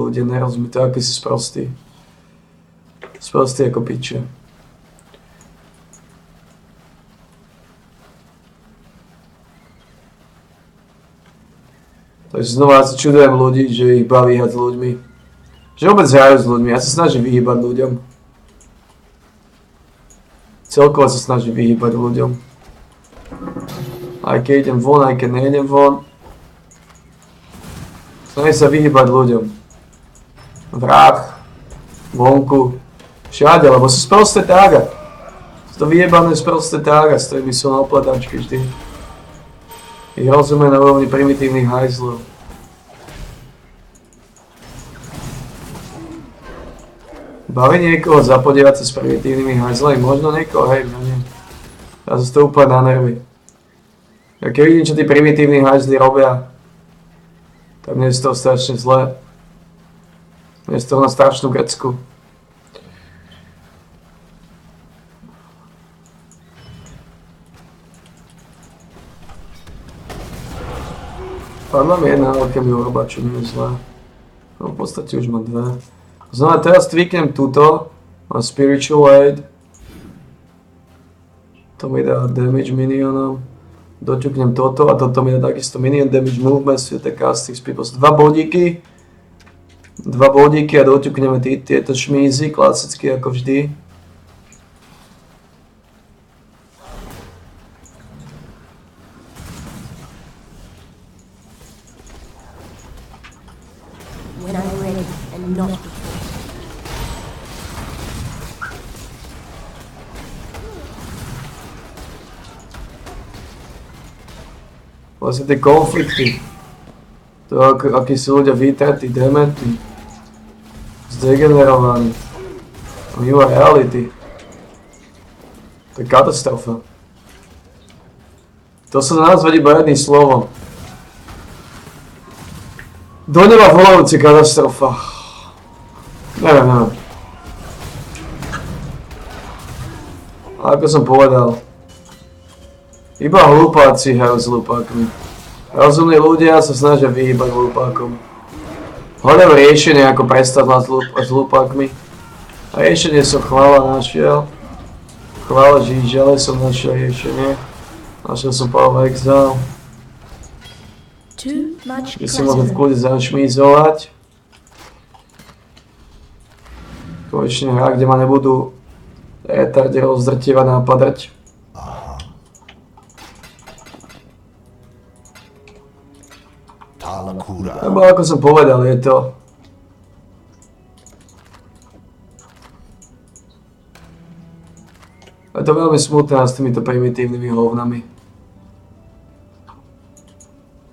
ľudia nerozumie, to ako si sprostí. Sprostí ako piče. Takže znova si čudujem ľudí, že ich baví hrať s ľuďmi. Že vôbec hrajú s ľuďmi, ja sa snažím vyhýbať ľuďom. Celkovo sa snažím vyhýbať ľuďom. Aj keď idem von, aj keď nejdem von. Snažím sa vyhýbať ľuďom. Vrách, vonku, všade, lebo sú sprosté tága. Sú to vyjebané sprosté tága, s ktorými sú na opletačky vždy. Ich rozumie na úrovni primitívnych hajzlov. Baví niekoho zapodievať sa s primitívnymi hajzlami? Možno niekoho, hej, mňa nie. Ja som to úplne na nervy. Ja keď vidím, čo tí primitívni hajzli robia, tak mne je z toho strašne zlé. Mne je z toho na strašnú gecku. Padla mi jedna alchemiu roba, čo nie je zlé. No v podstate už mám dve. Znamená, teraz tweaknem túto, mám Spiritual Aid. To mi dá damage minionom. Doťuknem toto a toto mi dá takisto minion damage movement, sviete casting speed. Dva bodíky a doťukneme tieto šmízy, klasicky ako vždy.
When I'm ready and not before.
Vlastne tie konflikty. To akí sú ľudia vytratí, dementní. Zdegenerovaní. Mimo reality. To je katastrofa. To sa dá nazvať iba jedným slovom. Do neba volajúci katastrofa. Neviem. Ako som povedal, iba hlupáci hrajú s hlupákmi. Rozumní ľudia sa snažia vyhýbať hlupákom. Hľadajú riešenie, ako prestať s hlupákmi. A riešenie som chvála našiel. Chvála Žížale som našiel riešenie. Našiel som Power of Exile. Kde si môžem v kľude zašmízovať. Konečne hra, kde ma nebudú retardi rozdrtievať a napadať. Lebo ako som povedal, je to veľmi smutné s týmito primitívnymi hovnami.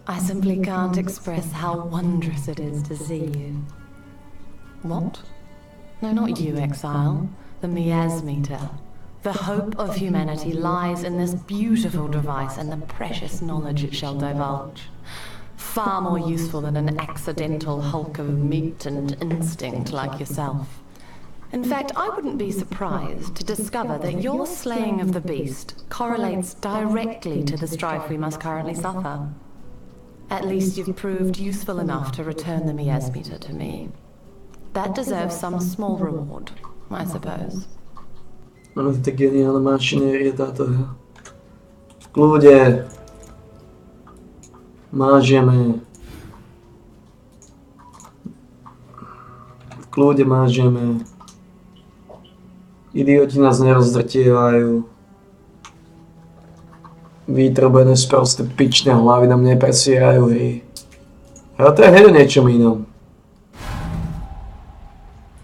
I simply can't express how wondrous it is to see you. What? No, not you, Exile. The miasmeter. The hope of humanity lies in this beautiful device and the precious knowledge it shall divulge. Far more useful than an accidental hulk of meat and instinct like yourself. In fact, I wouldn't be surprised to discover that your slaying of the beast correlates directly to the strife we must currently suffer. At least you've proved useful enough to return the miasmeter to me. That deserves some small reward, I suppose.
Áno, to je geniálna mašinéria táto hra. V kľude mážeme. V kľude mážeme. Idioti nás nerozdrtievajú. Vytrbené sprosté pičné hlavy nám nepresierajú hry. Ale to je hneď o niečom inom.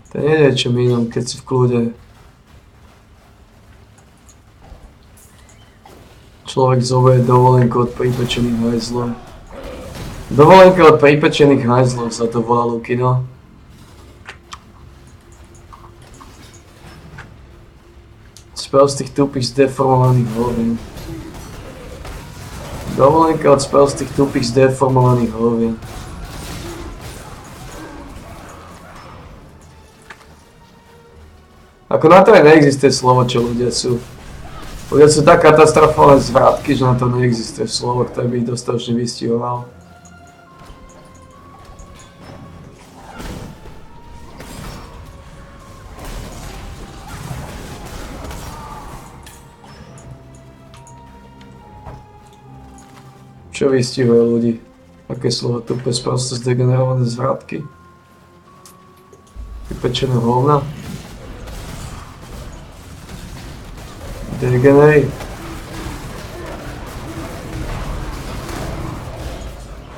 To je niečo inom, keď si v kľude. Človek zoberie dovolenku od pripečených hajzlov. Dovolenka od pripečených hajzlov sa to volá, Lukino. Sprostých tupých zdeformovaných hovien. Dovolenka od sprostých tupých zdeformovaných hovien. Ako na to aj neexistuje slovo, čo ľudia sú. Ľudia sú tak katastrofálne zvratky, že na to neexistuje slovo, ktoré by ich dostatočne vystihovalo. Čo vystihuje ľudí? Aké slovo tupé, sprosto zdegenerované zvratky? Vypečené hovna? Degenerate.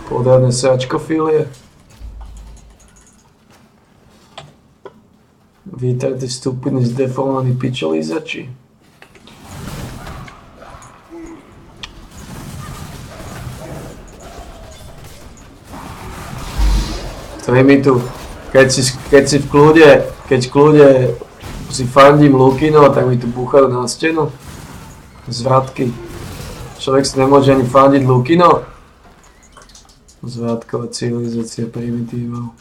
Podávne sračkofílie. Vítajte stupiny zdeformovaní pičolízači. To je mi tu, keď si v kľude, si fandím Lukino, tak mi tu búchajú na stenu. Zvratky. Človek si nemôže ani fandiť Lukino. Zvratková civilizácia primitívov.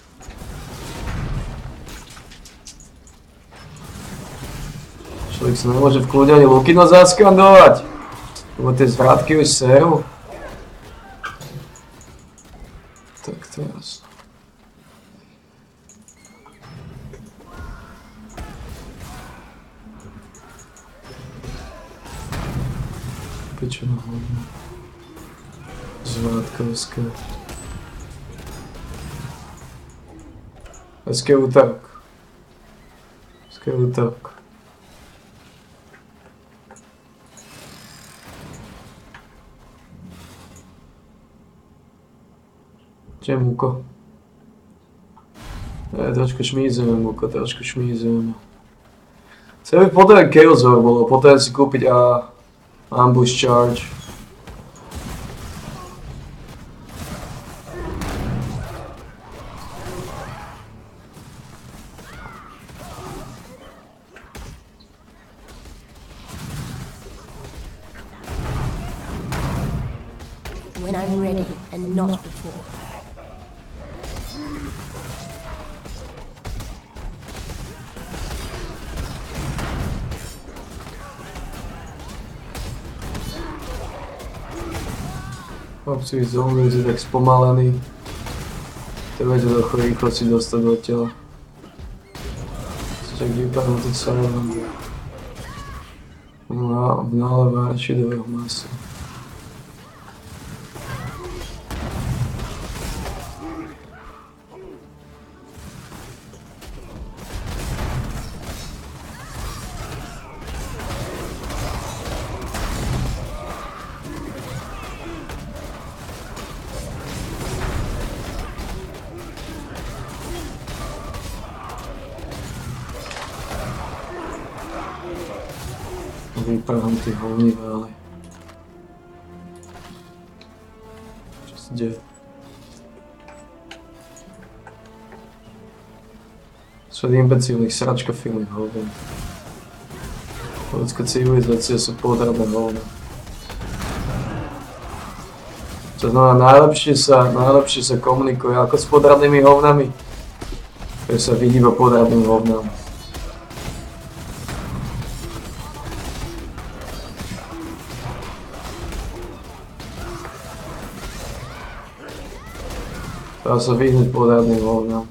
Človek si nemôže v kľude ani Lukino zaskandovať. Lebo tie zvratky už serú. Tak teraz. Pečená hovna. Zvátkovská. Hezký útok. Hezký útok. Kde je Muko? Trošku šmízujeme, Muko, trošku šmízujeme. Chcem by potom Chaosor bolo, potom si kúpiť Ambush charge.
When I'm ready and not before.
Chlapci zombie sú tak spomalení. To viete rýchlo si dostať do tela. Tak vypadnú tých sajlom. V náleve arčidového masa. Vypadám tí hovnivále. Čo sa deje? Svet imbecílnych sračkofilných hovien. Ľudská civilizácia sú podradné hovna. To znamená, najlepšie sa komunikuje ako s podradnými hovnami. To sa vidí iba podradným hovnám. Dá sa vyhnúť podradným hovnám.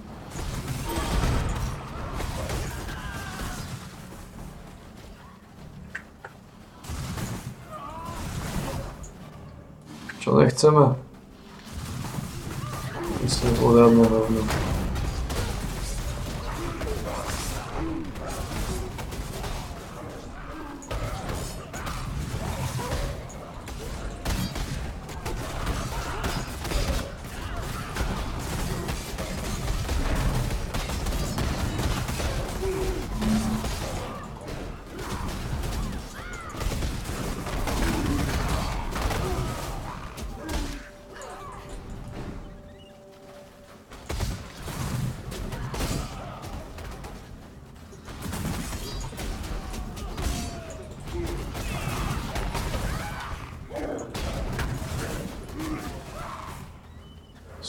Čo nechceme? Myslím podradné hovno.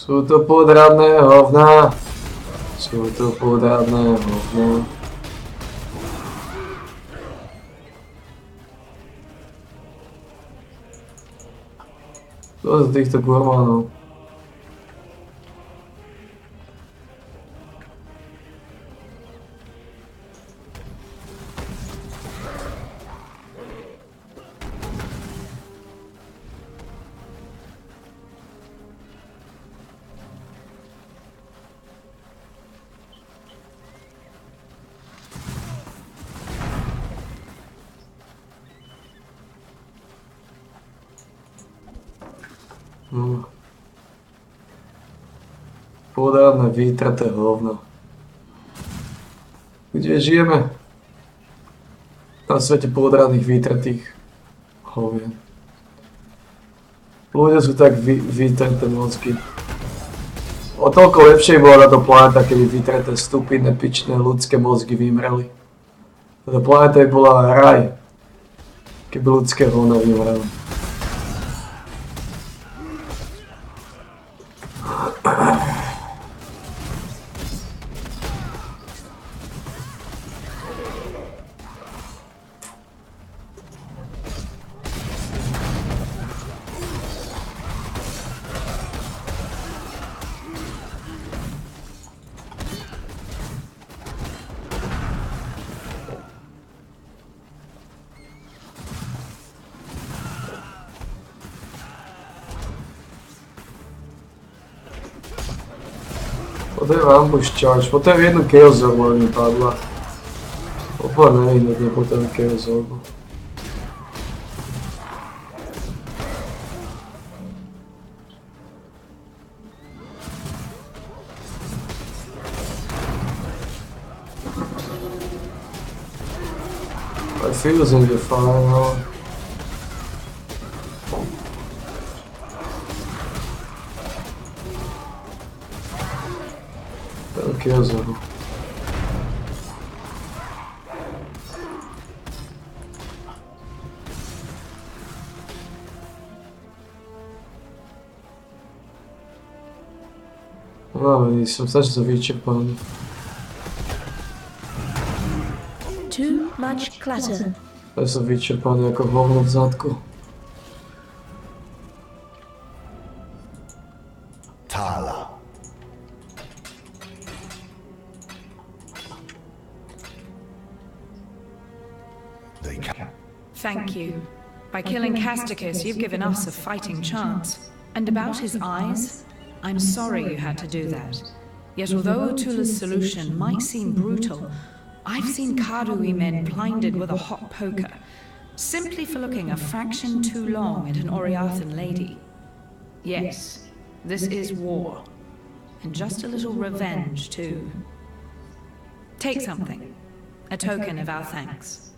Sú to podradné hovná. Sú to podradné hovná. To z týchto gurmánov. Podradné vytraté hovno. Kde žijeme? Na svete podradných vytratých hovien. Ľudia sú tak vytraté mozgy. O toľko lepšie bola táto planéta, keby vytraté stupidné, pičné ľudské mozgy vymreli. Táto planéta by bola raj, keby ľudské hovna vymreli. Potrebujem ambush charge, potrebujem jednu chaos orbu, aby mi padla. Úplne nevyhnutne potrebujem chaos orbu. I feel as if you're fine, no? Chaos orbu. Som strašne vyčerpaný.
Too much clutter.
Ja som vyčerpaný ako hovno v zadku.
Tala. They can.
Thank you. By killing Casticus, you've given us a fighting chance. And about his eyes, I'm sorry you had to do that. Yet although Tula's solution might seem brutal, I've seen Karui men blinded with a hot poker, simply for looking a fraction too long at an Oriathan lady. Yes, this is war. And just a little revenge, too. Take something. A token of our thanks.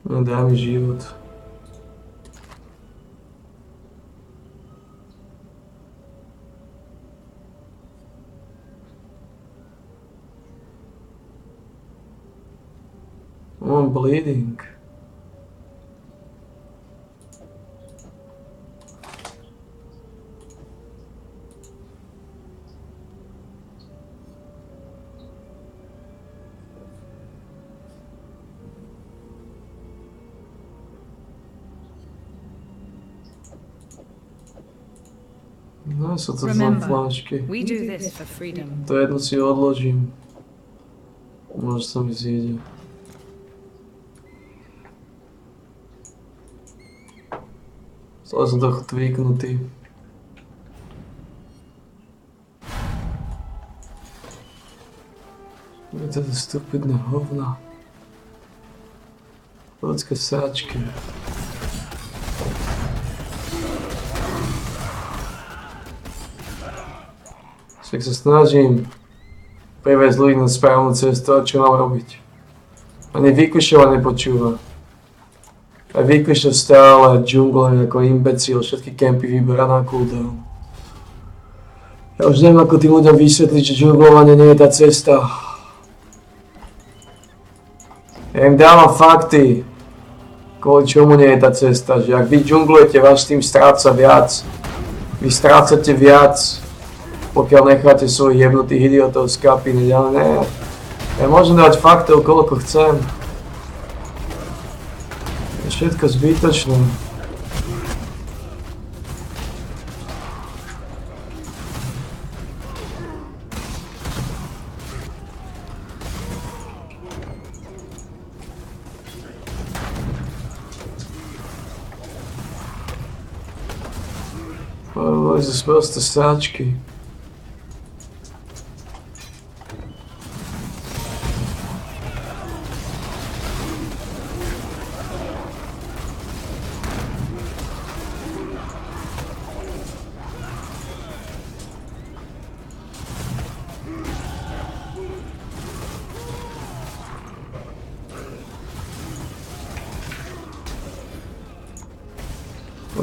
Dá mi život. I'm bleeding. No, sú to zlé flášky.
We do this for freedom.
To jedno si odložím. Možno sa mi zjede. Stále som trochu tvíknutý. Je to stupidné hovna. Ľudské sáčky. Však sa snažím priviesť ľudí na správnu cestu, a čo mám robiť. Ani Výkušova nepočúva. A Výkušov stále džungle ako imbecil, všetky kempy vyberá na cooldown. Ja už neviem, ako tým ľuďom vysvetliť, že džunglovanie nie je tá cesta. Ja im dávam fakty, kvôli čomu nie je tá cesta, že ak vy džunglujete, váš tým stráca viac. Vy strácate viac, pokiaľ necháte svojich jebnutých idiotov z kapiny, ale ne. Ja môžem dať faktov, koľko chcem. Je všetko zbytočné. Boli sú sprosté sáčky.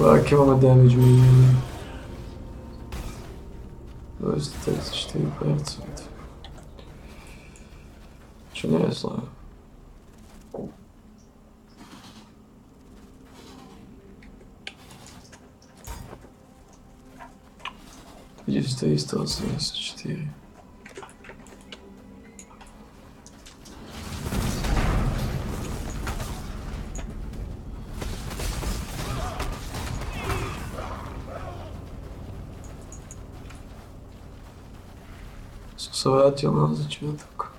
Aký máme damage minimum? 234%. Čo nie je zlé. Vidíš, to je 184. Sa vrátil na začiatok.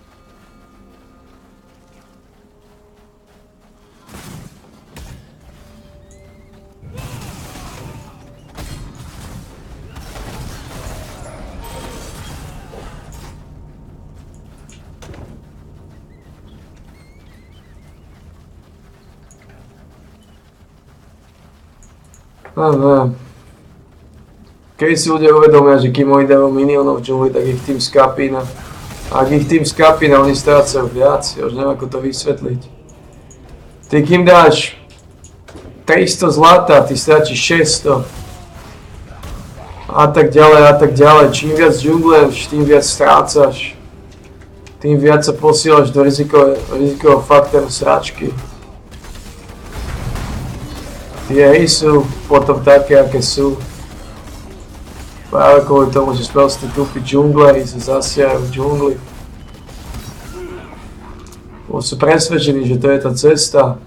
Keď si ľudia uvedomia, že kým oni dávajú minionov v džungli, tak ich tým skapína. Ak ich tým skapína, oni strácajú viac, ja už neviem, ako to vysvetliť. Ty kým dáš 300 zlata, ty stráčiš 600. A tak ďalej, a tak ďalej. Čím viac džungluješ, tým viac strácaš. Tým viac sa posielaš do rizikového faktoru sračky. Tie hry sú potom také, aké sú. Práve kvôli tomu, že sprostí tupí džungleri sa zasiajú v džungli. Sú presvedčení, že to je tá cesta.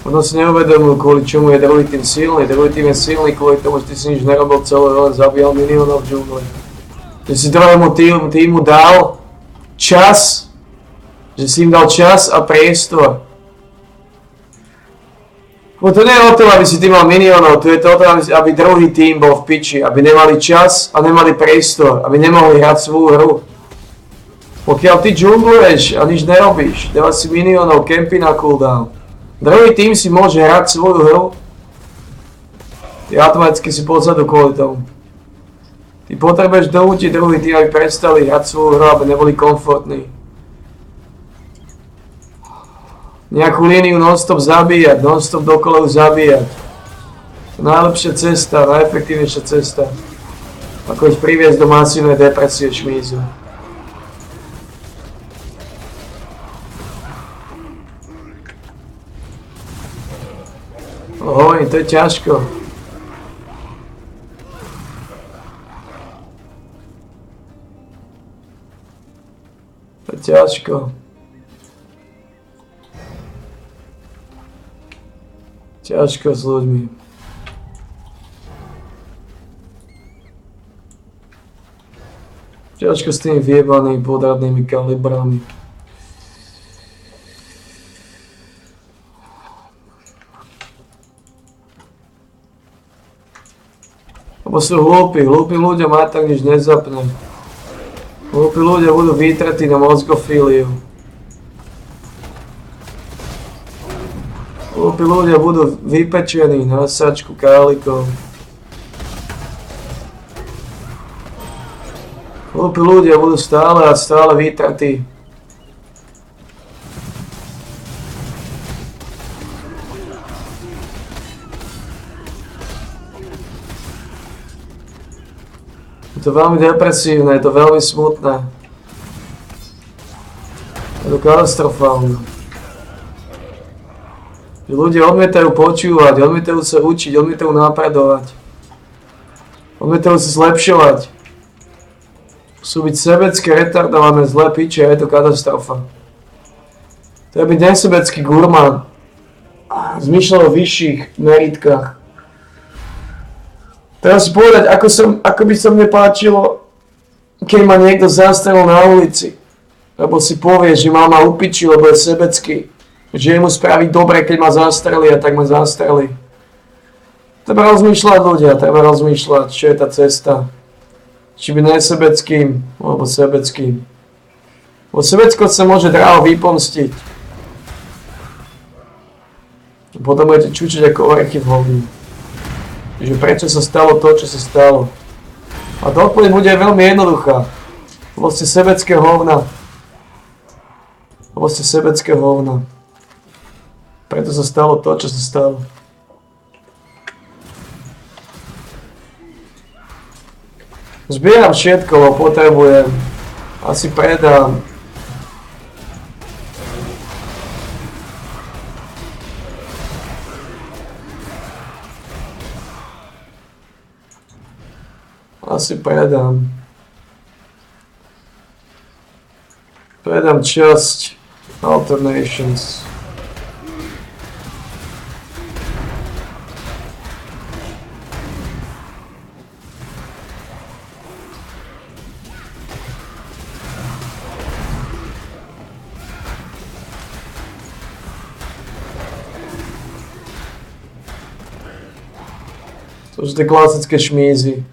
Ono si neuvedomujú, kvôli čomu je druhý tým silný. Druhý tým je silný kvôli tomu, že ty si nič nerobil celé, len zabíjal minionov v džungli. Že si druhému týmu dal čas, že si im dal čas a priestor. Bo to nie je o tom, aby si ty mal minionov, to je to o tom, aby druhý tým bol v piči, aby nemali čas a nemali priestor, aby nemohli hrať svoju hru. Pokiaľ ty džungluješ a nič nerobíš, dávaš si minionov, kempy na cooldown, druhý tým si môže hrať svoju hru, ty automaticky si pozadu kvôli tomu. Ty potrebuješ donútiť druhý tým, aby prestali hrať svoju hru, aby neboli komfortní. Nejakú líniu non-stop zabíjať, non-stop dokola zabíjať. To je najlepšia cesta, najefektívnejšia cesta. Ako ich priviesť do masívnej depresie šmízu. Ohoj, to je ťažko. To je ťažko. Ťažko s ľuďmi. Ťažko s tými vyjebanými podradnými kalibrami. Lebo sú hlúpi, hlúpi ľudia ma tak nič nezapne. Hlúpi ľudia budú vytretí na mozgofíliu. Hlúpi ľudia budú vypečení na sačku kálikov. Hlúpi ľudia budú stále a stále vytretí. Je to veľmi depresívne, je to veľmi smutné. Je to katastrofálne. Že ľudia odmietajú počúvať, odmietajú sa učiť, odmietajú napredovať. Odmietajú sa zlepšovať. Sú byť sebecké, retardované, zlé piče a je to katastrofa. To je byť nesebecký gurmán. Zmýšľal o vyšších meritkách. Teraz si povedať, ako by sa mne páčilo, keď ma niekto zastrelil na ulici. Lebo si povie, že má ma upiči, lebo je sebecký. Že je mu spraviť dobre, keď ma zastrelí a tak ma zastrelí. Treba rozmýšľať ľudia, treba rozmýšľať, čo je tá cesta. Či by nesebeckým, alebo sebeckým. Lebo sebeckosť sa môže draho vypomstiť. Potom budete čučiť ako orechy v hovni. Že prečo sa stalo to, čo sa stalo. A to odpoveď bude veľmi jednoduchá. Lebo ste sebecké hovna. Lebo ste sebecké hovna. Preto sa stalo to, čo sa stalo. Zbieram všetko, lebo potrebujem. Asi predám. Asi predám. Predám časť Alternations. To sú tie klasické šmízy.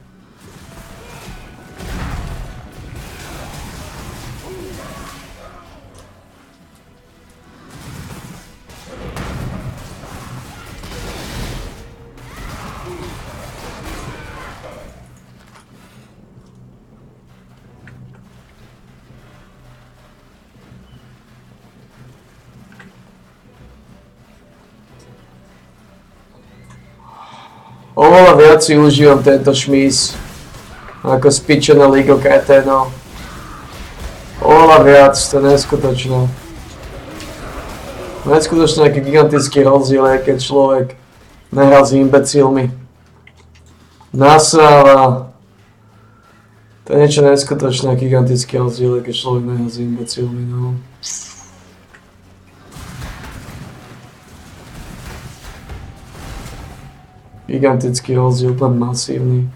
Oveľa viac si užívam tento šmís ako spičené League of Creténov. Oveľa viac, to je neskutočné. Neskutočné, aký gigantický rozdiel je, keď človek nehrá s imbecilmi. Nasáva. To je niečo neskutočné, gigantický rozdiel je, keď človek nehrá s imbecilmi, no. Gigantický rozdiel, ten masívny.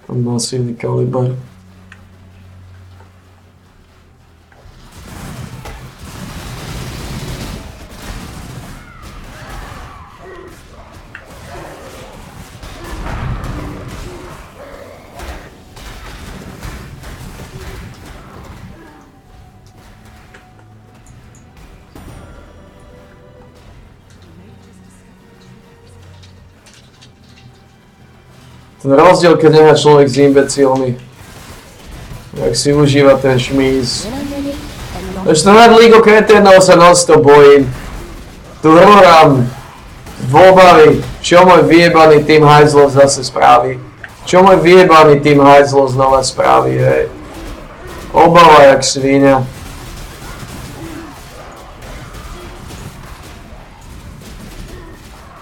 Ten masívny kaliber. Ten rozdiel, keď nemá človek s imbecilmi. Jak si užíva ten šmíz. Ešte nad Lígu kreténov sa non-stop bojím. Tu hrám v obavy, čo môj vyjebaný tým hajzlov zase spraví. Čo môj vyjebaný tým hajzlov znova spraví, hej. Obava jak svíňa.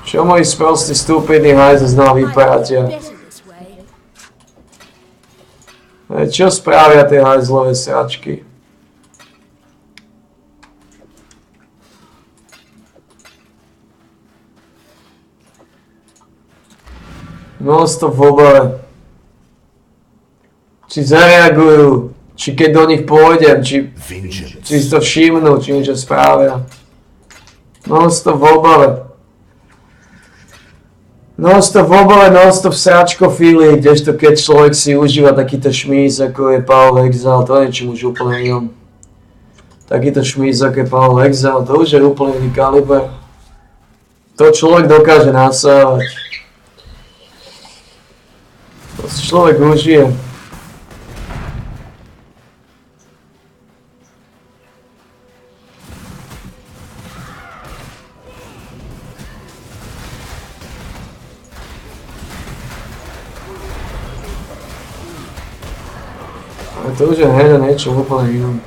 Čo moji sprostí stúpidní hajzl znova vypratia. Čo spravia tie hajzlové sračky? Non-stop v obave. Či zareagujú, či keď do nich pôjdem, či si to všimnú, či niečo spravia. Non-stop v obave. Non-stop v obale, non-stop sračko feely, kdežto keď človek si užíva takýto šmíz, ako je Power Exile, to je niečím už úplne inom. Takýto šmíz, ako je Power Exile, to už je úplne iný kaliber. To človek dokáže nasávať. To si človek užije. To už je hneď niečo úplne inom.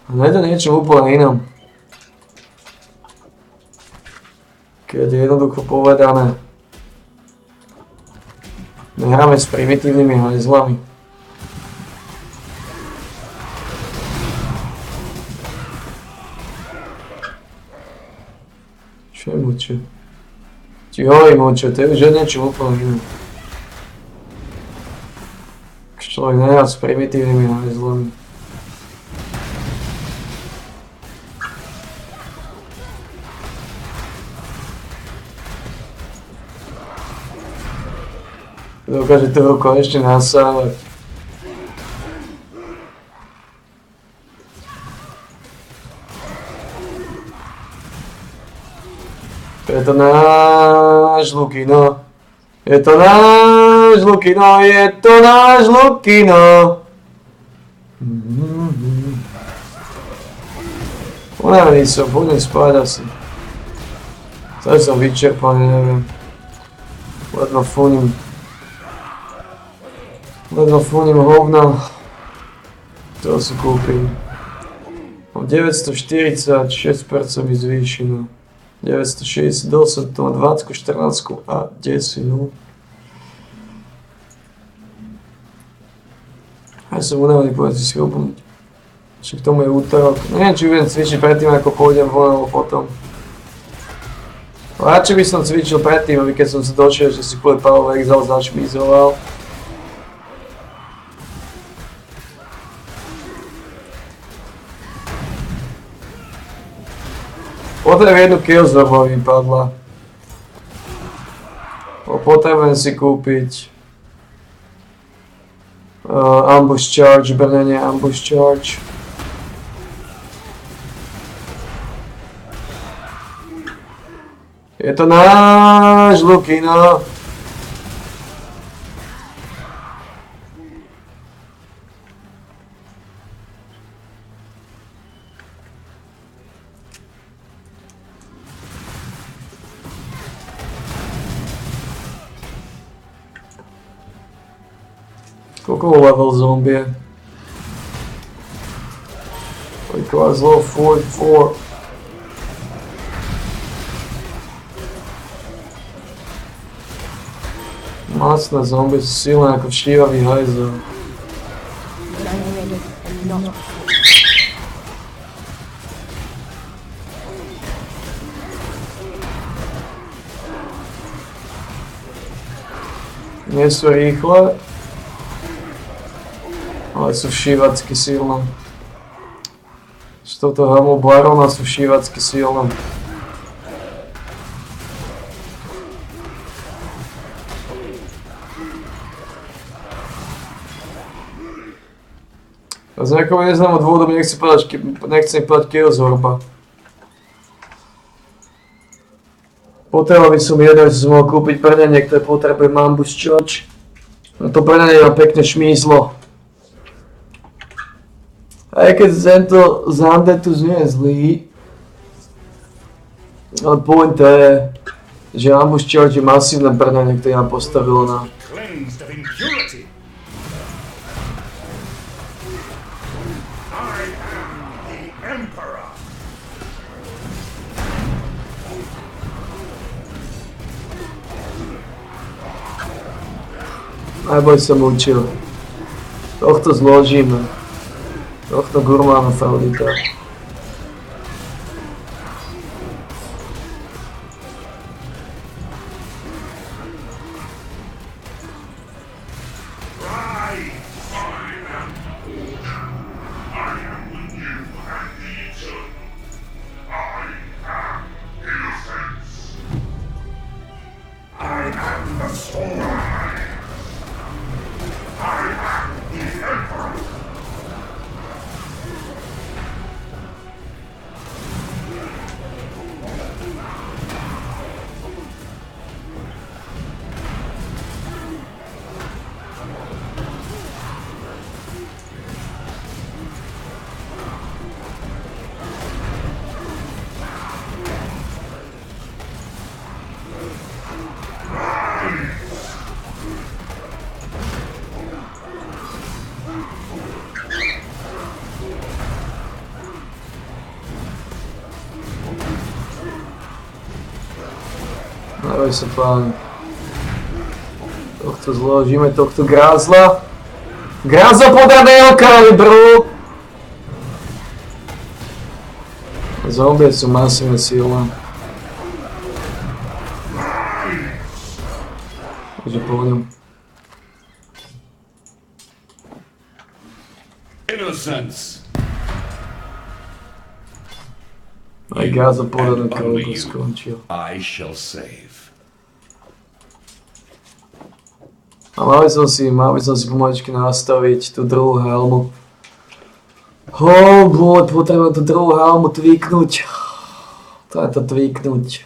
Hneď niečo úplne inom. Keď je jednoducho povedané, nehráme s primitívnymi hajzlami. Čo je mučo? Ti hovorím mučo, to je už niečo úplne iné. Človek nehrá s primitívnymi hajzlami. Dokáže toho konečne nasávať. Je to náš Lukino. Je to náš Lukino, je to náš Lukino. Unavený som, budem spať asi. Zase som vyčerpaný, neviem. Ledno fúnim hovna. To si kúpim. Mám 946% mi zvýši, no. 968, to má 20, 14 a 10, no. Ja som unavený, povedz si schopnúť. Či k tomu je útorok. Neviem, či budem cvičiť predtým, ako pôjdem von, alebo potom. Radšej by som cvičil predtým, aby keď som sa došiel, že si kvôli Power Exile zašmízoval. Potrebujem jednu killzone, mi padla. Potrebujem si kúpiť ambush charge, brnenie ambush charge. Je to náš Lukino. Koľko level zombie? Koľko zlo 44. Masné zombie sú silné ako všívavý hajzel. Nie sú rýchle, ale sú všívacky silné. Z tohto helmu barona sú všívacky silné. A z nejakého neznámeho dôvodu mi nechcem povedať Chaos Orba. Potreboval by som jeden, že som mohol kúpiť brnenie, ktoré potrebuje Mambus Church. No to brnenie má pekne šmízlo. Aj keď tento Zandetus nie je zlý, ale pointa je, že Mambus Church je masívne brnenie, ktoré nám postavilo na... Najboj som učil. Tohto zložíme. Tohto gurmána favorita. Dávaj sa páni. Tohto zložíme, tohto grázla. Grázla podaného kalibru! Zombie sú masívne silné. Takže pôjdem.
Innocence!
Aj grázla podaného kalibru skončil.
I shall save.
A mal by som si pomaličky nastaviť tú druhú helmu. Oh boy, potrebujem tú druhú helmu tweaknúť. Treba to tweaknúť.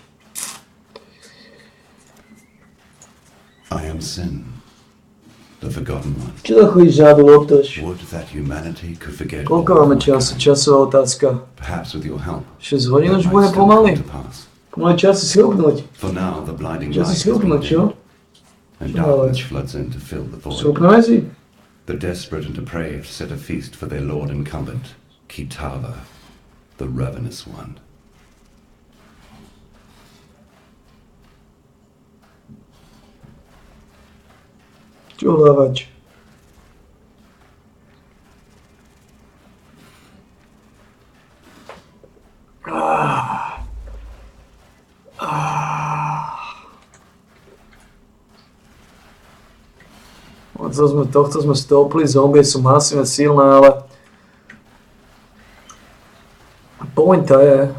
I am sin, the forgotten one.
Čo to chodíš žádu loptoš?
Would that humanity could forget.
Koľko máme času? Časová otázka.
Perhaps with your help.
6 hodín už bude pomaly. Pomaly čas si schopnúť.
For now, the blinding
Čas si
light
schopnúť, čo?
and darkness floods in to fill the void.
Schopnúť si?
The desperate and depraved set a feast for their lord incumbent, Kitava, the ravenous one.
Čo hľavač? Tohto sme stopli, zombie sú masívne silné, ale pointa je,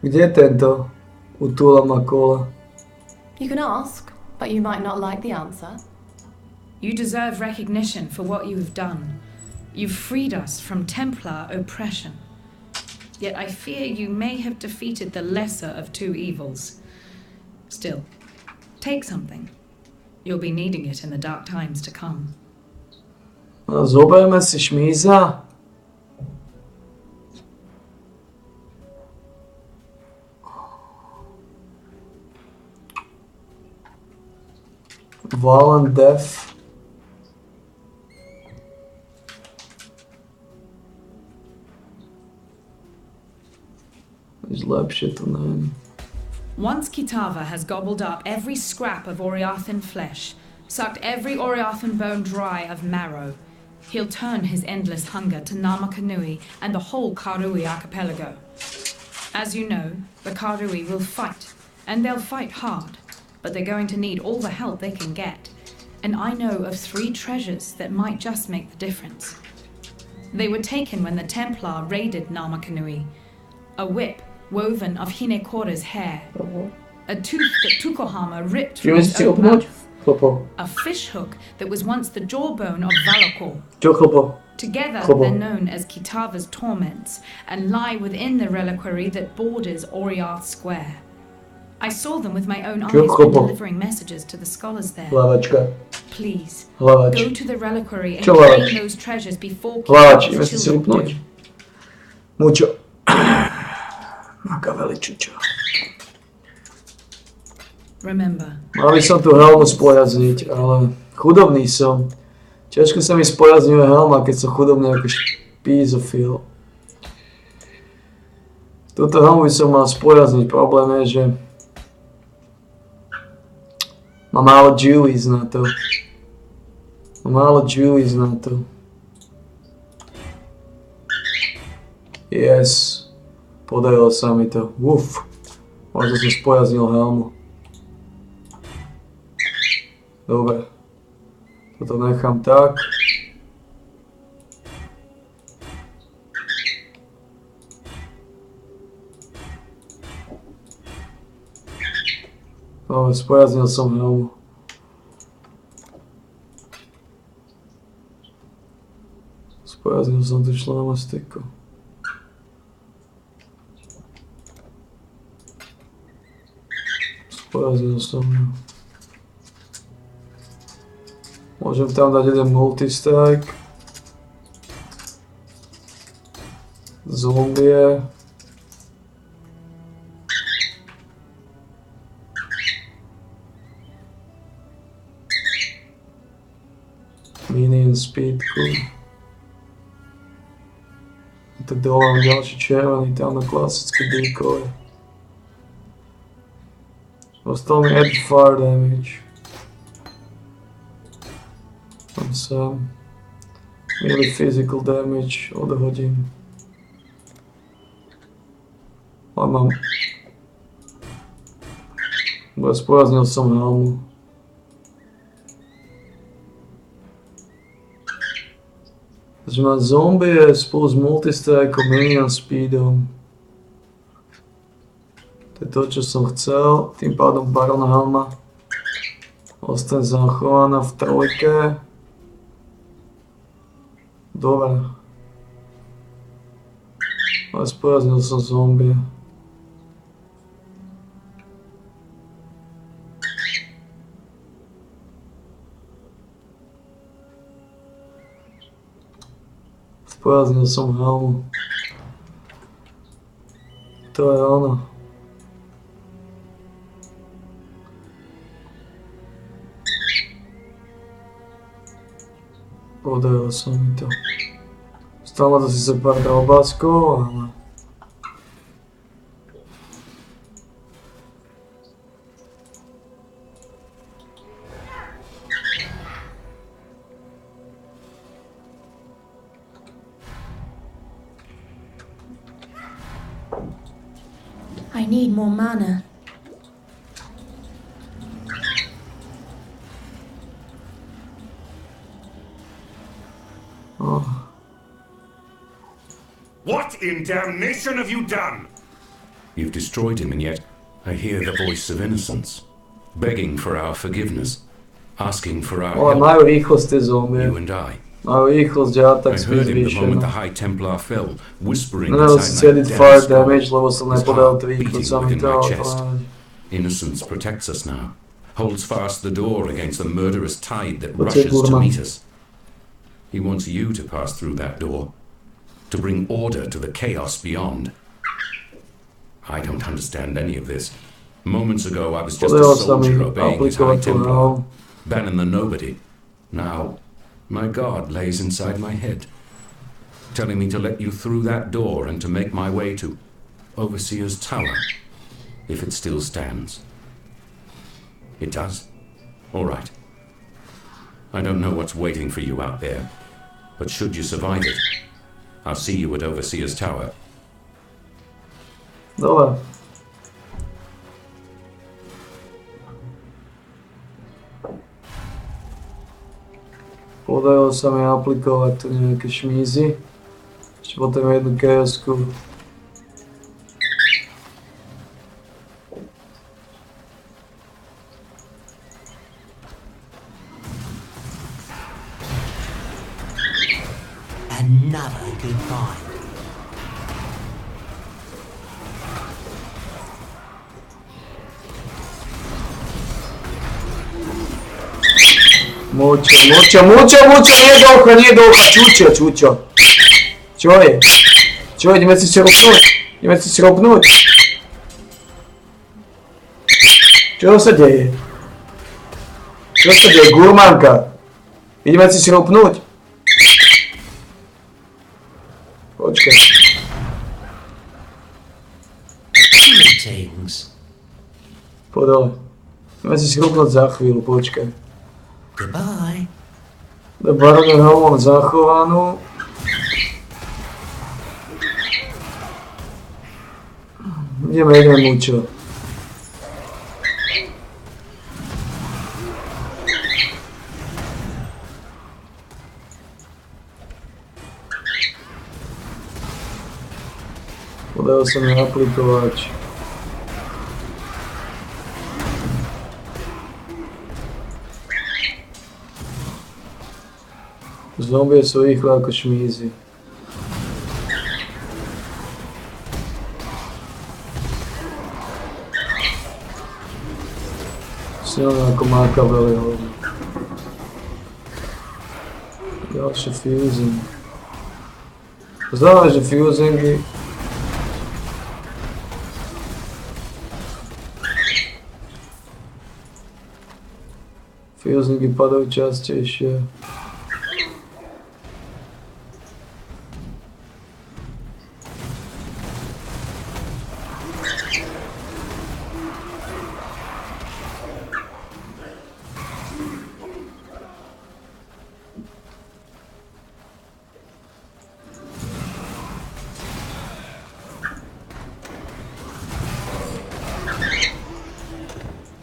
kde je tento Utula Makola?
You can ask, but you might not like the answer.
You deserve recognition for what you have done. You've freed us from Templar oppression. Yet I fear you may have defeated the lesser of two evils. Still, take something. You'll be needing it in the dark times to come.
Zoberme si šmíza. Violent Death. Lepšie to neviem.
Once Kitava has gobbled up every scrap of Oriathan flesh, sucked every Oriathan bone dry of marrow, he'll turn his endless hunger to Namakanui and the whole Karui archipelago. As you know, the Karui will fight, and they'll fight hard, but they're going to need all the help they can get. And I know of 3 treasures that might just make the difference. They were taken when the Templar raided Namakanui. A whip woven of Hinekora's hair. A tooth that Tukohama ripped from his own mouth. A fish hook that was once the jawbone of Valakor. Together, they're known as Kitava's torments, and lie within the reliquary that borders Oriarth Square. I saw them with my own eyes when delivering messages to the scholars there. Please, go to the reliquary and claim those treasures before Kitava's children do.
Mucho. Makaveličučo.
Remember.
Mal by som tú helmu spojazniť, ale chudobný som. Ťažko sa mi spojazňuje helma, keď som chudobný ako špízofil. Túto helmu by som mal spojazniť. Problém je, že mám málo Julies na to. Yes. Podarilo sa mi to. Uf. Možno som spojaznil helmu. Dobre. Toto nechám tak. Dobre, spojaznil som helmu. Spojaznil som tú šlamastiku. Spojaznil som ju. Môžem tam dať jeden multistrike. Zombie. Minion speedku. Tak dole mám ďalší červený, tam na klasické decoy. Dostal mi add fire damage. Tam sem. Melee physical damage odhodím. A mám. Spojaznil som helmu. Takže mám zombie spolu s multistrikeom, minion speedom. To je to, čo som chcel. Tým pádom Barona helma ostane zachovaná v 3. Dobre. Ale spojaznil som zombie. Spojaznil som helmu. To je ono. Podarilo sa mi to. Stalo to síce pár drobáckov, ale...
I need more mana.
What in damnation have you done?
You've destroyed him, and yet I hear the voice of innocence, begging for our forgiveness, asking for our help.
Majú rýchlosť tie zombie.
You and I.
Majú rýchlosť, že atak
I heard him the moment the
zvýšená.
High Templar fell, whispering
Nedal si
inside
cediť
my
fire
dense
damage,
skull,
lebo som
his
nepodal
heart
tú rýchlosť,
beating
sa mi
within
to
my chest.
ale...
Innocence protects us now, holds fast the door against the murderous tide that
What's it,
rushes to
Burma?
meet us. He wants you to pass through that door, to bring order to the chaos beyond. I don't understand any of this. Moments ago I was just a
Podarilo sa mi
soldier obeying his High
aplikovať tú
Templar,
helmu.
banning the nobody. Now, my God lays inside my head, telling me to let you through that door and to make my way to Overseer's Tower, if it still stands. It does? All right. I don't know what's waiting for you out there,
But should you survive it, I'll see you at Overseer's Tower.
Dobre. Podarilo sa mi aplikovať tu nejaké šmízy. Ešte potom jednu chaosku.
Another good find.
Mučo, nie do oka, čučo. Čo je? Ideme si robnúť. Čo sa deje? Gurmánka? Ideme si robnúť. Počkaj. Podole. Ideme si robnúť za chvíľu, počkaj.
Goodbye.
Baronu mám zachovanú. Ideme mučo. Podarilo sa mi aplikovať. Zombie sú rýchle ako šmízy. Silné ako Makaveli hodí. Ďalšie fusing. Znamená, že fusingy... Fusingy padajú častejšie.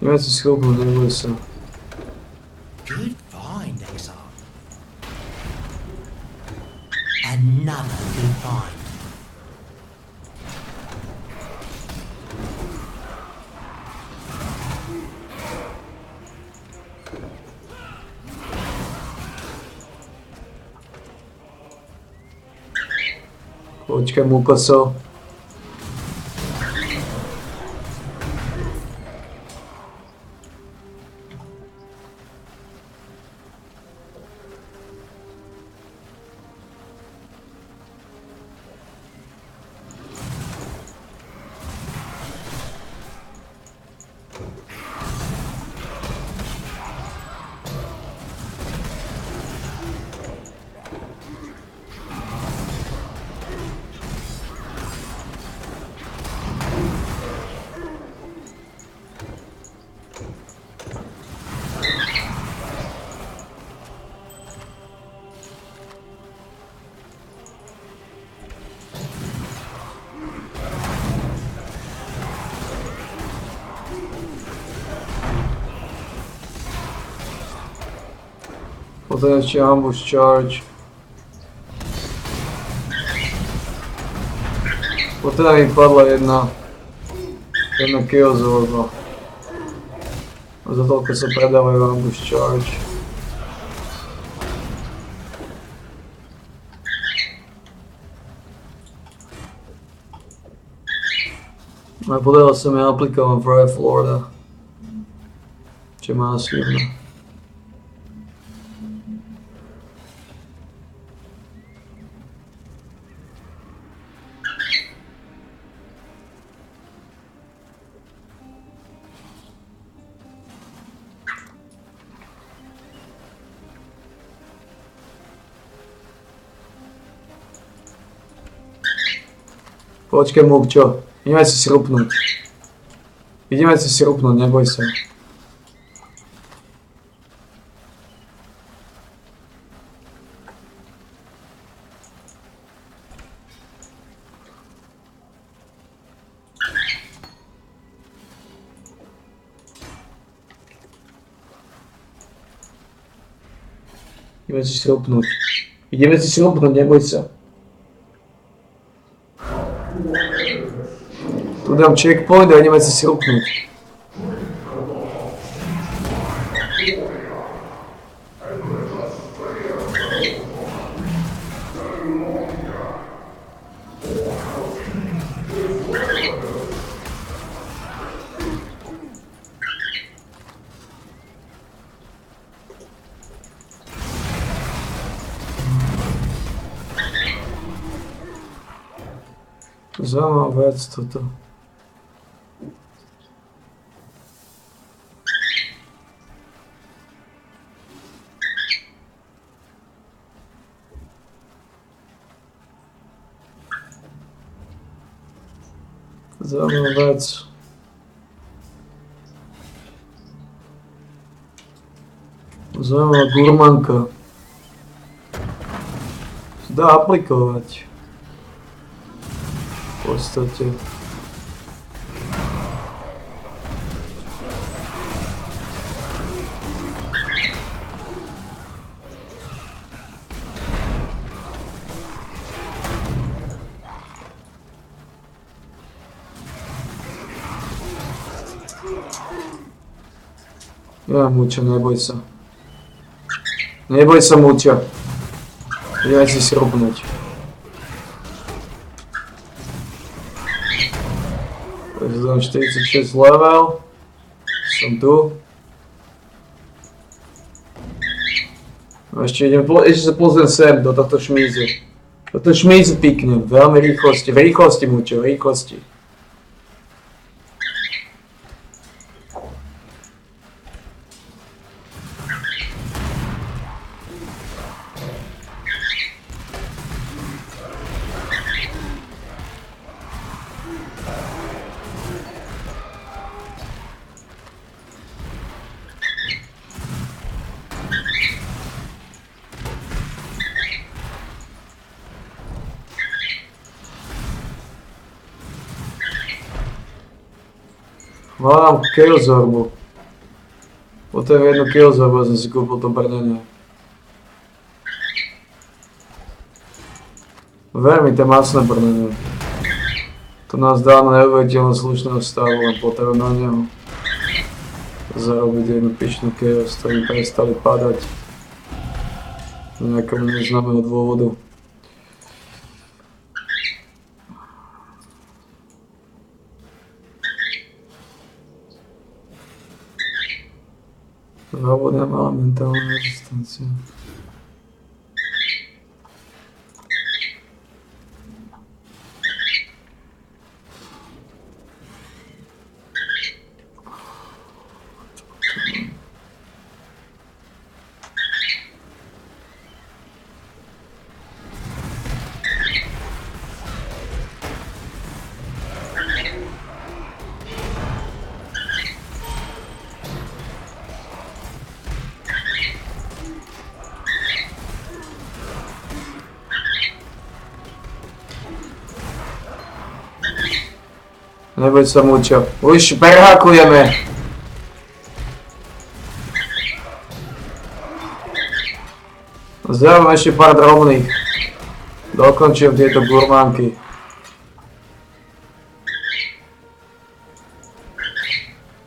Let's just go for the whistle.
Good find, Exile. Another good find.
Počkaj, Mukoso. Potom ešte ambush charge. Potom mi padla jedna chaos orba. A za toľko sa predávajú ambush charge. A podarilo sa mi aplikovať Drive Lorda. Čo má silno. Počkaj, Mugčo, ideme si srupnúť. Neboj sa. Ideme si šrupnúť. Ideme si šrupnúť, neboj sa. Tu dám checkpoint a ideme si šrupnúť. Zaujímavá vec toto. Zaujímavá vec. Zaujímavá gurmanka. Dá aplikovať. V podstate. Ja, Múča, neboj sa. Neboj sa, Múča. Ideme si šrupnúť. Takže dám 46 level. Som tu. A ešte sa pozriem sem do tohto šmízu. Do tohto šmízu píknem. Veľmi rýchlosti. V rýchlosti, Múčo, v rýchlosti. Mám Killzorbu. Potrebujem jednu Killzorbu, som si kúpil to brnenie. Ver mi, to masné brnenie. To nás dá na neuveriteľnú slušného stavu, len potrebujem na neho zarobiť jednu pičnú Chaos, ktorí prestali padať z nejakého neznámeho dôvodu. Voda mala mentálna rezistencia. Neboj sa, Múčo. Už prehákujeme. Zdravím ešte pár drobných. Dokončím tieto gurmánky.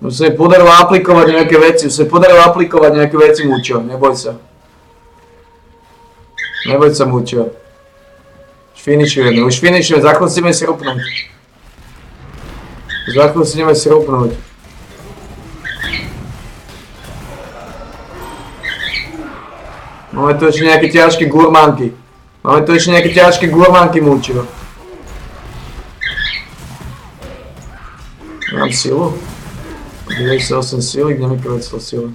Už sa mi podarilo aplikovať nejaké veci, Múčo. Neboj sa. Neboj sa, Múčo. Už finišujeme, za chvíľu si ideme srupnúť. Za chvíľu si ideme srupnúť. Máme tu ešte nejaké ťažké gurmánky. Múčo. Mám silu? 98 síly, kde mi kreclo sila?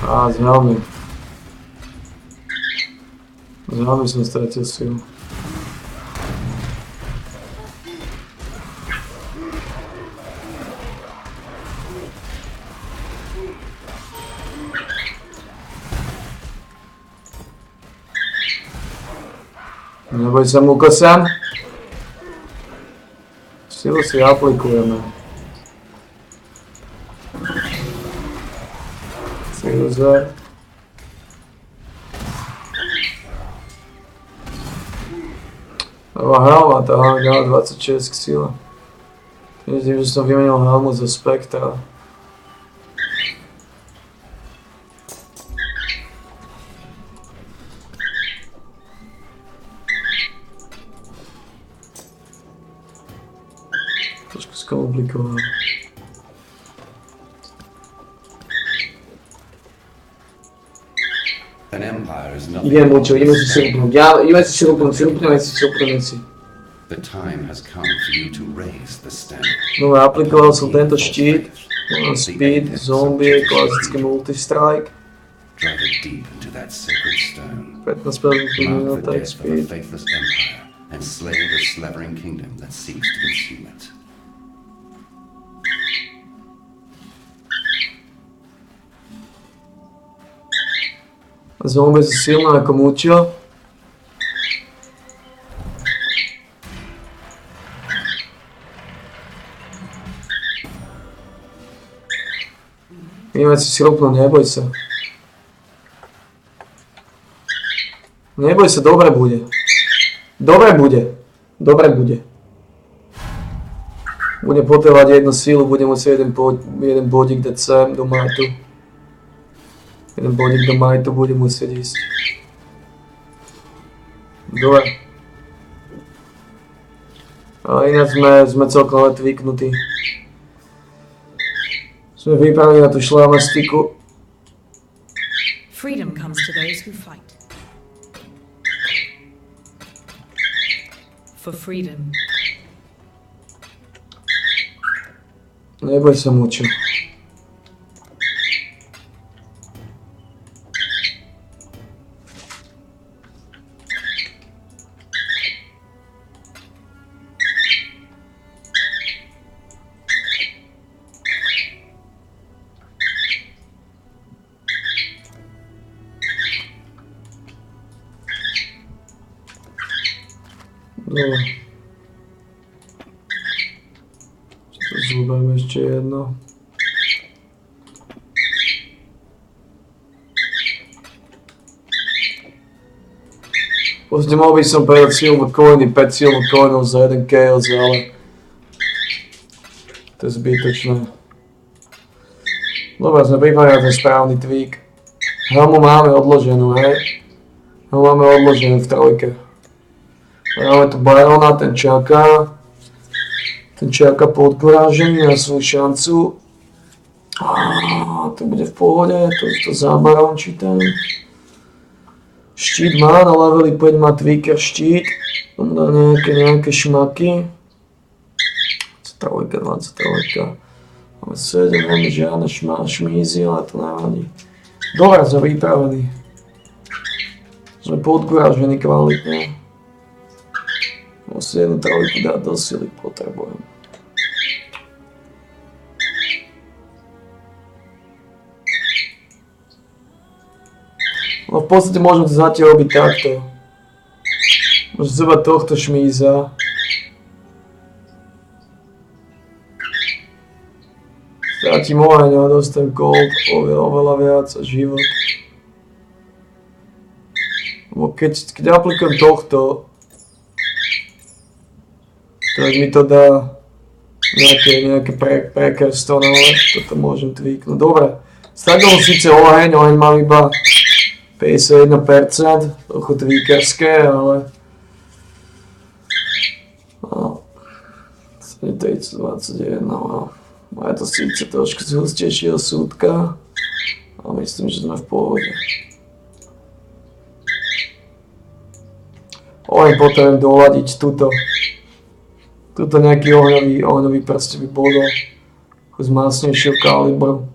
Á, zľavný. Zľavný som stratil silu. Neboj sa, Múko-san. Si Silu si aplikujeme. Silu Z. Helma, tá 26 sila. Myslím, že som vymenil helmu zo spektra. Trošku skomplikoval. Ideme si si lupnúť. Ideme si lupnúť si. Dobre, aplikoval som tento štít. Mám speed, zombie, klasický multistrike. 15 minút attack speed.
And slay the slavering kingdom that seeks to consume it.
Zombie sú silné ako mučo. Ideme si lupnúť, neboj sa. Neboj sa, dobre bude. Dobre bude. Dobre bude. Budem potrebovať jednu sílu, budem musieť jeden bodík dať sem do majtu. Jeden bodík do majtu budem musieť ísť. Dobre. Ale ináč sme celkom tvyknutí. Sme vypravili na tú šlamastiku.
Freedom comes to those who fight. For freedom.
Neboj sa mučo. Dobre. Zoberiem ešte jedno. Proste mohol by som predať silver coiny, 5 silver coinov za 1 chaos, ale to je zbytočné. Dobre, sme pripravili na ten správny tweak. Helmu máme odloženú, hej? Helmu máme odloženú v trojke. Máme tu Barona, ten čaká. Ten čaká podporážený na svoju šancu. To bude v pohode, to za Baron čítam. Štít má, na leveli 5 má tweaker štít. Tam dá nejaké šmaky. 23, 23. Máme 7, máme žiadne šmízy, ale to nevadí. Dobre, sme pripravení. Sme podporážení kvalitne. Musím jednu trojku dať do sily, potrebujem. No v podstate môžem to zatiaľ robiť takto. Môžem zobať tohto šmíza. Strátim oheň a dostanem gold, oveľa viac a život. Lebo keď aplikujem tohto, tak mi to dá nejaké prekerstvo, no ale toto môžem tweaknúť. Dobre, stratil síce oheň mám iba 51%, trochu tweakerské, ale... No, 329, no. Je to síce trošku z hustejšieho súdka, ale myslím, že sme v pohode. Oheň potrebujem doľadiť tuto. Tuto nejaký ohňový prst by bol z másnejšieho kalibru.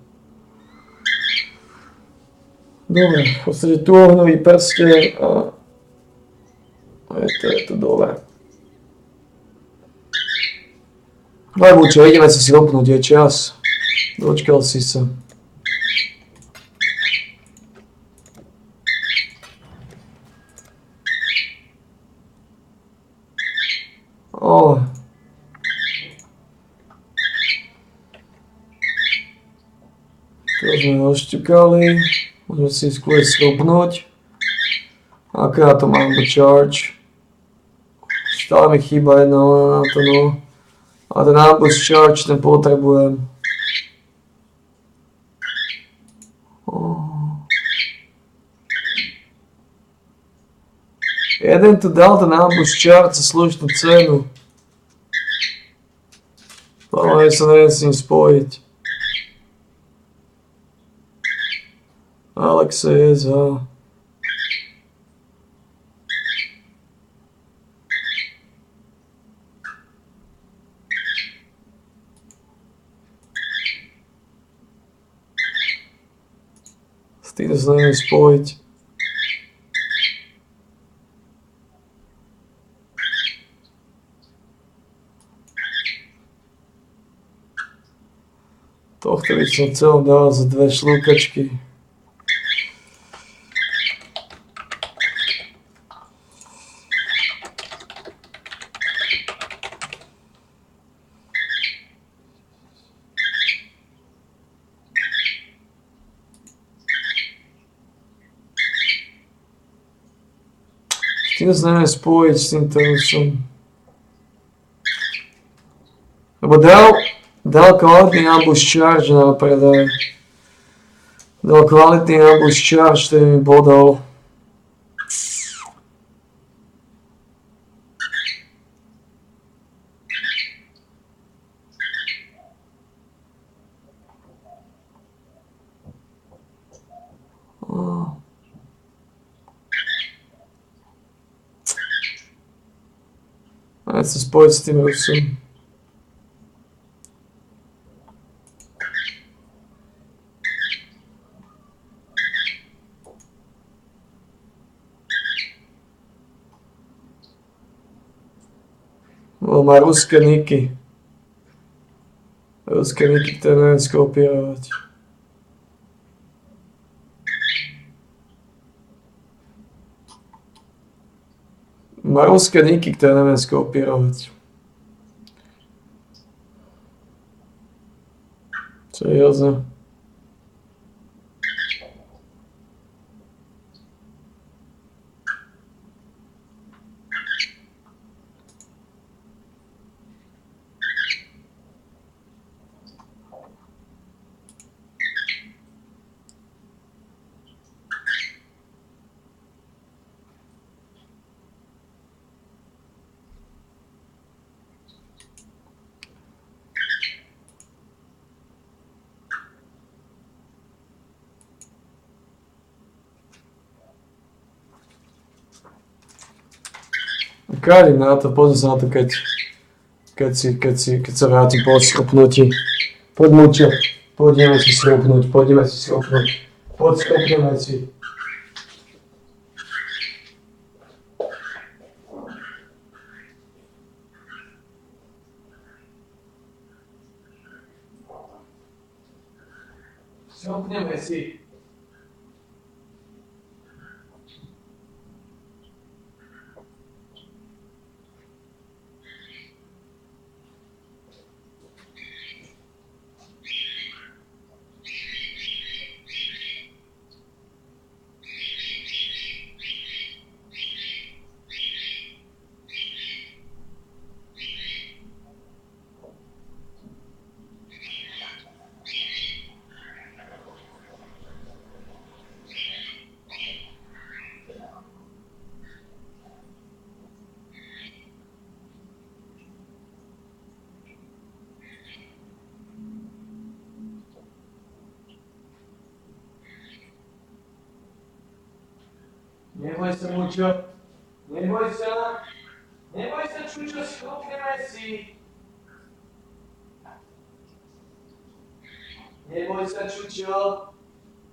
Dobre, v podstate tu ohňový prste a je to dobré. Lebo čo, ideme si lopnúť, je čas. Dočkal si sa. To sme ošťukali. Môžeme si skôr schopnúť. Aká to mám do charge. Stále mi chýba jedna na to, no. A ten ambush charge, ten potrebujem. Jeden tu dal ten ambush charge za slušnú cenu. Ale sa neviem s ním spojiť. Alexa SH. S týmto sa neviem spojiť. Tohto by som chcel dávať za 2 šlúkačky. S týmto sa neviem spojiť, s týmto som... Lebo dal kvalitný ambush charge na predaj. Dal kvalitný ambush charge, ktorý mi bodol. Ja sa spojiť s tým Rusom. On má ruské niky. Ruské niky, ktoré neviem skopírovať. Má ruské niky, ktoré neviem skopírovať. Seriózne. Kádim na to, pozri sa na to, keď sa vrátim po schopnutí. Poď Mučo, poďme si schopnúť. Poď schopneme si. Schopneme si. Neboj sa, Mučo. Neboj sa. Neboj sa, Čučo, schopneme si. Neboj sa, Čučo.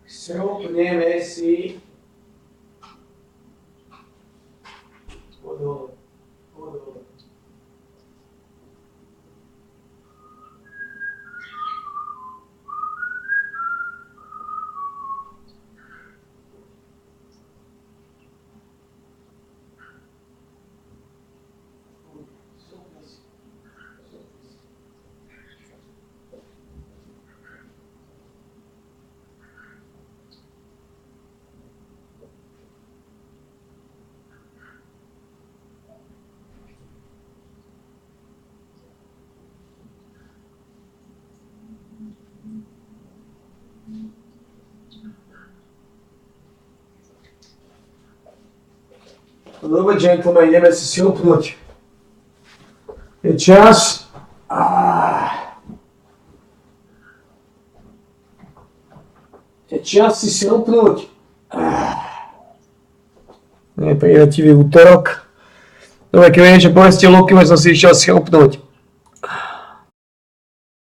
Schopneme si. Poď dole. Poď dole. Dobre, gentlemen, ideme si silpnúť. Je čas. Je čas si silpnúť. Neprijativý útorok. Dobre, keď niečo povedzte Luky, som si išiel silpnúť.